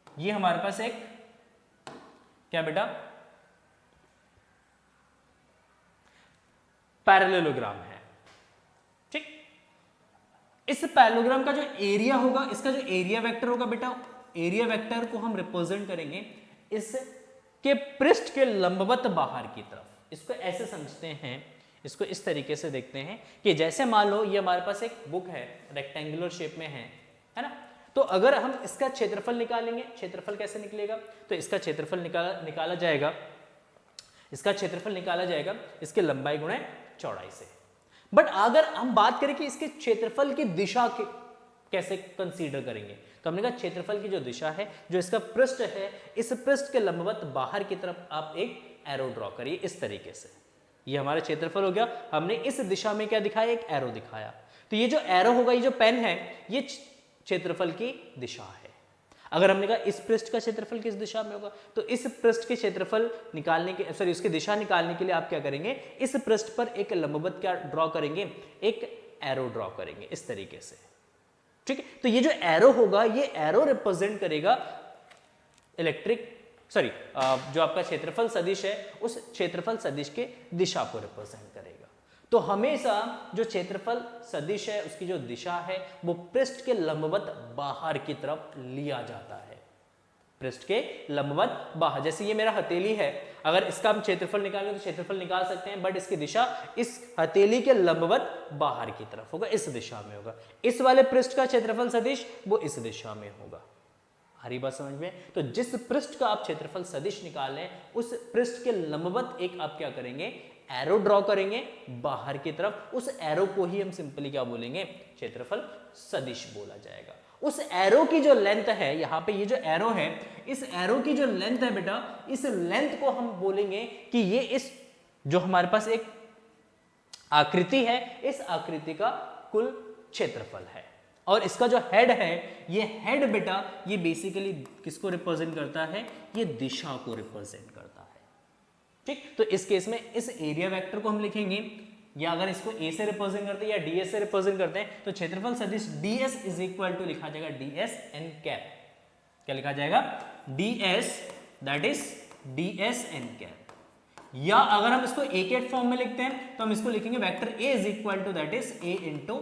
ये हमारे पास एक क्या बेटा पैरेललोग्राम है। ठीक, इस पैरेललोग्राम का जो एरिया होगा, इसका जो एरिया वेक्टर होगा बेटा, एरिया वेक्टर को हम रिप्रेजेंट करेंगे इसके पृष्ठ के लंबवत बाहर की तरफ। इसको ऐसे समझते हैं, इसको इस तरीके से देखते हैं कि जैसे मान लो ये हमारे पास एक बुक है, रेक्टेंगुलर शेप में है ना, तो अगर हम इसका क्षेत्रफल निकालेंगे, क्षेत्रफल कैसे निकलेगा? तो इसका क्षेत्रफल निकाला जाएगा, इसका क्षेत्रफल निकाला जाएगा इसके लंबाई गुणे चौड़ाई से। बट अगर हम बात करें कि इसके क्षेत्रफल की दिशा कैसे कंसीडर करेंगे, तो हमने कहा क्षेत्रफल की जो दिशा है, जो इसका पृष्ठ है, इस पृष्ठ के लंबवत बाहर की तरफ आप एक एरो ड्रॉ करिए इस तरीके से। ये हमारा क्षेत्रफल हो गया, हमने इस दिशा में क्या दिखाया? एक एरो दिखाया। तो ये जो एरो होगा, ये जो पेन है, ये क्षेत्रफल की दिशा है। अगर हमने कहा इस पृष्ठ का क्षेत्रफल किस दिशा में होगा, तो इस पृष्ठ के क्षेत्रफल निकालने के उसकी दिशा निकालने के लिए आप क्या करेंगे? इस पृष्ठ पर एक लंबवत क्या ड्रॉ करेंगे? एक एरो ड्रॉ करेंगे इस तरीके से। ठीक है, तो ये जो एरो होगा, ये एरो रिप्रेजेंट करेगा जो आपका क्षेत्रफल सदिश है, उस क्षेत्रफल सदिश के दिशा को रिप्रेजेंट करेगा। तो हमेशा जो क्षेत्रफल सदिश है उसकी जो दिशा है वो पृष्ठ के लंबवत बाहर की तरफ लिया जाता है, पृष्ठ के लंबवत बाहर। जैसे ये मेरा हथेली है, अगर इसका हम क्षेत्रफल निकालेंगे तो क्षेत्रफल निकाल सकते हैं, बट इसकी दिशा इस हथेली के लंबवत बाहर की तरफ होगा, इस दिशा में होगा। इस वाले पृष्ठ का क्षेत्रफल सदिश वो इस दिशा में होगा। हरी बात समझ में? तो जिस पृष्ठ का आप क्षेत्रफल सदिश निकाल लें, उस पृष्ठ के लंबवत एक आप क्या करेंगे? एरो ड्रॉ करेंगे बाहर की तरफ। उस एरो को ही हम सिंपली क्या बोलेंगे? क्षेत्रफल सदिश बोला जाएगा। उस एरो की जो लेंथ है, यहाँ पे ये जो एरो है, इस एरो की जो लेंथ है बेटा, इस लेंथ को हम बोलेंगे कि ये इस जो हमारे पास एक आकृति है, इस आकृति का कुल क्षेत्रफल है। और इसका जो हेड है, ये हेड बेटा ये बेसिकली किसको रिप्रेजेंट करता है? ये दिशा को रिप्रेजेंट करता है। ठीक, तो इस केस में इस एरिया वेक्टर को हम लिखेंगे, या अगर इसको ए से रिप्रेजेंट करते हैं या डीएस से रिप्रेजेंट करते हैं, तो क्षेत्रफल सदिश डीएस इज इक्वल टू लिखा जाएगा डीएस एन कैप। क्या लिखा जाएगा? DS, that is DS N cap. या अगर हम इसको ए के फॉर्म में लिखते हैं तो हम इसको लिखेंगे vector A is equal to that is A into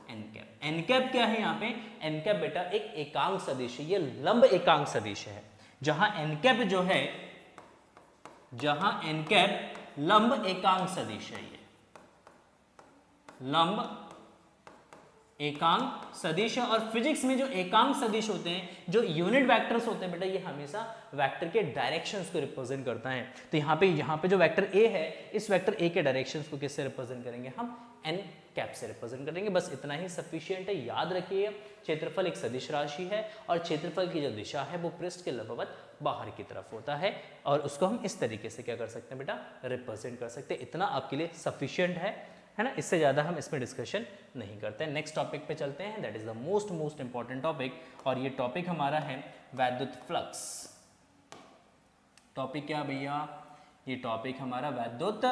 N cap. N cap क्या है यहाँ पे? एन कैप बेटा एक एकांक सदिश है, ये लंब एकांक सदिश है। जहां एन कैप जो है, जहां एन कैप लंब एकांक सदिश है, ये लंब एकांक सदिश है। और फिजिक्स में जो एकांक सदिश होते हैं, जो यूनिट वेक्टर्स होते हैं बेटा, ये हमेशा वेक्टर के डायरेक्शंस को रिप्रेजेंट करता है। तो यहाँ पे जो वेक्टर ए है, इस वेक्टर ए के डायरेक्शंस को किससे रिप्रेजेंट करेंगे? हम एन कैप से रिप्रेजेंट करेंगे। बस इतना ही सफिशिएंट है। याद रखिए क्षेत्रफल एक सदिश राशि है और क्षेत्रफल की जो दिशा है वो पृष्ठ के लंबवत बाहर की तरफ होता है, और उसको हम इस तरीके से क्या कर सकते हैं बेटा? रिप्रेजेंट कर सकते हैं। इतना आपके लिए सफिशिएंट है ना? इससे ज़्यादा हम इसमें डिस्कशन नहीं करते हैं। नेक्स्ट टॉपिक पे चलते हैं, that is the most important topic, और ये टॉपिक हमारा है वैद्युत फ्लक्स। टॉपिक क्या भैया? ये टॉपिक हमारा वैद्युत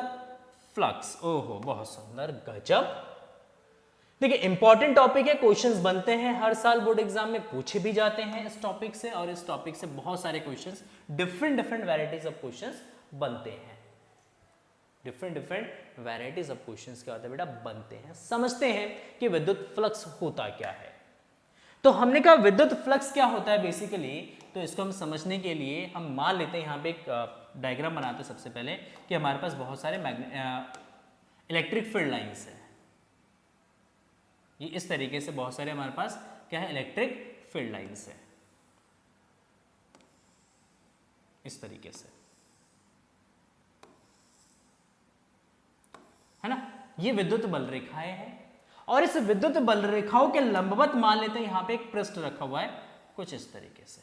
फ्लक्स। ओहो बहुत सुंदर, गजब। देखिए इंपॉर्टेंट टॉपिक है, क्वेश्चंस बनते हैं हर साल, बोर्ड एग्जाम में पूछे भी जाते हैं इस टॉपिक से, और इस टॉपिक से बहुत सारे questions, different varieties of questions बनते हैं। डिफरेंट वैरायटीज ऑफ क्वेश्चंस क्या होता है बेटा? बनते हैं। समझते हैं कि विद्युत फ्लक्स होता क्या है। तो हमने कहा विद्युत फ्लक्स क्या होता है बेसिकली, तो इसको हम समझने के लिए हम मान लेते हैं, यहाँ पे एक डायग्राम बनाते हैं सबसे पहले, कि हमारे पास बहुत सारे इलेक्ट्रिक फील्ड लाइंस है। ये इस तरीके से बहुत सारे हमारे पास क्या है? इलेक्ट्रिक फील्ड लाइंस है, इस तरीके से, है ना? ये विद्युत बल रेखाएं हैं, और इस विद्युत बल रेखाओं के लंबवत मान लेते हैं यहाँ पे एक पृष्ठ रखा हुआ है, कुछ इस तरीके से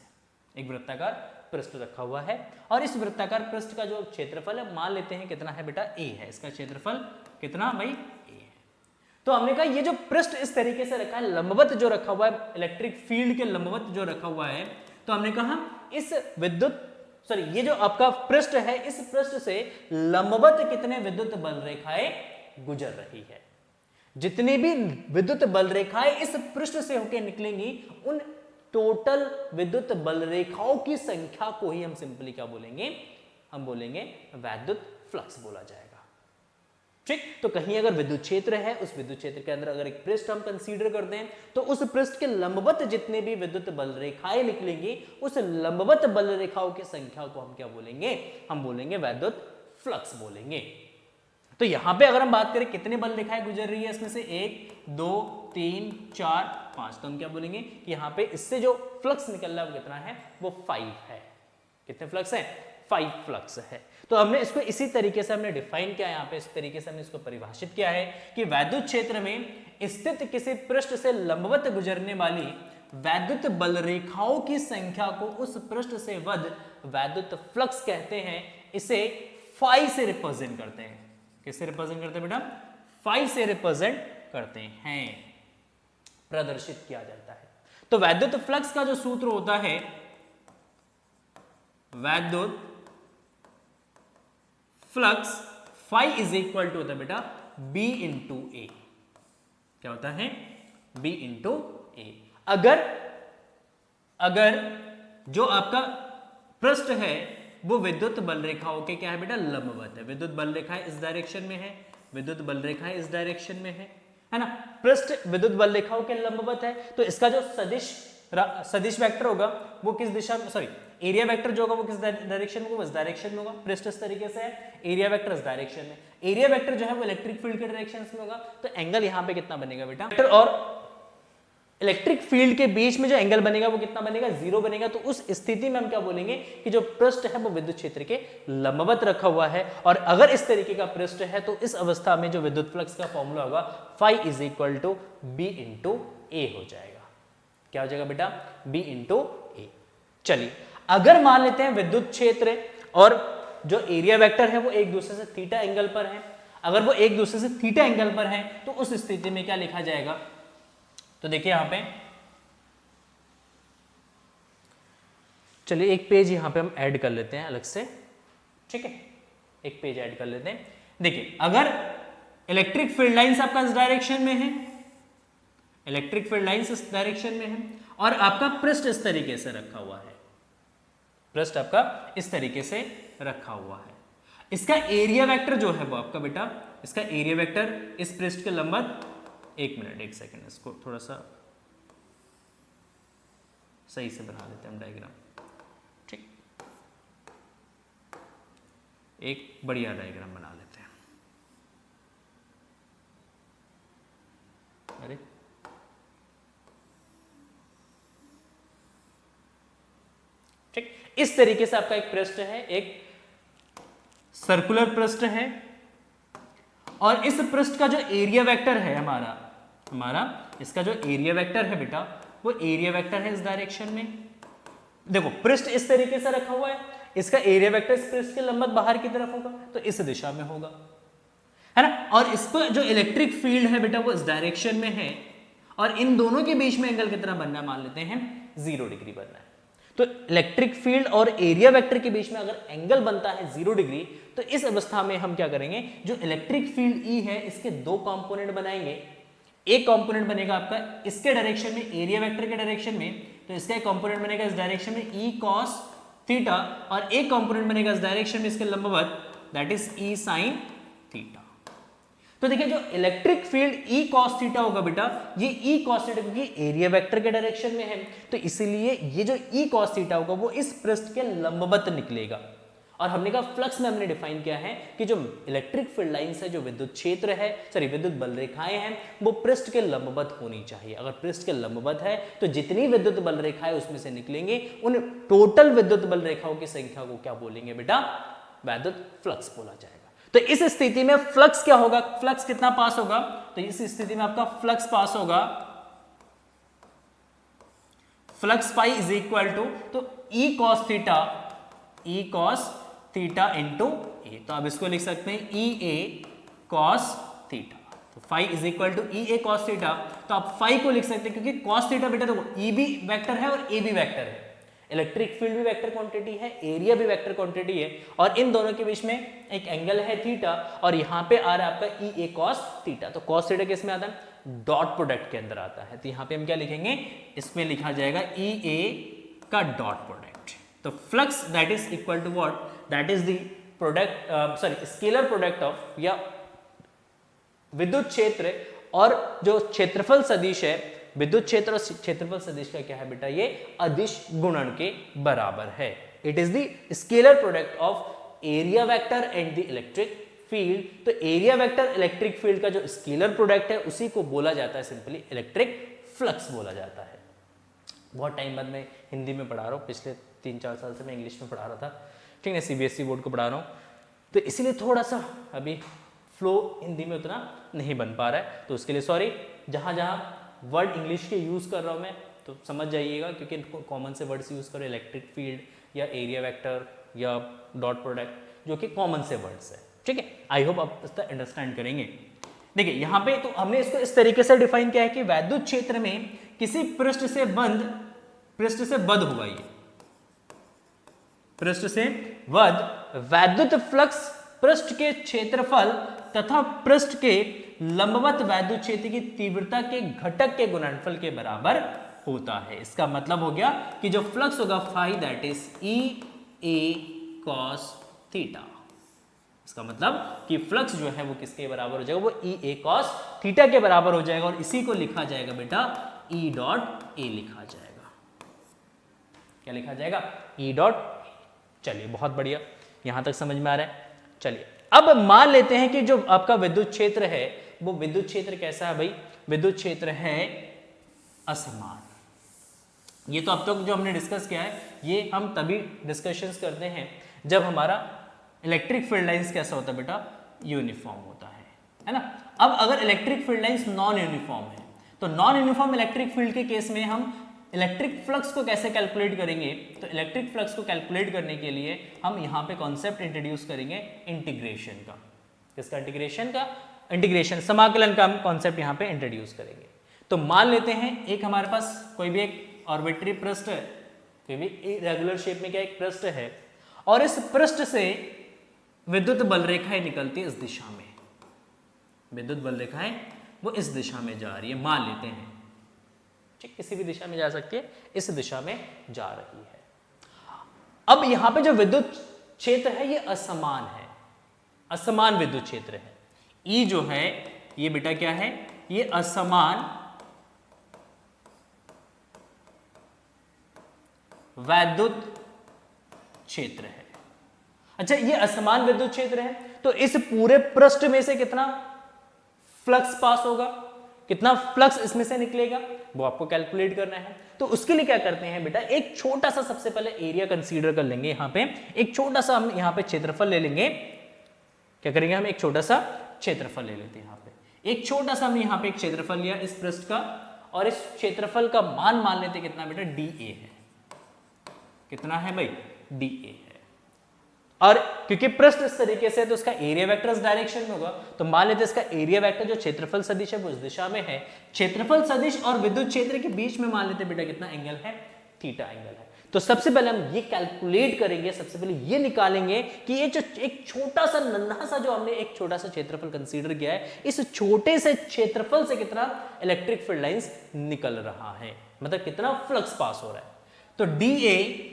एक वृत्ताकार पृष्ठ रखा हुआ है, और इस वृत्ताकार पृष्ठ का जो क्षेत्रफल है मान लेते हैं कितना है बेटा? ए है। इसका क्षेत्रफल कितना भाई? ए है। तो हमने कहा ये जो पृष्ठ इस तरीके से रखा है, लंबवत जो रखा हुआ है, इलेक्ट्रिक फील्ड के लंबवत जो रखा हुआ है, तो हमने कहा इस ये जो आपका पृष्ठ है, इस पृष्ठ से लंबवत कितने विद्युत बल रेखाएं गुजर रही है। जितनी भी विद्युत बल रेखाएं इस पृष्ठ से होकर निकलेंगी, उन टोटल विद्युत बल रेखाओं की संख्या को ही हम सिंपली क्या बोलेंगे? हम बोलेंगे वैद्युत फ्लक्स बोला जाएगा। ठीक, तो कहीं अगर विद्युत क्षेत्र है, उस विद्युत क्षेत्र के अंदर अगर एक पृष्ठ हम कंसीडर करते हैं, तो उस पृष्ठ के लंबवत जितने भी विद्युत बल रेखाएं निकलेंगी, उस लंबवत बल रेखाओं की संख्या को हम क्या बोलेंगे? हम बोलेंगे वैद्युत फ्लक्स बोलेंगे। तो यहां पे अगर हम बात करें कितने बल रेखाएं गुजर रही है, इसमें से 1 2 3 4 5, तो हम क्या बोलेंगे कि यहाँ पे इससे जो फ्लक्स निकल रहा है वो कितना है? वो 5 है। कितने फ्लक्स है? 5 फ्लक्स है। तो हमने इसको इसी तरीके से हमने डिफाइन किया, यहाँ पे इस तरीके से हमने इसको परिभाषित किया है कि वैद्युत क्षेत्र में स्थित किसी पृष्ठ से लंबवत गुजरने वाली वैद्युत बल रेखाओं की संख्या को उस पृष्ठ से वध वैद्युत फ्लक्स कहते हैं। इसे फाई से रिप्रेजेंट करते हैं। किससे रिप्रेजेंट करते हैं बेटा? फाई से रिप्रेजेंट करते हैं, प्रदर्शित किया जाता है। तो वैद्युत फ्लक्स का जो सूत्र होता है, वैद्युत flux phi is equal to होता है बेटा बी इंटू ए। क्या होता है? B into A. अगर जो आपका पृष्ठ है वो विद्युत बल रेखाओं के क्या है बेटा? लंबवत है। विद्युत बल रेखाएं इस डायरेक्शन में है, विद्युत बल रेखाएं इस डायरेक्शन में है ना? पृष्ठ विद्युत बल रेखाओं के लंबवत है, तो इसका जो सदिश वेक्टर होगा वो किस दिशा में, सॉरी एरिया वेक्टर जो होगा वो किस डायरेक्शन में होगा? इस डायरेक्शन में होगा। पृष्ठ इस तरीके से है, एरिया वेक्टर इस डायरेक्शन में। एरिया वेक्टर जो है वो इलेक्ट्रिक फील्ड के डायरेक्शन में होगा, तो एंगल यहाँ पे कितना बनेगा बेटा? वेक्टर और इलेक्ट्रिक फील्ड के बीच में जो एंगल बनेगा वो कितना बनेगा? 0 बनेगा। तो उस स्थिति में हम क्या बोलेंगे कि जो पृष्ठ है वो विद्युत क्षेत्र के लंबवत रखा हुआ है, और अगर इस तरीके का पृष्ठ है तो इस अवस्था में जो विद्युत फ्लक्स का फॉर्मूला होगा phi is equal to B into A हो जाएगा। क्या हो जाएगा बेटा? B into A. चलिए अगर मान लेते हैं विद्युत क्षेत्र और जो एरिया वेक्टर है वो एक दूसरे से थीटा एंगल पर है, अगर वो एक दूसरे से थीटा एंगल पर है तो उस स्थिति में क्या लिखा जाएगा? तो देखिए यहां पे, चलिए एक पेज यहां पे हम ऐड कर लेते हैं अलग से। ठीक है, एक पेज ऐड कर लेते हैं। देखिए अगर इलेक्ट्रिक फील्ड लाइंस आपका इस डायरेक्शन में है, इलेक्ट्रिक फील्ड लाइंस इस डायरेक्शन में है, और आपका पृष्ठ इस तरीके से रखा हुआ है, पृष्ठ आपका इस तरीके से रखा हुआ है, इसका एरिया वेक्टर जो है वो आपका बेटा, इसका एरिया वेक्टर इस पृष्ठ के लंबवत, एक मिनट एक सेकंड, इसको थोड़ा सा सही से बना लेते हैं हम डायग्राम। ठीक, एक बढ़िया डायग्राम बना लेते हैं। अरे इस तरीके से आपका एक पृष्ठ है, एक सर्कुलर पृष्ठ है, और इस पृष्ठ का जो एरिया वेक्टर है हमारा इसका जो एरिया वेक्टर है बेटा, वो एरिया वेक्टर है इस डायरेक्शन में। देखो पृष्ठ इस तरीके से रखा हुआ है, इसका एरिया वेक्टर इस पृष्ठ के लंबवत बाहर की तरफ होगा, तो इस दिशा में होगा, है ना। और इस पर जो इलेक्ट्रिक फील्ड है बेटा वो इस डायरेक्शन में है, और इन दोनों के बीच में एंगल कितना बनना है, मान लेते हैं 0 डिग्री बनना है। तो इलेक्ट्रिक फील्ड और एरिया वेक्टर के बीच में अगर एंगल बनता है 0 डिग्री, तो इस अवस्था में हम क्या करेंगे, जो इलेक्ट्रिक फील्ड E है इसके दो कंपोनेंट बनाएंगे। एक कंपोनेंट बनेगा आपका इसके डायरेक्शन में, एरिया वेक्टर के डायरेक्शन में, तो इसका एक कंपोनेंट बनेगा इस डायरेक्शन में E cos थीटा, और एक कंपोनेंट बनेगा इस डायरेक्शन में इसके लंबवत, that is E sin theta. तो देखिए जो electric field E cos theta होगा बेटा, ये E cos थीटा क्योंकि एरिया वेक्टर के डायरेक्शन में है, तो इसलिए ये जो E cos थीटा होगा वो इस पृष्ठ के लंबवत निकलेगा। और हमने कहा फ्लक्स में हमने डिफाइन किया है कि जो इलेक्ट्रिक फील्ड लाइंस है, जो विद्युत क्षेत्र है, विद्युत बल रेखाएं हैं, वो पृष्ठ के लंबवत होनी चाहिए। अगर पृष्ठ के लंबवत है तो जितनी विद्युत बल रेखाएं उसमें से निकलेंगे, उन टोटल विद्युत बल रेखाओं की संख्या को क्या बोलेंगे बेटा, वैद्युत फ्लक्स बोला जाएगा। तो इस स्थिति में फ्लक्स क्या होगा, फ्लक्स कितना पास होगा, तो इस स्थिति में आपका फ्लक्स पास होगा, flux phi is equal to, तो E cos theta into A, तो आप इसको लिख सकते हैं EA cos थीटा। तो phi is equal to EA cos theta, तो आप फाई को लिख सकते हैं क्योंकि cos थीटा बेटा देखो E भी वेक्टर है और A भी वेक्टर है, इलेक्ट्रिक फील्ड भी वेक्टर क्वांटिटी है, एरिया भी वेक्टर क्वांटिटी है, और इन दोनों के बीच में एक एंगल है थीटा, और यहाँ पे आ रहा है आपका EA cos थीटा। तो cos थीटा किस में आता है, डॉट प्रोडक्ट के अंदर आता है, तो यहाँ पे हम क्या लिखेंगे, इसमें लिखा जाएगा EA का डॉट प्रोडक्ट। तो flux that is equal to what, that is the product scalar product of, या विद्युत क्षेत्र और जो क्षेत्रफल सदिश है, विद्युत क्षेत्र और क्षेत्रफल सदिश का क्या है बेटा, ये अदिश गुणन के बराबर है। It is the scalar product of area vector and the electric field. तो एरिया वेक्टर इलेक्ट्रिक फील्ड का जो स्केलर प्रोडक्ट है उसी को बोला जाता है सिंपली इलेक्ट्रिक फ्लक्स बोला जाता है। बहुत टाइम बाद मैं हिंदी में पढ़ा रहा हूँ, पिछले 3-4 साल से मैं इंग्लिश में पढ़ा रहा था, ठीक है, CBSE बोर्ड को पढ़ा रहा हूँ, तो इसीलिए थोड़ा सा अभी फ्लो हिंदी में उतना नहीं बन पा रहा है, तो उसके लिए सॉरी। जहाँ जहाँ वर्ड इंग्लिश के यूज़ कर रहा हूँ मैं, तो समझ जाइएगा, क्योंकि कॉमन से वर्ड्स यूज़ करो, इलेक्ट्रिक फील्ड या एरिया वेक्टर या डॉट प्रोडक्ट, जो कि कॉमन से वर्ड्स है, ठीक है। आई होप आप इसका अंडरस्टैंड करेंगे। देखिए यहाँ पे तो हमने इसको इस तरीके से डिफाइन किया है कि वैद्युत क्षेत्र में किसी पृष्ठ से बद्ध हुआ, ये पृष्ठ से बद्ध वैद्युत फ्लक्स पृष्ठ के क्षेत्रफल तथा पृष्ठ के लंबवत वैद्युत क्षेत्र की तीव्रता के घटक के गुणनफल के बराबर होता है। इसका मतलब हो गया कि जो फ्लक्स होगा phi that is EA cos theta. इसका मतलब कि फ्लक्स जो है वो किसके बराबर हो जाएगा, वो EA cos थीटा के बराबर हो जाएगा, और इसी को लिखा जाएगा बेटा E डॉट A लिखा जाएगा। क्या लिखा जाएगा, E डॉट। चलिए बहुत बढ़िया, यहां तक समझ में आ रहा है। चलिए अब मान लेते हैं कि जो आपका विद्युत क्षेत्र है, वो विद्युत क्षेत्र कैसा है भाई, विद्युत क्षेत्र है असमान। ये तो अब तक जो हमने डिस्कस किया है, ये हम तभी डिस्कशंस करते हैं जब हमारा इलेक्ट्रिक फील्ड लाइंस कैसा होता है बेटा, यूनिफॉर्म होता है ना। अब अगर electric field lines non uniform है, तो नॉन यूनिफॉर्म इलेक्ट्रिक फील्ड के केस में हम इलेक्ट्रिक फ्लक्स को कैसे कैलकुलेट करेंगे, तो इलेक्ट्रिक फ्लक्स को कैलकुलेट करने के लिए हम यहाँ पे कॉन्सेप्ट इंट्रोड्यूस करेंगे इंटीग्रेशन का। किसका इंटीग्रेशन का, इंटीग्रेशन समाकलन का हम कॉन्सेप्ट यहाँ पे इंट्रोड्यूस करेंगे। तो मान लेते हैं एक हमारे पास कोई भी एक ऑर्बिटरी पृष्ठ है, कोई भी रेगुलर शेप में क्या एक पृष्ठ है, और इस पृष्ठ से विद्युत बल रेखाएं निकलती है इस दिशा में, विद्युत बल रेखाएं वो इस दिशा में जा रही है, मान लेते हैं, ठीक, किसी भी दिशा में जा सकती है, इस दिशा में जा रही है। अब यहां पे जो विद्युत क्षेत्र है ये असमान है, असमान विद्युत क्षेत्र है। E जो है ये बेटा क्या है, ये असमान वैद्युत क्षेत्र है। अच्छा, ये असमान विद्युत क्षेत्र है, तो इस पूरे पृष्ठ में से कितना फ्लक्स पास होगा, कितना फ्लक्स इसमें से निकलेगा वो आपको कैलकुलेट करना है। तो उसके लिए क्या करते हैं बेटा, एक छोटा सा सबसे पहले एरिया कंसीडर कर लेंगे। यहाँ पे एक छोटा सा हम यहाँ पे क्षेत्रफल ले लेंगे। क्या करेंगे, हम एक छोटा सा क्षेत्रफल ले लेते हैं। यहाँ पे एक छोटा सा हमने यहाँ पे एक क्षेत्रफल लिया इस पृष्ठ का, और इस क्षेत्रफल का मान लेते कितना बेटा, DA है। कितना है भाई, DA है। और क्योंकि पृष्ठ इस तरीके से है तो उसका एरिया वेक्टर इस डायरेक्शन में होगा, तो मान लेते हैं इसका एरिया वेक्टर जो क्षेत्रफल सदिश है वो इस दिशा में है। क्षेत्रफल सदिश और विद्युत क्षेत्र के बीच में मान लेते हैं बेटा कितना एंगल है, थीटा एंगल है। तो सबसे पहले हम ये कैलकुलेट करेंगे, सबसे पहले ये निकालेंगे कि ये जो एक छोटा सा नन्हा सा जो हमने एक छोटा सा क्षेत्रफल कंसीडर किया है, इस छोटे से क्षेत्रफल से कितना इलेक्ट्रिक फील्ड लाइंस निकल रहा है, मतलब कितना फ्लक्स पास हो रहा है। तो DA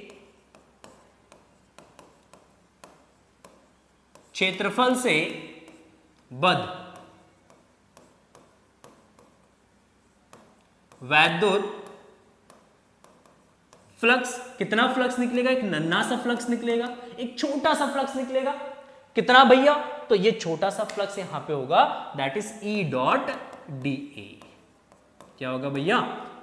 क्षेत्रफल से बद्ध वैद्युत फ्लक्स, कितना फ्लक्स निकलेगा, एक नन्हा सा फ्लक्स निकलेगा, एक छोटा सा फ्लक्स निकलेगा। कितना भैया, तो ये छोटा सा फ्लक्स यहां पे होगा, दैट इज E.DA। क्या होगा भैया,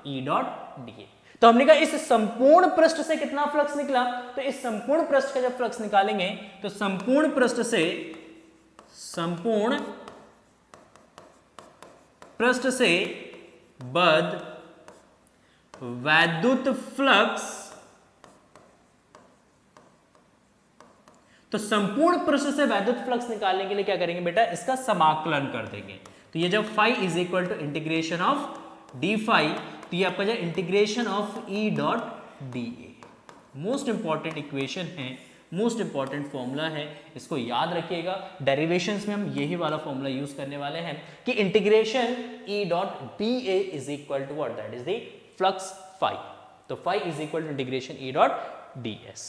E.DA। तो हमने कहा इस संपूर्ण पृष्ठ से कितना फ्लक्स निकला, तो इस संपूर्ण पृष्ठ का जब फ्लक्स निकालेंगे तो संपूर्ण पृष्ठ से बद्ध वैद्युत फ्लक्स, तो संपूर्ण पृष्ठ से वैद्युत फ्लक्स निकालने के लिए क्या करेंगे बेटा, इसका समाकलन कर देंगे। तो ये जब phi is equal to integration of D phi, तो ये आपका जो integration of E.DA, most important equation है, मोस्ट इंपॉर्टेंट फॉर्मूला है, इसको याद रखिएगा। डेरिवेशंस में हम यही वाला फॉर्मूला यूज करने वाले हैं कि integration E.DA is equal to what, that is the flux phi. तो phi is equal to integration E.DS।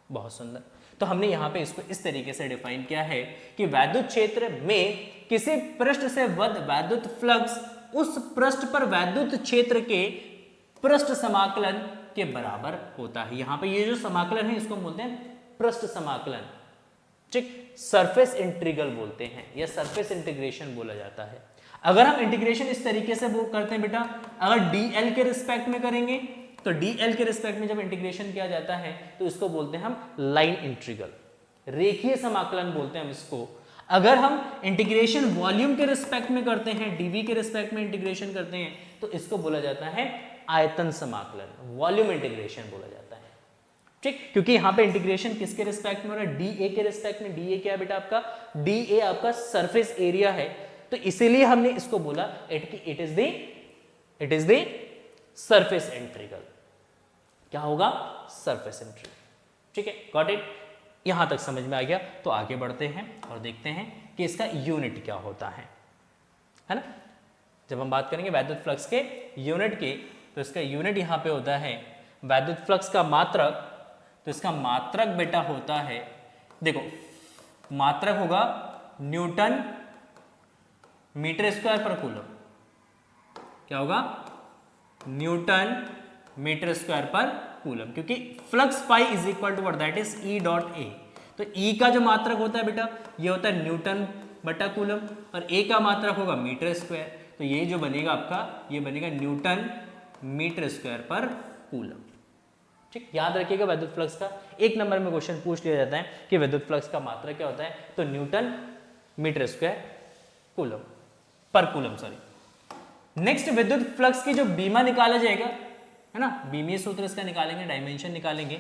बहुत सुंदर। तो हमने यहां पे इसको इस तरीके से डिफाइन किया है कि वैद्युत क्षेत्र में किसी पृष्ठ से बद्ध वैद्युत फ्लक्स उस पृष्ठ पर वैद्युत क्षेत्र के पृष्ठ समाकलन के बराबर होता है। यहां पे ये जो समाकलन है इसको बोलते हैं पृष्ठ समाकलन, ठीक, सरफेस इंटीग्रल बोलते हैं या सरफेस इंटीग्रेशन बोला जाता है। अगर हम इंटीग्रेशन इस तरीके से वो करते हैं बेटा, अगर DL के रिस्पेक्ट में करेंगे तो DL के रिस्पेक्ट में जब इंटीग्रेशन किया जाता है तो इसको बोलते हैं हम लाइन इंटीग्रल, रेखीय समाकलन बोलते हैं हम इसको। अगर हम इंटीग्रेशन वॉल्यूम के रिस्पेक्ट में करते हैं, DV के रिस्पेक्ट में इंटीग्रेशन करते हैं, तो इसको बोला जाता है आयतन समाकलन, वॉल्यूम इंटीग्रेशन बोला जाता है, ठीक। क्योंकि यहां पे इंटीग्रेशन किसके रिस्पेक्ट में हो रहा है, DA के रिस्पेक्ट में। DA क्या है बेटा आपका, DA आपका सरफेस एरिया है, तो इसीलिए हमने इसको बोला it is the surface integral. क्या होगा, सरफेस इंटीग्रल, ठीक है, गॉट इट। यहां तक समझ में आ गया। तो आगे बढ़ते हैं और देखते हैं कि इसका यूनिट क्या होता है ना। जब हम बात करेंगे वैद्युत फ्लक्स के यूनिट की, तो इसका यूनिट यहां पे होता है वैद्युत फ्लक्स का मात्रक। तो इसका मात्रक बेटा होता है, देखो मात्रक होगा न्यूटन मीटर स्क्वायर पर कूलम। क्या होगा, न्यूटन मीटर स्क्वायर पर कूलम, क्योंकि flux phi is equal to what, that is E.A। तो E का जो मात्रक होता है बेटा ये होता है न्यूटन बटा कूलम, और A का मात्रक होगा मीटर स्क्वायर। तो ये जो बनेगा आपका, ये बनेगा न्यूटन मीटर स्क्वायर पर कूलम, ठीक। याद रखिएगा विद्युत फ्लक्स का एक नंबर में क्वेश्चन पूछ लिया जाता है कि विद्युत फ्लक्स का मात्रक क्या होता है, तो न्यूटन मीटर स्क्वायर कूलम पर कूलम, सॉरी। नेक्स्ट विद्युत फ्लक्स की जो बीमा निकाला जाएगा, है ना, बीमीय सूत्र इसका निकालेंगे, डायमेंशन निकालेंगे,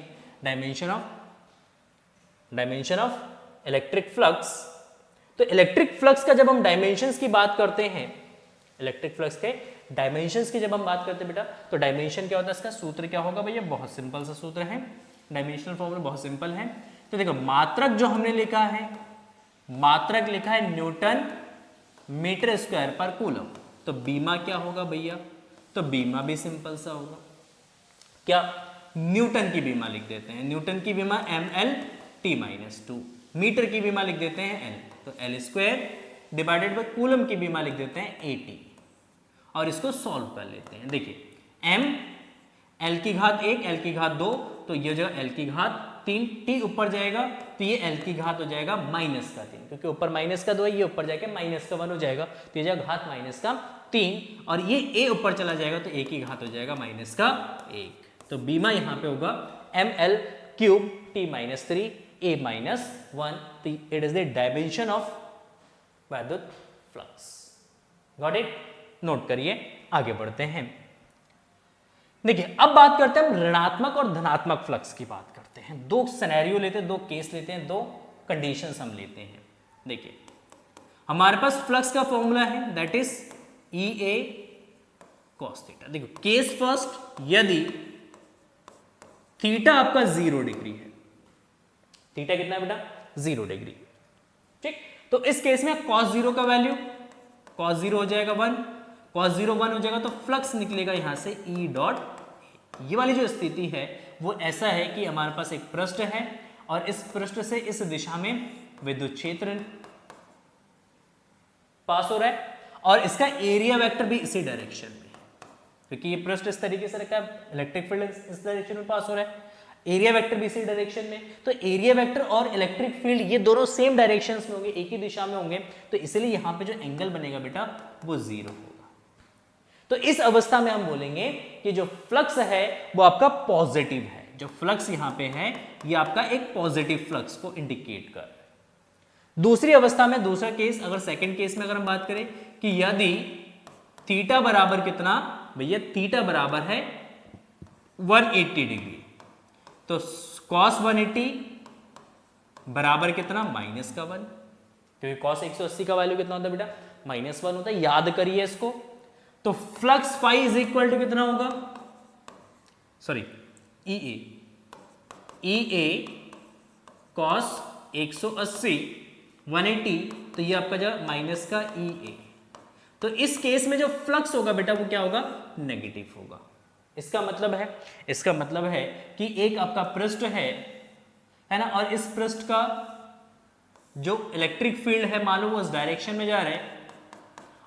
डायमेंशन ऑफ इलेक्ट्रिक फ्लक्स। तो इलेक्ट्रिक फ्लक्स का जब हम डायमेंशंस की बात करते हैं, इलेक्ट्रिक फ्लक्स के डायमेंशंस की जब हम बात करते हैं बेटा, तो डायमेंशन क्या होता है, इसका सूत्र क्या होगा भैया, बहुत सिंपल सा सूत्र है, डायमेंशनल फॉर्मूला बहुत सिंपल है। तो देखो मात्रक जो हमने लिखा है, मात्रक लिखा है न्यूटन मीटर स्क्वायर पर कूलम, तो बीमा क्या होगा भैया, तो बीमा भी सिंपल सा होगा, क्या, न्यूटन की बीमा लिख देते हैं, न्यूटन की बीमा mL/T-2, मीटर की बीमा लिख देते हैं L, तो L square divided by coulomb की बीमा लिख देते हैं AT, और इसको सॉल्व कर लेते हैं। देखिए m L की घात 1 L की घात 2, तो ये जो L की घात 3, T ऊपर जाएगा तो ये L की घात हो जाएगा -3, क्योंकि ऊपर -2 है, ये ऊपर जाके -1 हो जाएगा, तो ये जो घात 3 और ये a ऊपर चला जाएगा तो a की घात हो जाएगा माइनस का 1। तो बीमा यहाँ पे होगा ml cube t minus 3 a minus 1। It is the dimension of वैद्युत फ्लक्स। Got it? नोट करिए, आगे बढ़ते हैं। देखिए अब बात करते हैं हम ऋणात्मक और धनात्मक फ्लक्स की बात करते हैं। दो सिनेरियो लेते हैं, दो केस लेते हैं, दो कंडीशंस हम लेते हैं। देखिए हमारे पास फ्लक्स का फॉर्मूला है that is E A cos theta. देखो केस फर्स्ट, यदि थीटा आपका 0 डिग्री है, थीटा कितना है बेटा? 0 डिग्री। ठीक, तो इस केस में cos 0 का वैल्यू, cos 0 हो जाएगा 1, cos 0 1 हो जाएगा तो फ्लक्स निकलेगा यहां से E डॉट। ये वाली जो स्थिति है वो ऐसा है कि हमारे पास एक पृष्ठ है और इस पृष्ठ से इस दिशा में विद्युत क्षेत्र पास हो रहा है और इसका एरिया वेक्टर भी इसी डायरेक्शन में है, क्योंकि ये पृष्ठ इस तरीके से रखा है, इलेक्ट्रिक फील्ड इस डायरेक्शन में पास हो रहा है, एरिया वेक्टर भी इसी डायरेक्शन में। तो एरिया वेक्टर और इलेक्ट्रिक फील्ड ये दोनों सेम डायरेक्शंस में होंगे, एक ही दिशा में होंगे, तो इसलिए यहां पे जो एंगल बनेगा बेटा वो 0 होगा। तो इस अवस्था में हम बोलेंगे कि जो फ्लक्स है वो आपका पॉजिटिव है। जो फ्लक्स यहां पे है ये आपका एक पॉजिटिव फ्लक्स को इंडिकेट कर रहा है। दूसरी अवस्था में, दूसरा केस, अगर सेकंड केस में अगर हम बात करें कि यदि थीटा बराबर कितना, भैया थीटा बराबर है 180 डिग्री, तो cos 180 बराबर कितना? माइनस का 1, क्योंकि cos 180 का वैल्यू कितना होता है बेटा? माइनस 1 होता है। याद करिए इसको। तो flux phi is equal to कितना होगा? सॉरी, ई ए cos 180 180, तो ये आपका जो माइनस का ई ए। तो इस केस में जो फ्लक्स होगा बेटा वो क्या होगा? नेगेटिव होगा। इसका मतलब है कि एक आपका पृष्ठ है ना, और इस पृष्ठ का जो इलेक्ट्रिक फील्ड है मान लो वो उस डायरेक्शन में जा रहा है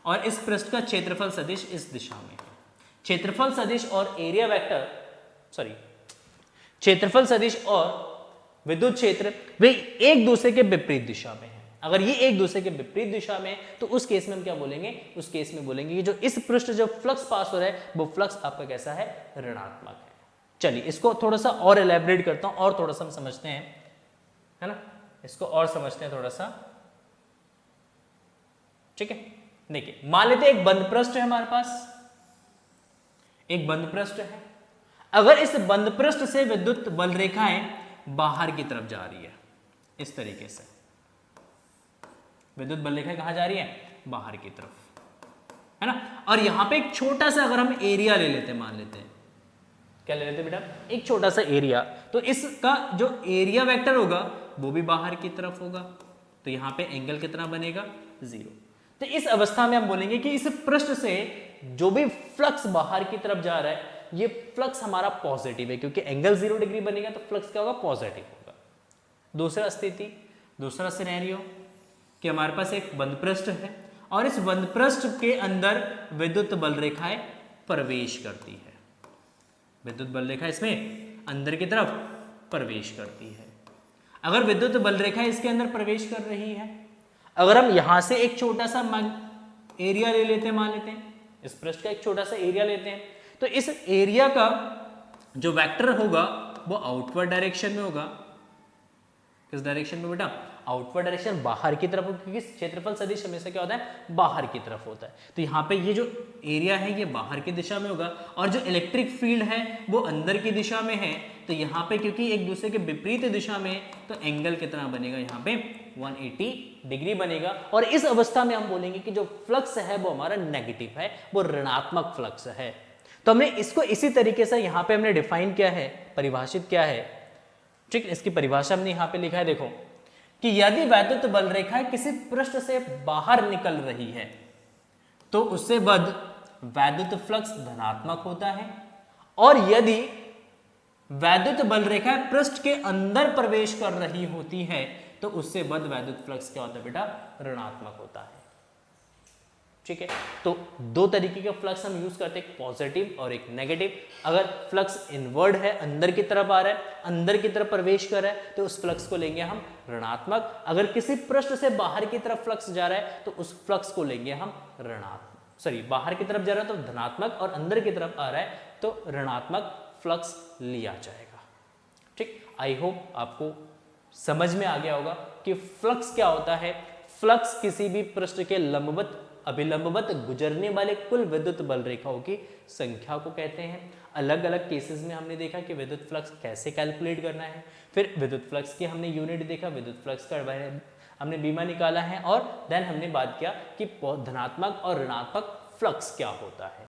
और इस पृष्ठ का क्षेत्रफल सदिश इस दिशा में है। क्षेत्रफल सदिश और एरिया वेक्टर, सॉरी, क्षेत्रफल सदिश और विद्युत क्षेत्र वे एक दूसरे के विपरीत दिशा में है। अगर ये एक दूसरे के विपरीत दिशा में तो उस केस में हम क्या बोलेंगे? उस केस में बोलेंगे कि जो इस पृष्ठ जो फ्लक्स पास हो रहा है वो फ्लक्स आपका कैसा है? ऋणात्मक है। चलिए इसको थोड़ा सा और एलैबोरेट करता हूं और थोड़ा सा हम समझते हैं, है ना, इसको और समझते हैं थोड़ा सा। ठीक है, देखिए मान लेते हैं एक बंद पृष्ठ है हमारे पास, एक बंद पृष्ठ है। अगर इस बंद पृष्ठ से विद्युत बल रेखाएं बाहर की तरफ जा रही है, इस तरीके से विद्युत बल रेखाएं कहां जा रही है? बाहर की तरफ, है ना। और यहां पे एक छोटा सा अगर हम एरिया ले लेते हैं, मान लेते हैं, क्या ले लेते हैं बेटा? एक छोटा सा एरिया, तो इसका जो एरिया वेक्टर होगा वो भी बाहर की तरफ होगा, तो यहां पे एंगल कितना बनेगा? 0। तो इस अवस्था में हम बोलेंगे कि इस पृष्ठ से जो भी फ्लक्स बाहर की तरफ जा रहा है ये फ्लक्स हमारा पॉजिटिव है, क्योंकि एंगल 0 डिग्री बनेगा तो फ्लक्स क्या होगा? पॉजिटिव होगा। दूसरा स्थिति, दूसरा सिनेरियो कि हमारे पास एक बंद पृष्ठ है और इस बंद पृष्ठ के अंदर विद्युत बल रेखाएं प्रवेश करती है। विद्युत बल रेखा इसमें अंदर की तरफ प्रवेश करती है। अगर विद्युत बल रेखा इसके अंदर प्रवेश कर रही है, अगर हम यहां से एक छोटा सा एरिया ले लेते हैं, मान लेते हैं इस पृष्ठ का एक छोटा सा एरिया लेते हैं, तो इस एरिया का जो वेक्टर होगा वो आउटवर्ड डायरेक्शन में होगा। किस डायरेक्शन में बेटा? आउटवर्ड डायरेक्शन, बाहर की तरफ, क्योंकि क्षेत्रफल सदिश हमेशा क्या होता है? बाहर की तरफ होता है। तो यहाँ पे ये जो एरिया है ये बाहर की दिशा में होगा और जो इलेक्ट्रिक फील्ड है वो अंदर की दिशा में है। तो यहाँ पे क्योंकि एक दूसरे के विपरीत दिशा में, तो एंगल कितना बनेगा? यहाँ पे 180 डिग्री बनेगा। और इस अवस्था में हम बोलेंगे कि जो फ्लक्स है वो हमारा नेगेटिव है, वो ऋणात्मक फ्लक्स है। तो हमने इसको इसी तरीके से यहाँ पे हमने डिफाइन किया है, परिभाषित किया है। ठीक, इसकी परिभाषा हमने यहाँ पे लिखा है, देखो कि यदि वैद्युत बल रेखा किसी पृष्ठ से बाहर निकल रही है तो उससे बद्ध वैद्युत फ्लक्स धनात्मक होता है, और यदि वैद्युत बल रेखा पृष्ठ के अंदर प्रवेश कर रही होती है तो उससे बद्ध वैद्युत फ्लक्स क्या होता है बेटा? ऋणात्मक होता है। ठीक है, तो दो तरीके के फ्लक्स हम यूज करते हैं, एक पॉजिटिव और एक नेगेटिव। अगर फ्लक्स इनवर्ड है, अंदर की तरफ आ रहा है, अंदर की तरफ प्रवेश कर रहा है, तो उस फ्लक्स को लेंगे हम ऋणात्मक। अगर किसी पृष्ठ से बाहर की तरफ फ्लक्स जा रहा है तो उस फ्लक्स को लेंगे हम ऋणात्मक। सॉरी बाहर की तरफ जा रहा है तो धनात्मक और अंदर की तरफ आ रहा है तो ऋणात्मक फ्लक्स लिया जाएगा। ठीक, आई होप आपको समझ में आ गया होगा कि फ्लक्स क्या होता है। फ्लक्स किसी भी पृष्ठ के लंबवत अभिलंबवत गुजरने वाले कुल विद्युत बल रेखाओं की संख्या को कहते हैं। अलग अलग केसेस में हमने देखा कि विद्युत फ्लक्स कैसे कैलकुलेट करना है, फिर विद्युत फ्लक्स की हमने यूनिट देखा, विद्युत फ्लक्स का हमने बीमा निकाला है और देन हमने बात किया कि धनात्मक और ऋणात्मक फ्लक्स क्या होता है।